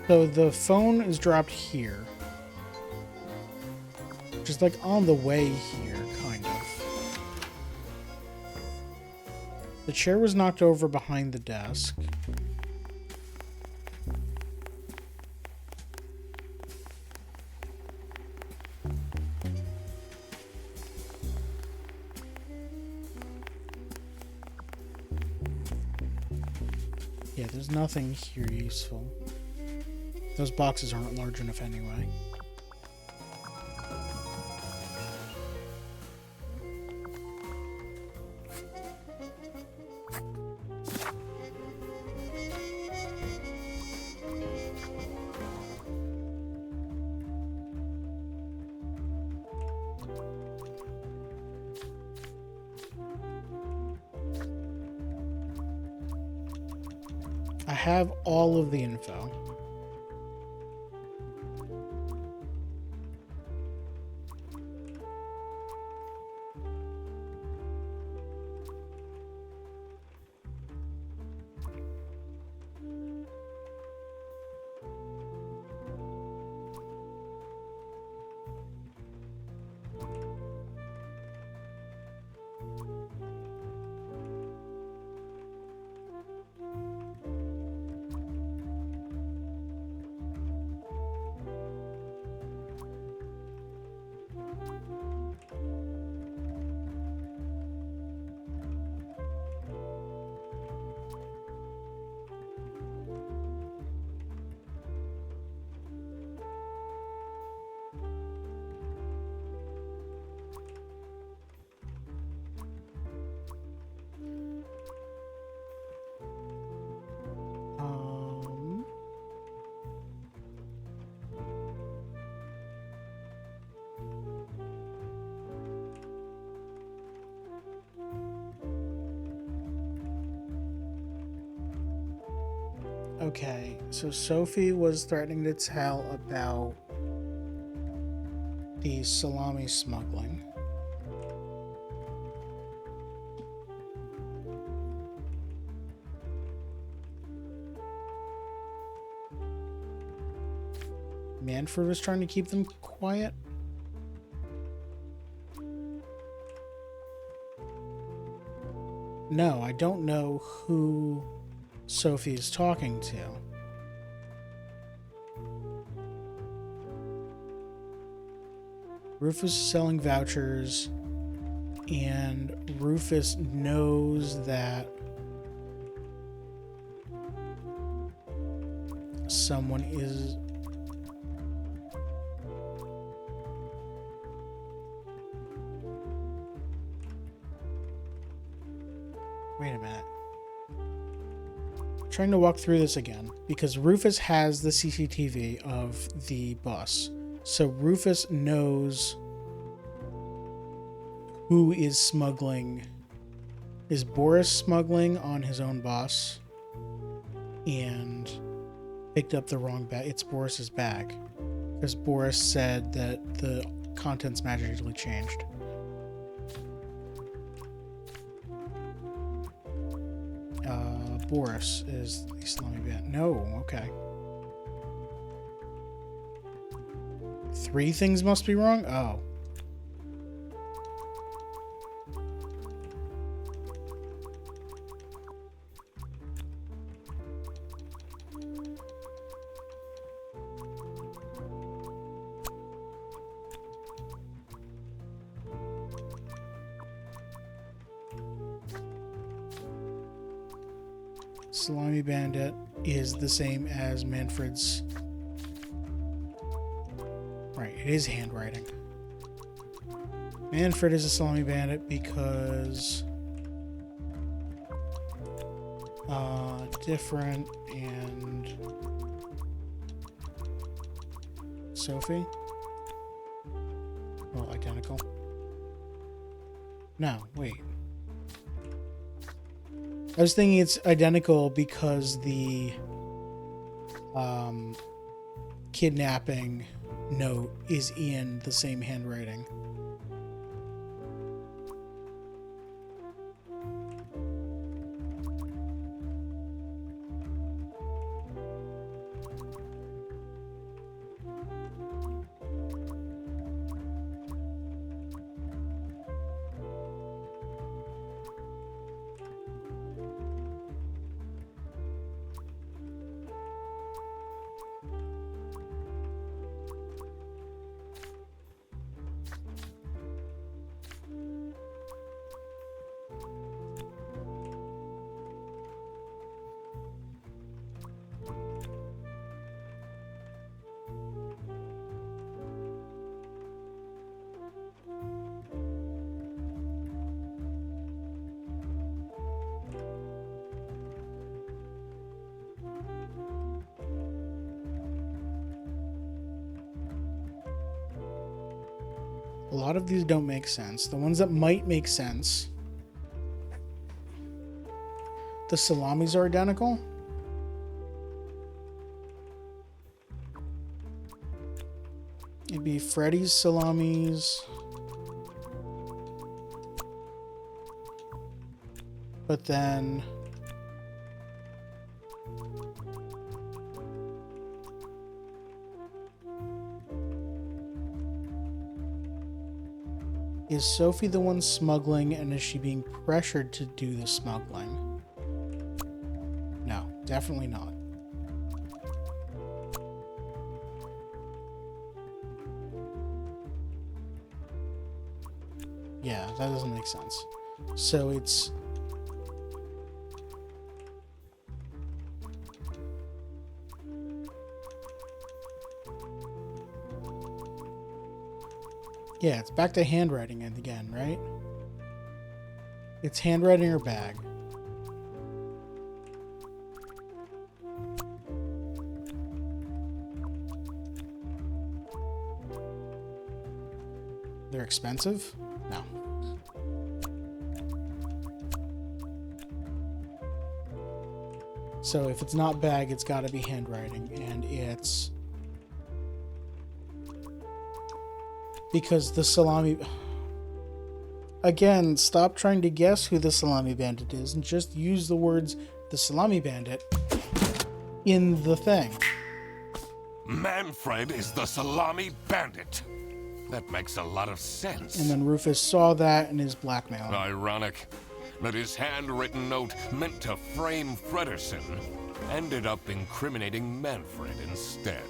Speaker 1: So the phone is dropped here. Which is like on the way here, kind of. The chair was knocked over behind the desk. Yeah, there's nothing here useful. Those boxes aren't large enough anyway. I have all of the info. Okay, so Sophie was threatening to tell about the salami smuggling. Manfred was trying to keep them quiet. No, I don't know who Sophie is talking to. Rufus is selling vouchers, and Rufus knows that someone is... Wait a minute. I'm trying to walk through this again, because Rufus has the CCTV of the bus. So Rufus knows who is smuggling. Is Boris smuggling on his own bus and picked up the wrong bag? It's Boris's bag, because Boris said that the contents magically changed. Boris is the Salami Band. No, okay. 3 things must be wrong? Oh. Salami Bandit is the same as Manfred's. Right, it is handwriting. Manfred is a Salami Bandit because different, and Sophie? Well, identical. No, wait. I was thinking it's identical because the kidnapping note is in the same handwriting. A lot of these don't make sense. The ones that might make sense. The salamis are identical. It'd be Freddy's salamis. But then... Is Sophie the one smuggling, and is she being pressured to do the smuggling? No, definitely not. Yeah, that doesn't make sense. So it's... Yeah, it's back to handwriting again, right? It's handwriting or bag. They're expensive? No. So if it's not bag, it's got to be handwriting, and it's because the Salami. Again, stop trying to guess who the Salami Bandit is, and just use the words "the Salami Bandit" in the thing.
Speaker 2: Manfred is the Salami Bandit. That makes a lot of sense.
Speaker 1: And then Rufus saw that and is blackmailing.
Speaker 2: Ironic that his handwritten note meant to frame Fredersen ended up incriminating Manfred instead.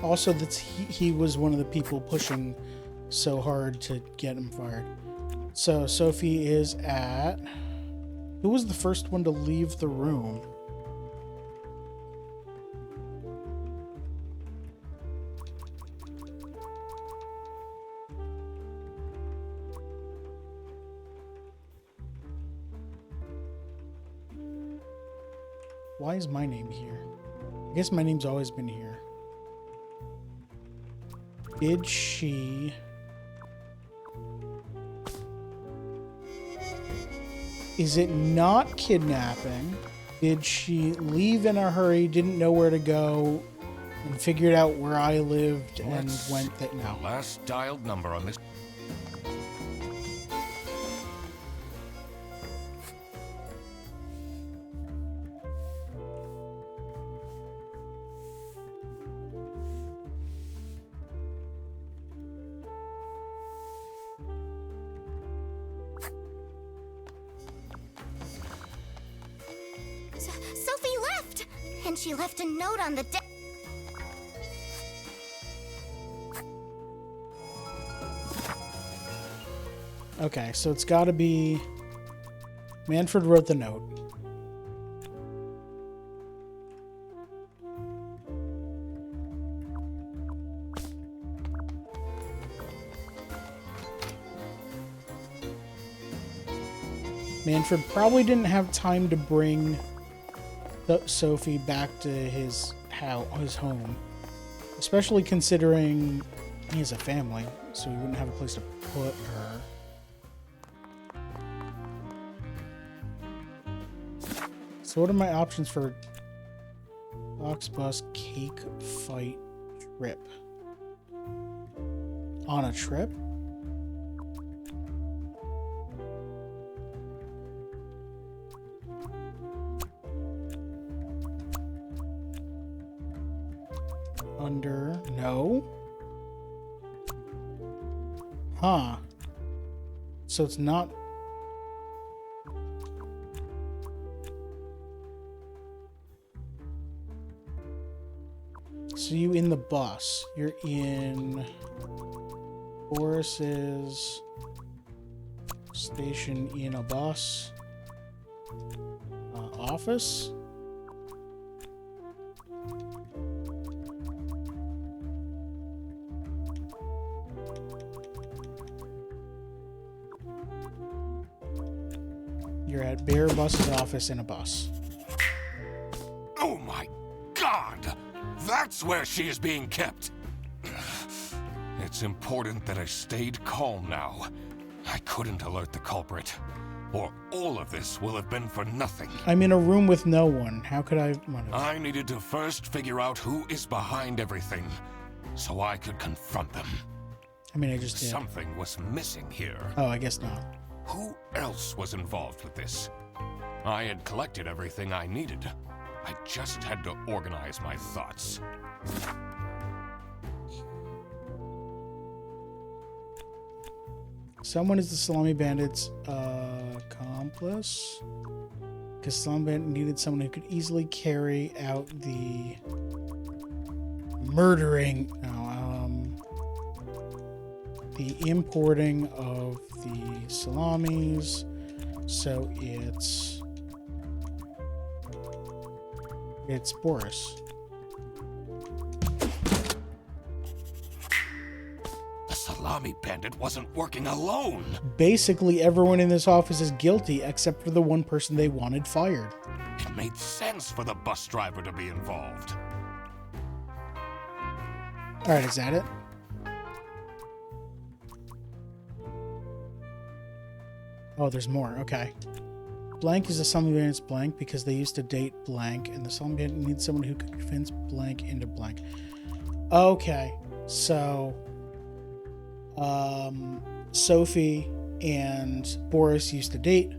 Speaker 1: Also, he was one of the people pushing so hard to get him fired. So Sophie is at... Who was the first one to leave the room? Why is my name here? I guess my name's always been here. Did she... Is it not kidnapping? Did she leave in a hurry, didn't know where to go, and figured out where I lived and went that now?
Speaker 2: Last dialed number on this.
Speaker 3: Sophie left! And she left a note on the desk.
Speaker 1: Okay, so it's got to be... Manfred wrote the note. Manfred probably didn't have time to bring Sophie back to his home, especially considering he has a family, so he wouldn't have a place to put her. So what are my options for box bus cake fight trip? On a trip? Under... No? Huh. So it's not... So you in the bus. You're in... Boris's station in a bus. Office? You're at Bear Bus's office in a bus.
Speaker 2: Oh my God! That's where she is being kept! It's important that I stayed calm now. I couldn't alert the culprit, or all of this will have been for nothing.
Speaker 1: I'm in a room with no one. How could I... Whatever.
Speaker 2: I needed to first figure out who is behind everything, so I could confront them.
Speaker 1: I mean, I just did.
Speaker 2: Something was missing here.
Speaker 1: Oh, I guess not.
Speaker 2: Who else was involved with this? I had collected everything I needed. I just had to organize my thoughts.
Speaker 1: Someone is the Salami Bandit's accomplice. Because Salami Bandit needed someone who could easily carry out the murdering, the importing of the salamis. So it's Boris.
Speaker 2: The Salami Bandit wasn't working alone.
Speaker 1: Basically, everyone in this office is guilty except for the one person they wanted fired.
Speaker 2: It made sense for the bus driver to be involved.
Speaker 1: All right, is that it? Oh, there's more. Okay. blank is a Salami Bandit's blank because they used to date blank, and the Salami Bandit needs someone who can convince blank into blank. Okay, so Sophie and Boris used to date.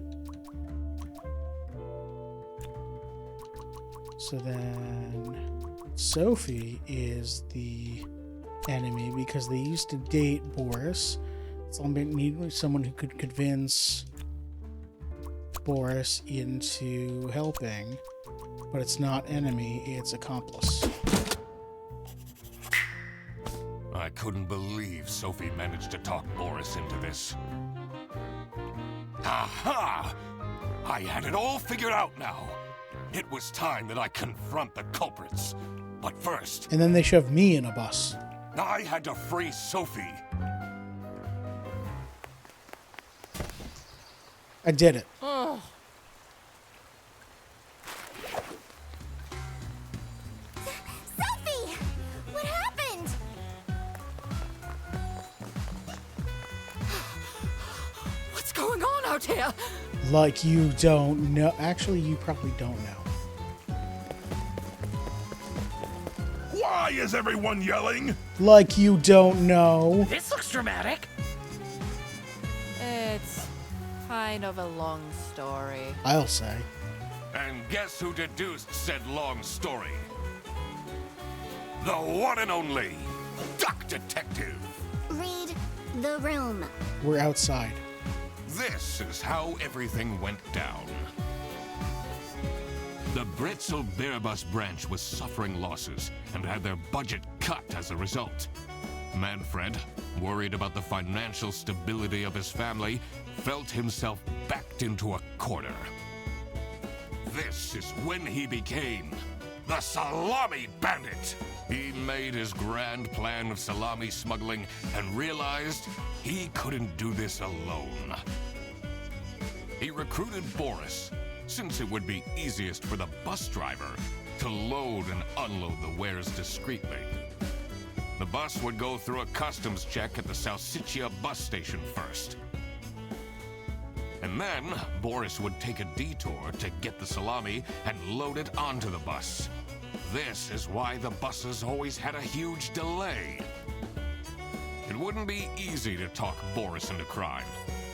Speaker 1: So then Sophie is the enemy because they used to date Boris. Salami Bandit need someone who could convince Boris into helping, but it's not enemy, it's accomplice.
Speaker 2: I couldn't believe Sophie managed to talk Boris into this. Aha! I had it all figured out now. It was time that I confront the culprits. But first...
Speaker 1: And then they shove me in a bus.
Speaker 2: I had to free Sophie.
Speaker 1: I did it.
Speaker 4: Oh.
Speaker 3: Sophie! What happened?
Speaker 7: What's going on out here?
Speaker 1: Like you don't know. Actually, you probably don't know.
Speaker 5: Why is everyone yelling?
Speaker 1: Like you don't know.
Speaker 6: This looks dramatic.
Speaker 4: It's kind of a long story.
Speaker 1: I'll say.
Speaker 2: And guess who deduced said long story? The one and only Duck Detective.
Speaker 3: Read the room.
Speaker 1: We're outside.
Speaker 2: This is how everything went down. The Bretzel Bearbus branch was suffering losses and had their budget cut as a result. Manfred, worried about the financial stability of his family, felt himself backed into a corner. This is when he became the Salami Bandit. He made his grand plan of salami smuggling and realized he couldn't do this alone. He recruited Boris, since it would be easiest for the bus driver to load and unload the wares discreetly. The bus would go through a customs check at the Salsiccia bus station first. And then, Boris would take a detour to get the salami and load it onto the bus. This is why the buses always had a huge delay. It wouldn't be easy to talk Boris into crime,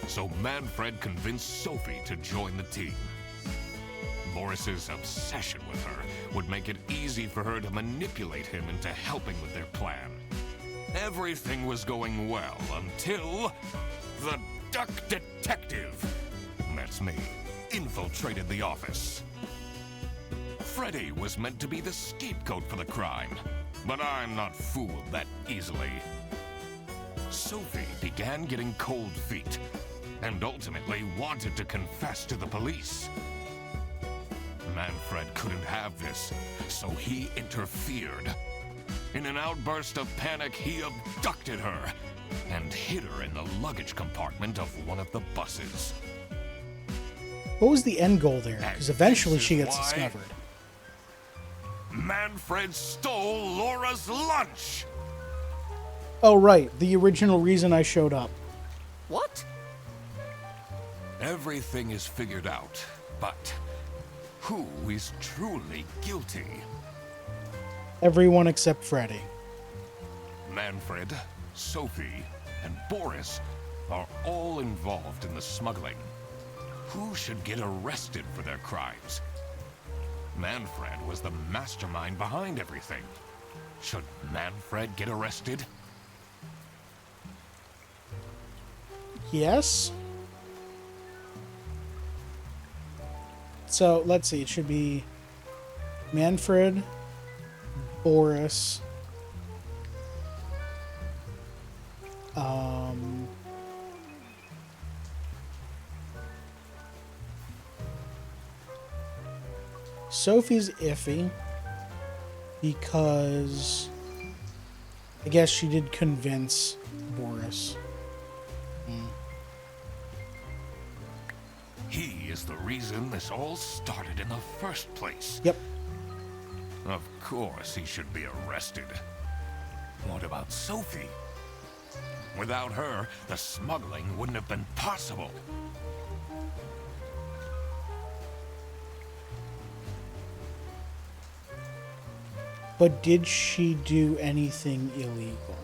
Speaker 2: so Manfred convinced Sophie to join the team. Boris's obsession with her would make it easy for her to manipulate him into helping with their plan. Everything was going well until the Duck Detective, that's me, infiltrated the office. Freddy was meant to be the scapegoat for the crime, but I'm not fooled that easily. Sophie began getting cold feet and ultimately wanted to confess to the police. Manfred couldn't have this, so he interfered. In an outburst of panic, he abducted her and hid her in the luggage compartment of one of the buses.
Speaker 1: What was the end goal there? Because eventually she gets
Speaker 2: why
Speaker 1: discovered.
Speaker 2: Manfred stole Laura's lunch!
Speaker 1: Oh, right. The original reason I showed up.
Speaker 6: What?
Speaker 2: Everything is figured out, but who is truly guilty?
Speaker 1: Everyone except Freddy.
Speaker 2: Manfred, Sophie, and Boris are all involved in the smuggling. Who should get arrested for their crimes? Manfred was the mastermind behind everything. Should Manfred get arrested?
Speaker 1: Yes. So, let's see. It should be Manfred, Boris, Sophie's iffy because I guess she did convince Boris.
Speaker 2: He is the reason this all started in the first place.
Speaker 1: Yep.
Speaker 2: Of course he should be arrested. What about Sophie? Without her, the smuggling wouldn't have been possible.
Speaker 1: But did she do anything illegal?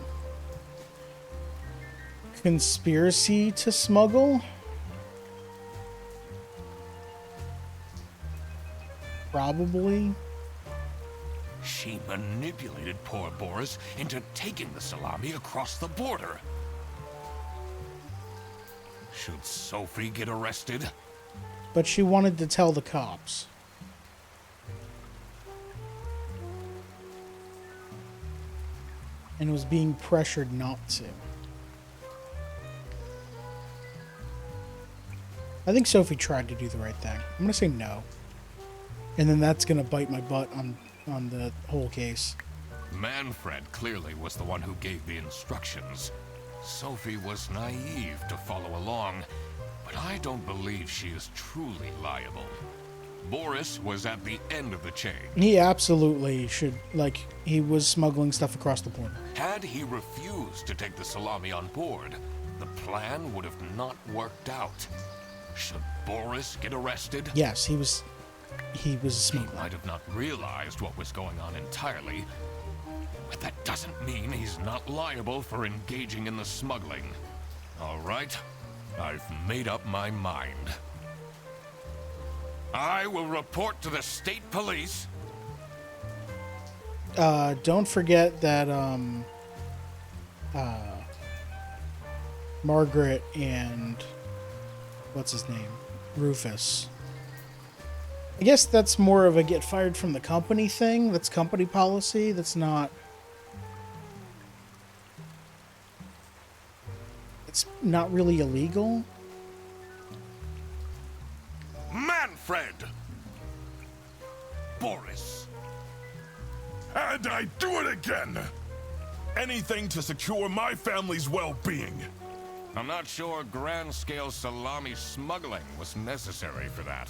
Speaker 1: Conspiracy to smuggle? Probably.
Speaker 9: She manipulated poor Boris into taking the salami across the border. Should Sophie get arrested?
Speaker 1: But she wanted to tell the cops. And was being pressured not to. I think Sophie tried to do the right thing. I'm going to say no. And then that's going to bite my butt on the whole case.
Speaker 9: Manfred clearly was the one who gave the instructions. Sophie was naive to follow along, but I don't believe she is truly liable. Boris was at the end of the chain.
Speaker 1: He absolutely should, like, he was smuggling stuff across the border.
Speaker 9: Had he refused to take the salami on board, the plan would have not worked out. Should Boris get arrested?
Speaker 1: Yes, he was a
Speaker 9: He
Speaker 1: smuggler.
Speaker 9: might have not realized what was going on entirely, but that doesn't mean he's not liable for engaging in the smuggling. All right, I've made up my mind. I will report to the state police.
Speaker 1: Don't forget that, Margaret and, what's his name? Rufus. I guess that's more of a get fired from the company thing. That's company policy. That's not... It's not really illegal.
Speaker 9: Manfred! Boris.
Speaker 5: And I do it again! Anything to secure my family's well-being.
Speaker 9: I'm not sure grand-scale salami smuggling was necessary for that.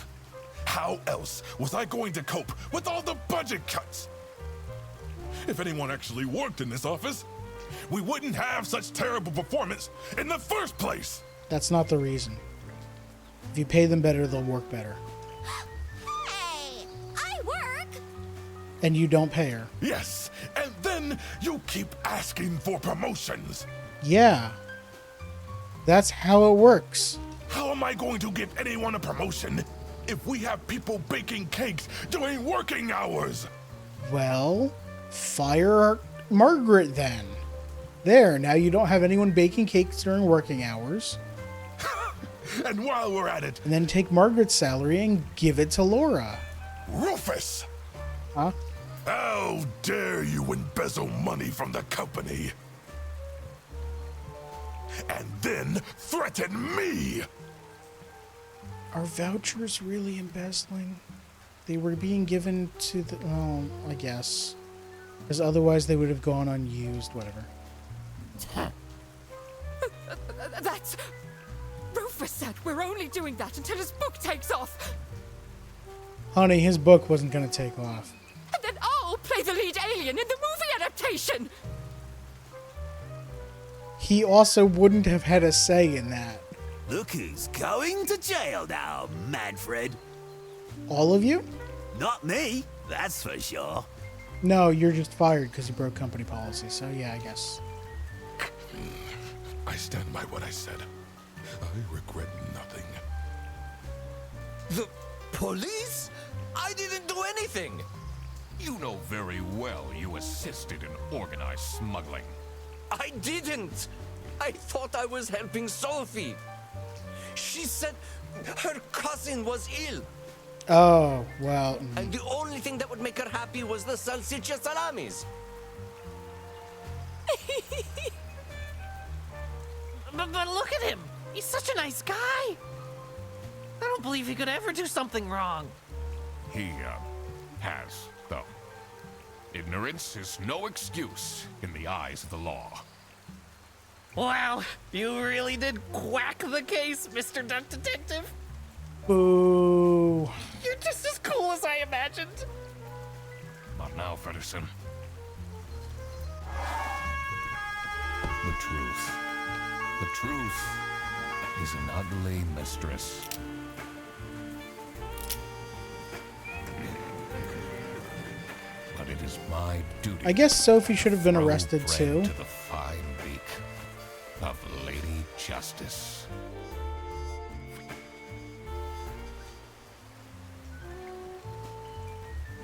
Speaker 5: How else was I going to cope with all the budget cuts? If anyone actually worked in this office, we wouldn't have such terrible performance in the first place.
Speaker 1: That's not the reason. If you pay them better, they'll work better.
Speaker 3: Hey, I work.
Speaker 1: And you don't pay her.
Speaker 5: Yes, and then you keep asking for promotions.
Speaker 1: Yeah. That's how it works.
Speaker 5: How am I going to give anyone a promotion if we have people baking cakes during working hours?
Speaker 1: Well, fire Margaret then. There, now you don't have anyone baking cakes during working hours.
Speaker 5: And while we're at it,
Speaker 1: And then take Margaret's salary and give it to Laura.
Speaker 5: Rufus!
Speaker 1: Huh?
Speaker 5: How dare you embezzle money from the company? And then threaten me!
Speaker 1: Are vouchers really embezzling? They were being given to the... Oh, I guess. Because otherwise they would have gone unused, whatever.
Speaker 7: That's... Rufus said we're only doing that until his book takes off.
Speaker 1: Honey, his book wasn't going to take off.
Speaker 7: And then I'll play the lead alien in the movie adaptation.
Speaker 1: He also wouldn't have had a say in that.
Speaker 8: Look who's going to jail now, Manfred.
Speaker 1: All of you?
Speaker 8: Not me, that's for sure.
Speaker 1: No, you're just fired because you broke company policy. So yeah, I guess.
Speaker 5: I stand by what I said. I regret nothing.
Speaker 10: The police? I didn't do anything.
Speaker 9: You know very well you assisted in organized smuggling.
Speaker 10: I didn't. I thought I was helping Sophie. She said her cousin was ill,
Speaker 1: Oh, well.
Speaker 10: and the only thing that would make her happy was the salsiccia salamis.
Speaker 6: But look at him. He's such a nice guy. I don't believe he could ever do something wrong.
Speaker 9: He, has, though. Ignorance is no excuse in the eyes of the law.
Speaker 6: Wow, you really did quack the case, Mr. Duck Detective.
Speaker 1: Boo.
Speaker 6: You're just as cool as I imagined.
Speaker 9: Not now, Fredderson. The truth. The truth is an ugly mistress. But it is my
Speaker 2: my duty.
Speaker 1: I guess Sophie should have been
Speaker 2: Throw
Speaker 1: arrested
Speaker 2: bread
Speaker 1: too.
Speaker 2: To the fine beak of Lady Justice.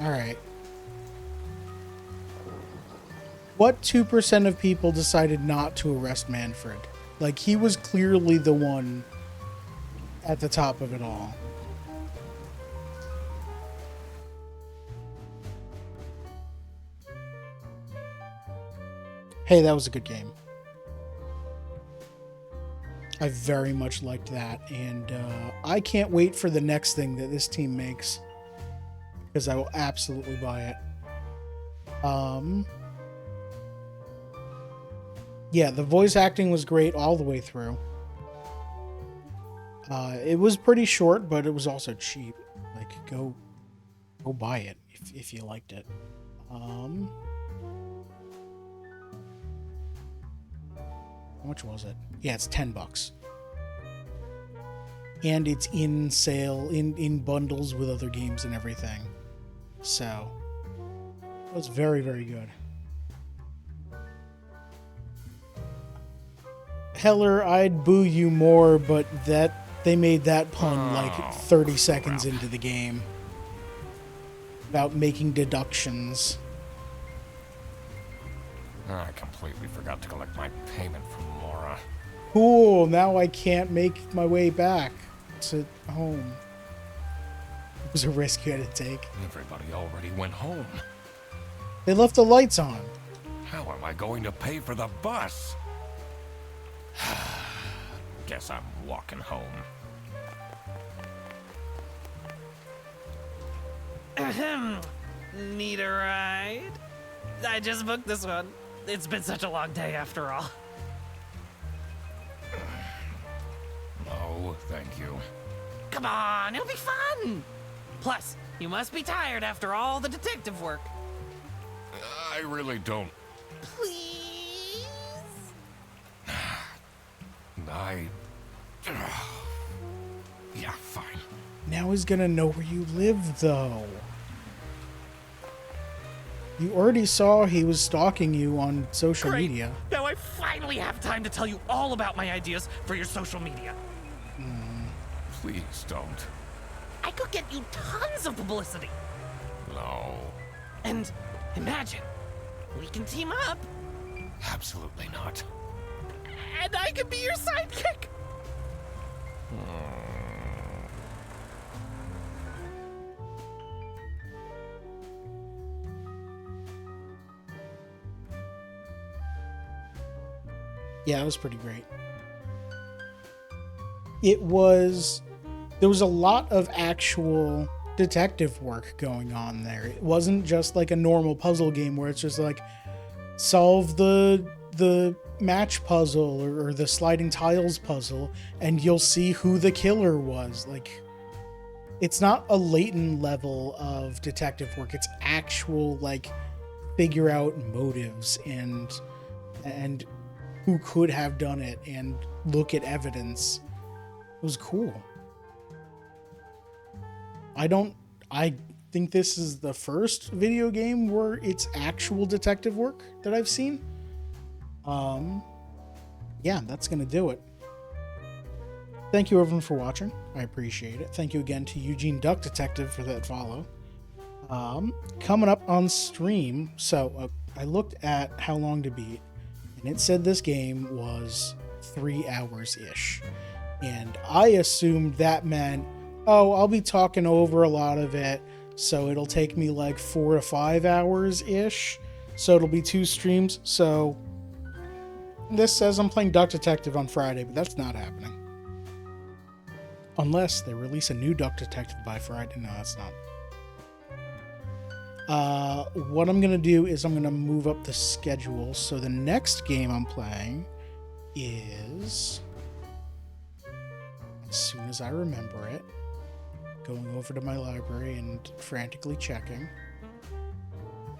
Speaker 1: Alright. What 2% of people decided not to arrest Manfred? Like, he was clearly the one at the top of it all. Hey, that was a good game. I very much liked that, and I can't wait for the next thing that this team makes, because I will absolutely buy it. Yeah, the voice acting was great all the way through. It was pretty short, but it was also cheap. Like, go buy it if you liked it. How much was it? Yeah, it's $10. And it's in sale, in bundles with other games and everything. So, it was very, very good. Heller, I'd boo you more, but they made that pun like 30 seconds into the game. About making deductions.
Speaker 2: I completely forgot to collect my payment from Laura.
Speaker 1: Cool, now I can't make my way back to home. It was a risk you had to take.
Speaker 2: Everybody already went home.
Speaker 1: They left the lights on.
Speaker 2: How am I going to pay for the bus? Guess I'm walking home.
Speaker 6: Ahem. Need a ride? I just booked this one. It's been such a long day after all.
Speaker 2: No, thank you.
Speaker 6: Come on, it'll be fun! Plus, you must be tired after all the detective work.
Speaker 2: I really don't.
Speaker 3: Please?
Speaker 2: Yeah, fine.
Speaker 1: Now he's gonna know where you live, though. You already saw he was stalking you on social
Speaker 6: Great.
Speaker 1: media.
Speaker 6: Now I finally have time to tell you all about my ideas for your social media.
Speaker 2: Please don't.
Speaker 6: I could get you tons of publicity.
Speaker 2: No.
Speaker 6: And imagine, we can team up,
Speaker 2: Absolutely not.
Speaker 6: and I could be your sidekick.
Speaker 1: Yeah, it was pretty great. There was a lot of actual detective work going on there. It wasn't just like a normal puzzle game where it's just like solve the match puzzle or the sliding tiles puzzle and you'll see who the killer was. Like, it's not a latent level of detective work. It's actual, like, figure out motives and who could have done it and look at evidence. It was cool. I think this is the first video game where it's actual detective work that I've seen. Yeah, that's gonna do it. Thank you everyone for watching. I appreciate it. Thank you again to Eugene Duck Detective for that follow. Coming up on stream, so I looked at how long to beat, and it said this game was 3 hours-ish. And I assumed that meant, oh, I'll be talking over a lot of it, so it'll take me like 4 to 5 hours-ish. So it'll be 2 streams. So this says I'm playing Duck Detective on Friday, but that's not happening. Unless they release a new Duck Detective by Friday. No, that's not. What I'm going to do is I'm going to move up the schedule. So the next game I'm playing is, as soon as I remember it, going over to my library and frantically checking.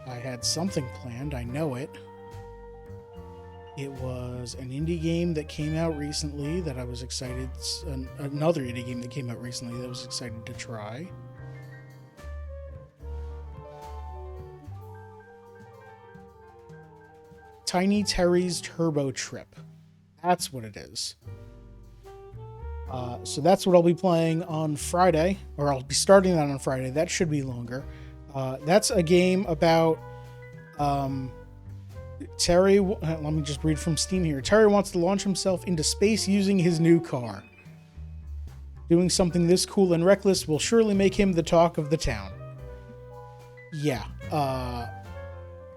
Speaker 1: I had something planned, I know it. It was an indie game that came out recently that I was excited, another indie game that came out recently that I was excited to try. Tiny Terry's Turbo Trip. That's what it is. So that's what I'll be playing on Friday, or I'll be starting that on Friday. That should be longer. That's a game about Terry. Let me just read from Steam here. Terry wants to launch himself into space using his new car. Doing something this cool and reckless will surely make him the talk of the town. Yeah.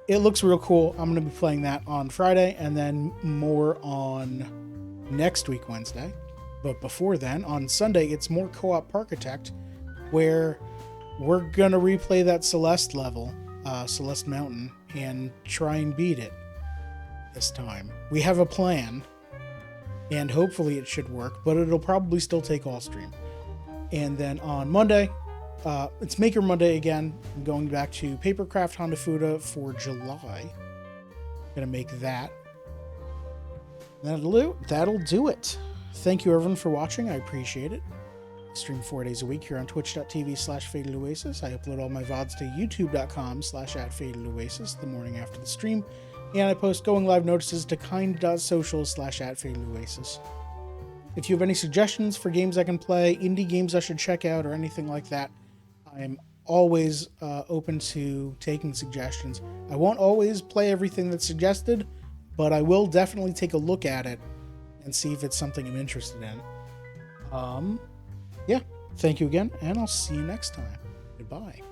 Speaker 1: It looks real cool. I'm going to be playing that on Friday, and then more on next week, Wednesday. But before then, on Sunday, it's more Co-op Parkitect, where we're going to replay that Celeste level, Celeste Mountain, and try and beat it this time. We have a plan, and hopefully it should work, but it'll probably still take all stream. And then on Monday, it's Maker Monday again. I'm going back to Papercraft Hanafuda for July. Gonna make that. That'll do it. Thank you everyone for watching. I appreciate it. I stream 4 days a week here on twitch.tv/FadedOasis. I upload all my VODs to youtube.com/@FadedOasis the morning after the stream. And I post going live notices to kind.social/@FadedOasis. If you have any suggestions for games I can play, indie games I should check out, or anything like that, I am always open to taking suggestions. I won't always play everything that's suggested, but I will definitely take a look at it and see if it's something I'm interested in. Yeah, thank you again, and I'll see you next time. Goodbye.